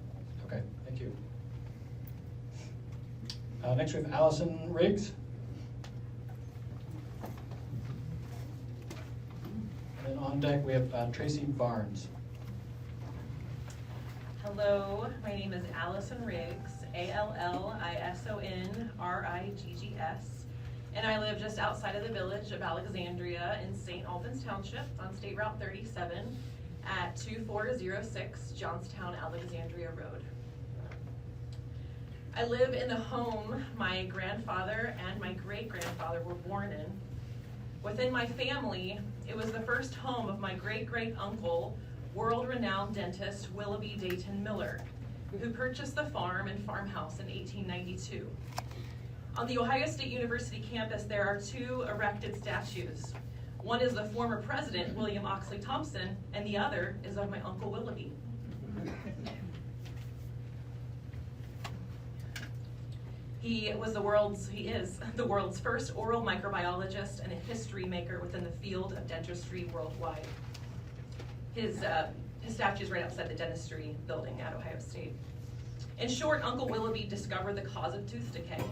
Okay, thank you. Next we have Allison Riggs. And then on deck we have Tracy Barnes. Hello, my name is Allison Riggs, ALLISONRIGGS, and I live just outside of the village of Alexandria in St. Albans Township on State Route 37 at 2406 Johnstown, Alexandria Road. I live in the home my grandfather and my great-grandfather were born in. Within my family, it was the first home of my great-great-uncle, world-renowned dentist Willoughby Dayton Miller, who purchased the farm and farmhouse in 1892. On the Ohio State University campus, there are two erected statues. One is the former president, William Oxley Thompson, and the other is of my Uncle Willoughby. He is the world's first oral microbiologist and a history maker within the field of dentistry worldwide. His statue is right outside the dentistry building at Ohio State. In short, Uncle Willoughby discovered the cause of tooth decay.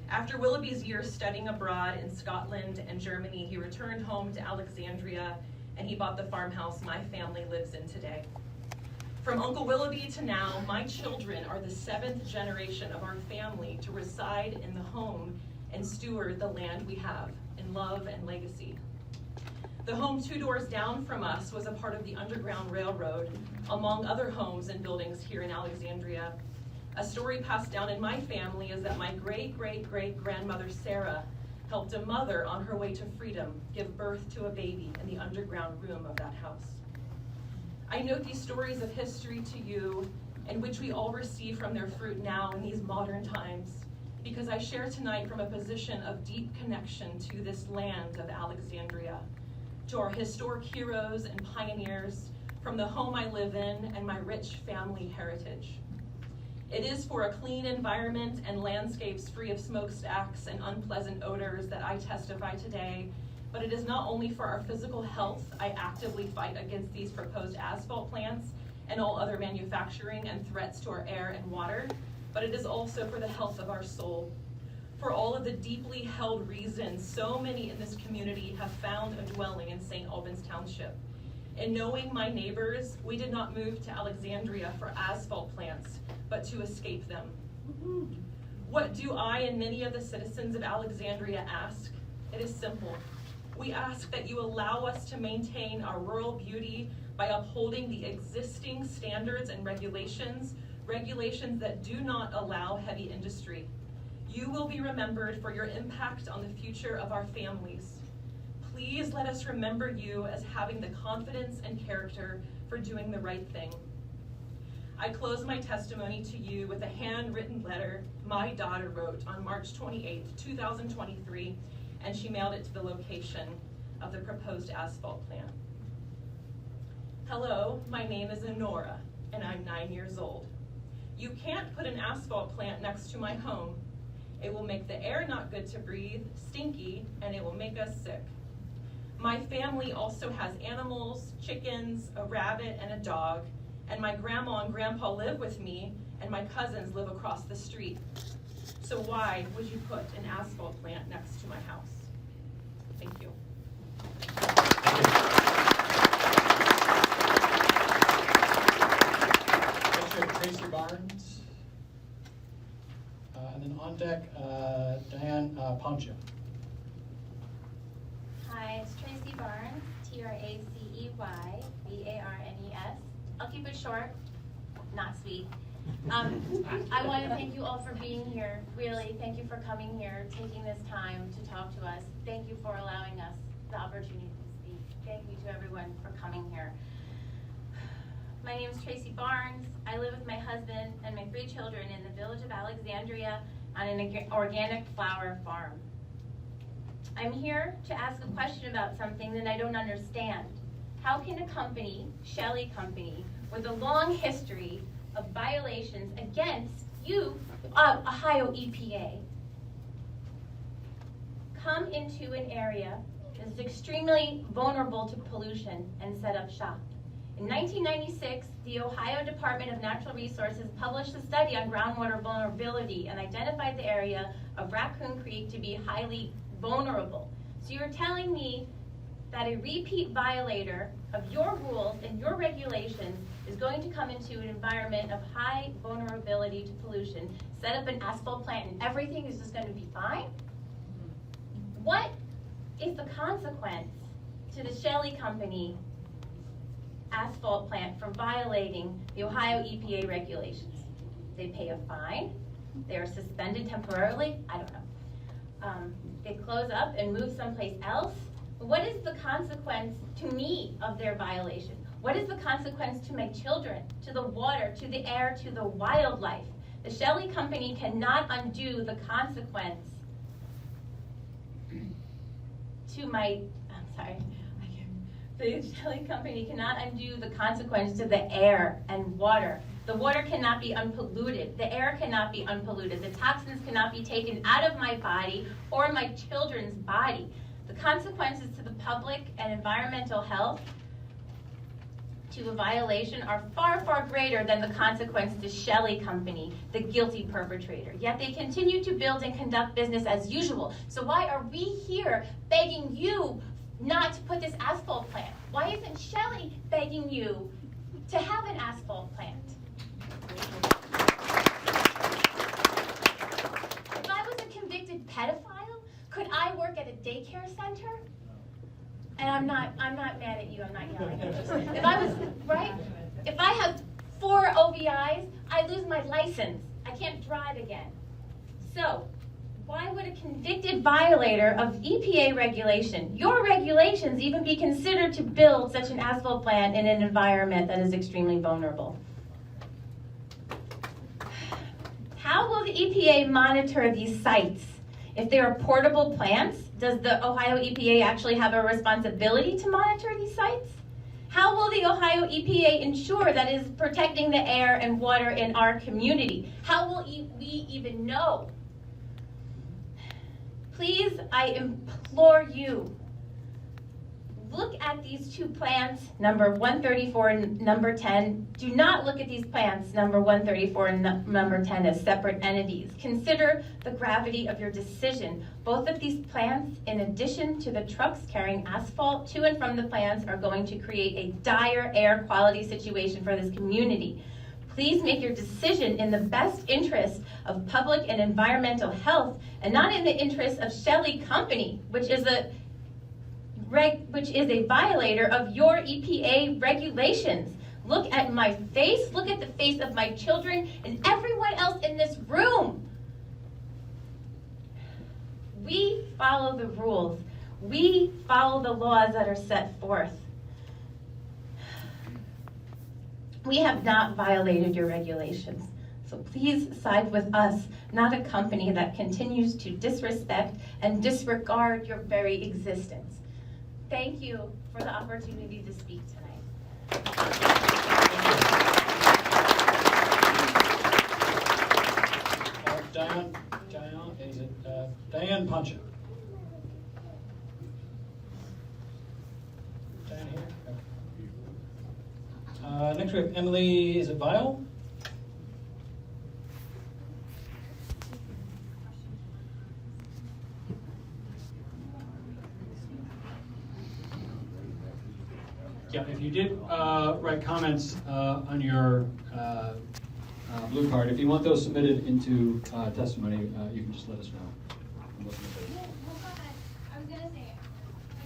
After Willoughby's years studying abroad in Scotland and Germany, he returned home to Alexandria and he bought the farmhouse my family lives in today. From Uncle Willoughby to now, my children are the 7th generation of our family to reside in the home and steward the land we have in love and legacy. The home 2 doors down from us was a part of the Underground Railroad, among other homes and buildings here in Alexandria. A story passed down in my family is that my great-great-great-grandmother Sarah helped a mother on her way to freedom give birth to a baby in the underground room of that house. I note these stories of history to you, and which we all receive from their fruit now in these modern times, because I share tonight from a position of deep connection to this land of Alexandria, to our historic heroes and pioneers, from the home I live in and my rich family heritage. It is for a clean environment and landscapes free of smokestacks and unpleasant odors that I testify today. But it is not only for our physical health. I actively fight against these proposed asphalt plants and all other manufacturing and threats to our air and water, but it is also for the health of our soul. For all of the deeply held reasons so many in this community have found a dwelling in St. Albans Township. In knowing my neighbors, we did not move to Alexandria for asphalt plants, but to escape them. What do I and many of the citizens of Alexandria ask? It is simple. We ask that you allow us to maintain our rural beauty by upholding the existing standards and regulations that do not allow heavy industry. You will be remembered for your impact on the future of our families. Please let us remember you as having the confidence and character for doing the right thing. I close my testimony to you with a handwritten letter my daughter wrote on March 28, 2023, and she mailed it to the location of the proposed asphalt plant. Hello, my name is Honora, and I'm 9 years old. You can't put an asphalt plant next to my home. It will make the air not good to breathe, stinky, and it will make us sick. My family also has animals, chickens, a rabbit, and a dog, and my grandma and grandpa live with me, and my cousins live across the street. So why would you put an asphalt plant next to my house? Thank you. Tracy Barnes. And then on deck, Diane Poncho. Hi, it's Tracy Barnes, Tracey Barnes. I'll keep it short, not sweet. I want to thank you all for being here. Really, thank you for coming here, taking this time to talk to us. Thank you for allowing us the opportunity to speak. Thank you to everyone for coming here. My name is Tracy Barnes. I live with my husband and my 3 children in the village of Alexandria on an organic flower farm. I'm here to ask a question about something that I don't understand. How can a company, Shelley Company, with a long history of violations against you, Ohio EPA, come into an area that is extremely vulnerable to pollution and set up shop? In 1996, the Ohio Department of Natural Resources published a study on groundwater vulnerability and identified the area of Raccoon Creek to be highly vulnerable. So you're telling me that a repeat violator of your rules and your regulations is going to come into an environment of high vulnerability to pollution, set up an asphalt plant, and everything is just going to be fine? What is the consequence to the Shelley Company asphalt plant for violating the Ohio EPA regulations? They pay a fine, they are suspended temporarily, I don't know. They close up and move someplace else. What is the consequence to me of their violation? What is the consequence to my children, to the water, to the air, to the wildlife? The Shelley Company cannot undo the consequence to my, the Shelley Company cannot undo the consequence to the air and water. The water cannot be unpolluted. The air cannot be unpolluted. The toxins cannot be taken out of my body or my children's body. The consequences to the public and environmental health to a violation are far, far greater than the consequence to Shelley Company, the guilty perpetrator. Yet they continue to build and conduct business as usual. So why are we here begging you not to put this asphalt plant? Why isn't Shelley begging you to have an asphalt plant? If I was a convicted pedophile, could I work at a daycare center? And I'm not mad at you, I'm not yelling. If I was, right? If I have 4 OVIs, I lose my license. I can't drive again. So, why would a convicted violator of EPA regulation, your regulations, even be considered to build such an asphalt plant in an environment that is extremely vulnerable? How will the EPA monitor these sites? If they are portable plants, does the Ohio EPA actually have a responsibility to monitor these sites? How will the Ohio EPA ensure that it is protecting the air and water in our community? How will we even know? Please, I implore you, look at these two plans, number 134 and number 10. Do not look at these plans, number 134 and number 10, as separate entities. Consider the gravity of your decision. Both of these plants, in addition to the trucks carrying asphalt to and from the plants, are going to create a dire air quality situation for this community. Please make your decision in the best interest of public and environmental health, and not in the interest of Shelley Company, which is a violator of your EPA regulations. Look at my face, look at the face of my children and everyone else in this room. We follow the rules. We follow the laws that are set forth. We have not violated your regulations. So please side with us, not a company that continues to disrespect and disregard your very existence. Thank you for the opportunity to speak tonight. Diane Poncha. Diane here? Okay. Next we have Emily, is it Vile? Yeah, if you did write comments on your blue card, if you want those submitted into testimony, you can just let us know. Well, go ahead. I was going to say, a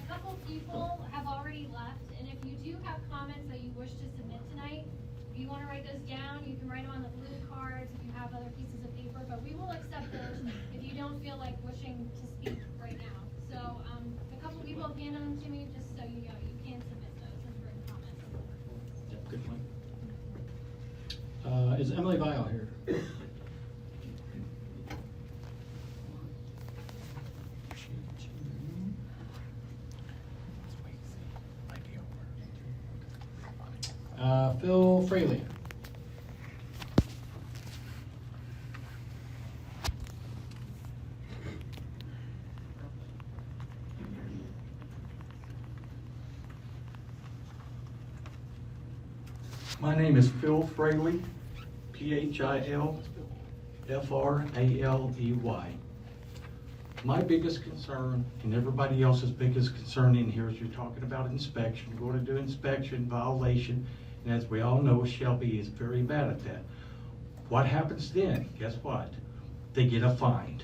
couple people have already left, and if you do have comments that you wish to submit tonight, if you want to write those down, you can write them on the blue cards if you have other pieces of paper, but we will accept those if you don't feel like wishing to speak right now. So a couple people have handed them to me, just so you know, you can submit those as written comments. Yeah, good point. Is Emily Vile here? Phil Fraley. My name is Phil Fraley, P-H-I-L-F-R-A-L-E-Y. My biggest concern, and everybody else's biggest concern in here, is you're talking about inspection. You're going to do inspection, violation, and as we all know, Shelby is very bad at that. What happens then? Guess what? They get a fine.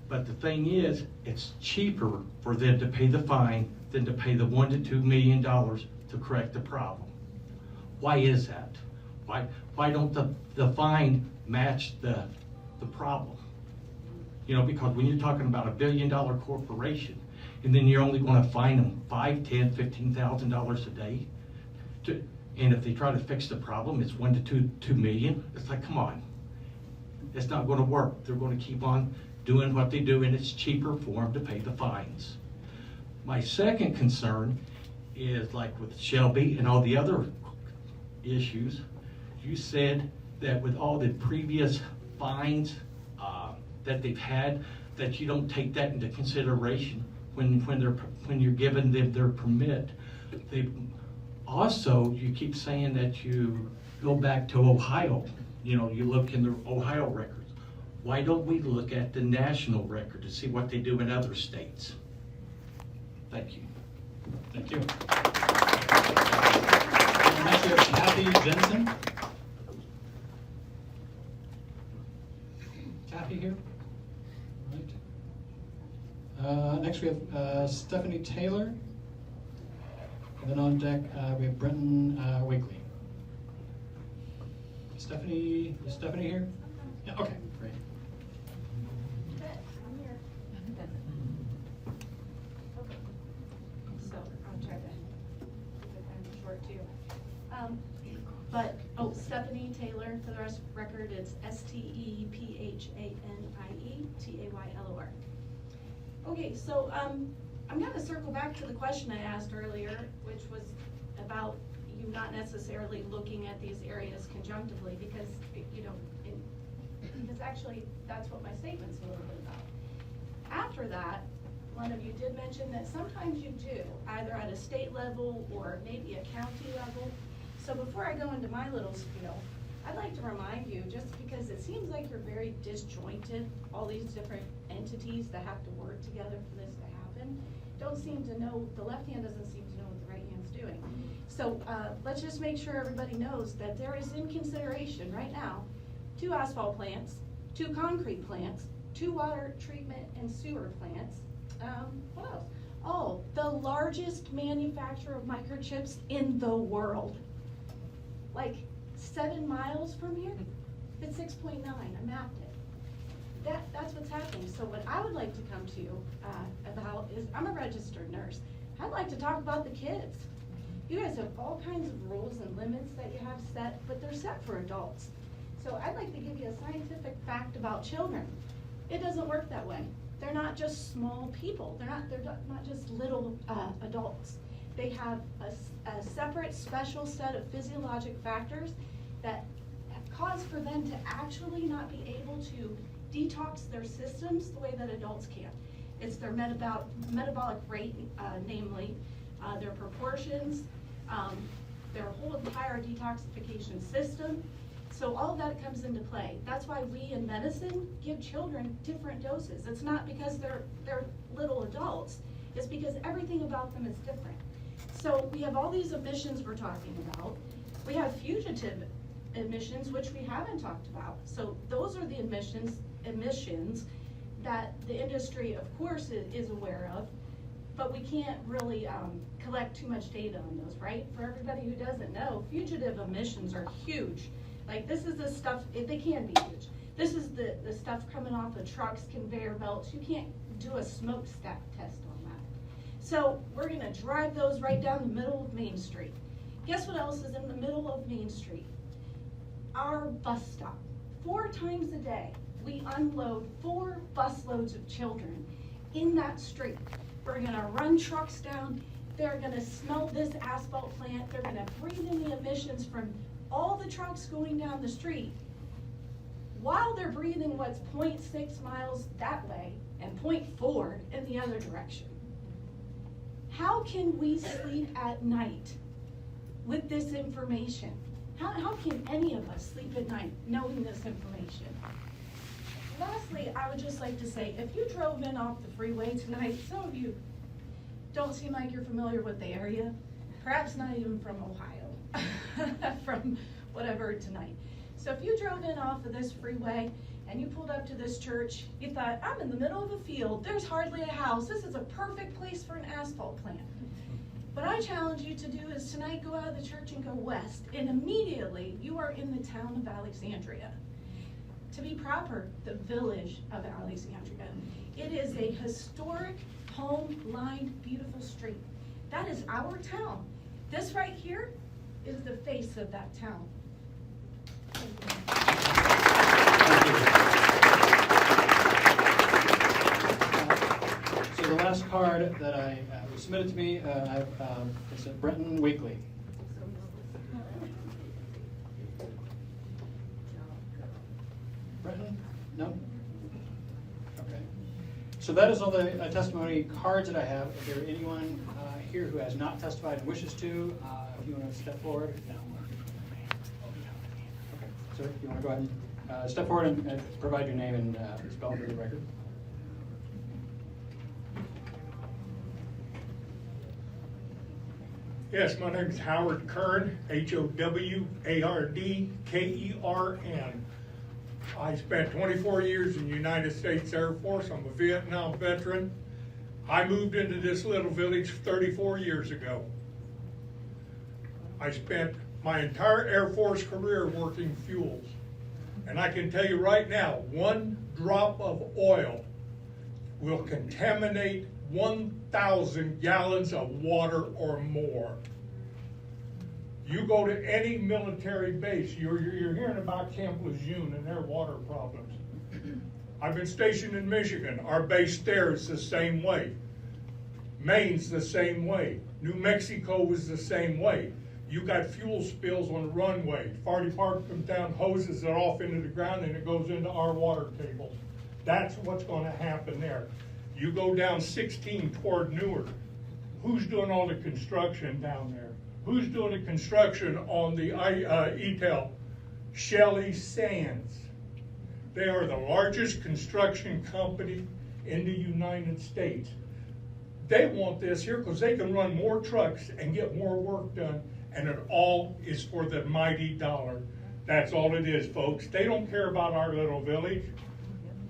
But the thing is, it's cheaper for them to pay the fine than to pay the $1 to $2 million to correct the problem. Why is that? Why don't the fine match the problem? You know, because when you're talking about $1 billion corporation, and then you're only going to fine them $5, $10, $15,000 a day, and if they try to fix the problem, it's $1 to $2 million. It's like, come on, it's not going to work. They're going to keep on doing what they do, and it's cheaper for them to pay the fines. My second concern is, like with Shelby and all the other issues, you said that with all the previous fines that they've had, that you don't take that into consideration when you're giving them their permit. You keep saying that you go back to Ohio. You know, you look in the Ohio records. Why don't we look at the national record to see what they do in other states? Thank you. Thank you. Next we have Kathy Jensen. Kathy here? Right. Next we have Stephanie Taylor. And then on deck we have Brenton Wakely. Stephanie, is Stephanie here? Yeah, okay, great. So I'll try to keep it kind of short too. Stephanie Taylor, for the record, it's STEPHANIE TAYLOR. Okay, so I'm going to circle back to the question I asked earlier, which was about you not necessarily looking at these areas conjunctively, because, because actually, that's what my statement's a little bit about. After that, one of you did mention that sometimes you do, either at a state level or maybe a county level. So before I go into my little spiel, I'd like to remind you, just because it seems like you're very disjointed, all these different entities that have to work together for this to happen, don't seem to know, the left hand doesn't seem to know what the right hand's doing. So let's just make sure everybody knows that there is in consideration right now 2 asphalt plants, 2 concrete plants, 2 water treatment and sewer plants. What else? Oh, the largest manufacturer of microchips in the world. Like 7 miles from here, it's 6.9, I mapped it. That's what's happening. So what I would like to come to you about is, I'm a registered nurse. I'd like to talk about the kids. You guys have all kinds of rules and limits that you have set, but they're set for adults. So I'd like to give you a scientific fact about children. It doesn't work that way. They're not just small people. They're not just little adults. They have a separate, special set of physiologic factors that cause for them to actually not be able to detox their systems the way that adults can. It's their metabolic rate, namely their proportions, their whole entire detoxification system. So all of that comes into play. That's why we in medicine give children different doses. It's not because they're little adults. It's because everything about them is different. So we have all these emissions we're talking about. We have fugitive emissions, which we haven't talked about. So those are the emissions that the industry, of course, is aware of, but we can't really collect too much data on those, right? For everybody who doesn't know, fugitive emissions are huge. Like, this is the stuff, they can be huge. This is the stuff coming off of trucks, conveyor belts. You can't do a smokestack test on that. So we're gonna drive those right down the middle of Main Street. Guess what else is in the middle of Main Street? Our bus stop. 4 times a day, we unload 4 busloads of children in that street. We're gonna run trucks down. They're gonna smell this asphalt plant. They're gonna breathe in the emissions from all the trucks going down the street, while they're breathing what's 0.6 miles that way and 0.4 in the other direction. How can we sleep at night with this information? How can any of us sleep at night knowing this information? Lastly, I would just like to say, if you drove in off the freeway tonight, some of you don't seem like you're familiar with the area, perhaps not even from Ohio, from whatever tonight. So if you drove in off of this freeway and you pulled up to this church, you thought, I'm in the middle of a field, there's hardly a house, this is a perfect place for an asphalt plant. What I challenge you to do is tonight go out of the church and go west, and immediately you are in the town of Alexandria. To be proper, the village of Alexandria. It is a historic, home-lined, beautiful street. That is our town. This right here is the face of that town. So the last card that was submitted to me, is Brenton Weekly. Brenton? No? Okay. So that is all the testimony cards that I have. Is there anyone here who has not testified and wishes to? If you want to step forward? No. Okay. Sir, you want to go ahead and step forward and provide your name and spell for the record? Yes, my name is Howard Kern, Howardkern. I spent 24 years in the United States Air Force. I'm a Vietnam veteran. I moved into this little village 34 years ago. I spent my entire Air Force career working fuels. And I can tell you right now, 1 drop of oil will contaminate 1,000 gallons of water or more. You go to any military base, you're hearing about Camp Lejeune and their water problems. I've been stationed in Michigan. Our base there is the same way. Maine's the same way. New Mexico was the same way. You got fuel spills on the runway. Fire department comes down, hoses it off into the ground, and it goes into our water tables. That's what's gonna happen there. You go down 16 toward Newark. Who's doing all the construction down there? Who's doing the construction on the ETEL? Shelley Sands. They are the largest construction company in the United States. They want this here because they can run more trucks and get more work done, and it all is for the mighty dollar. That's all it is, folks. They don't care about our little village.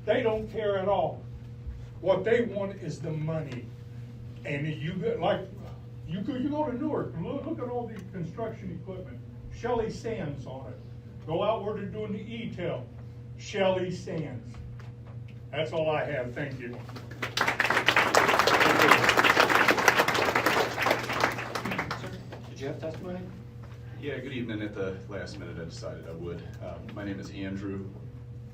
They don't care at all. What they want is the money. And you go to Newark and look at all the construction equipment. Shelley Sands on it. Go out where they're doing the ETEL. Shelley Sands. That's all I have. Thank you. Did you have testimony? Yeah, good evening. At the last minute, I decided I would. My name is Andrew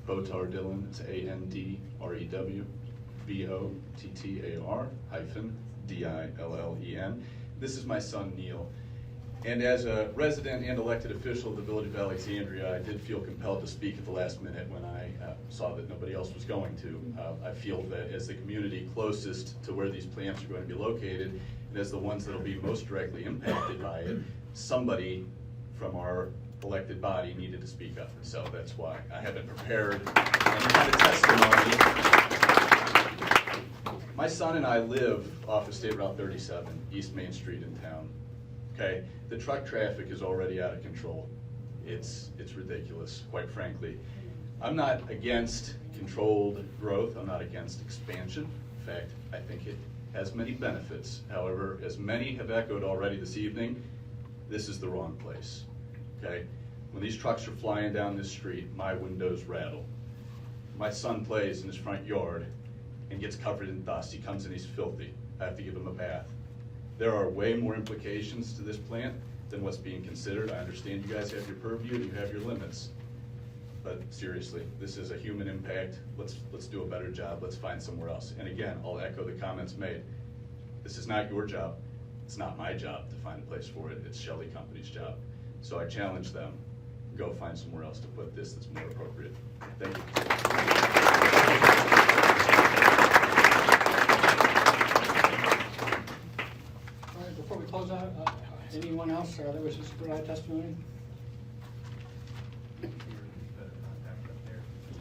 Botar Dillon. It's ANDREWBOTTAR-DILLEN. This is my son, Neil. And as a resident and elected official of the Village of Alexandria, I did feel compelled to speak at the last minute when I saw that nobody else was going to. I feel that as the community closest to where these plants are going to be located, and as the ones that will be most directly impacted by it, somebody from our elected body needed to speak up. So that's why I haven't prepared any kind of testimony. My son and I live off of State Route 37, East Main Street in town. Okay, the truck traffic is already out of control. It's ridiculous, quite frankly. I'm not against controlled growth. I'm not against expansion. In fact, I think it has many benefits. However, as many have echoed already this evening, this is the wrong place. Okay, when these trucks are flying down this street, my windows rattle. My son plays in his front yard and gets covered in dust. He comes in, he's filthy. I have to give him a bath. There are way more implications to this plant than what's being considered. I understand you guys have your purview and you have your limits. But seriously, this is a human impact. Let's do a better job. Let's find somewhere else. And again, I'll echo the comments made. This is not your job. It's not my job to find a place for it. It's Shelley Company's job. So I challenge them, go find somewhere else to put this that's more appropriate. Thank you. Before we close out, anyone else that wishes to provide testimony?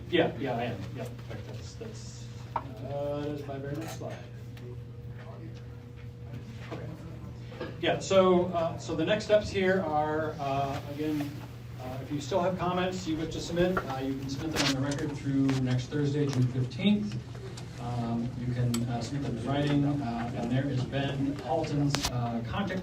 Yeah, I am. Yeah, in fact, that's my very next slide. Okay. Yeah. So the next steps here are again, if you still have comments you wish to submit, you can submit them on the record through next Thursday, June 15th. You can submit them in writing, and there is Ben Halton's contact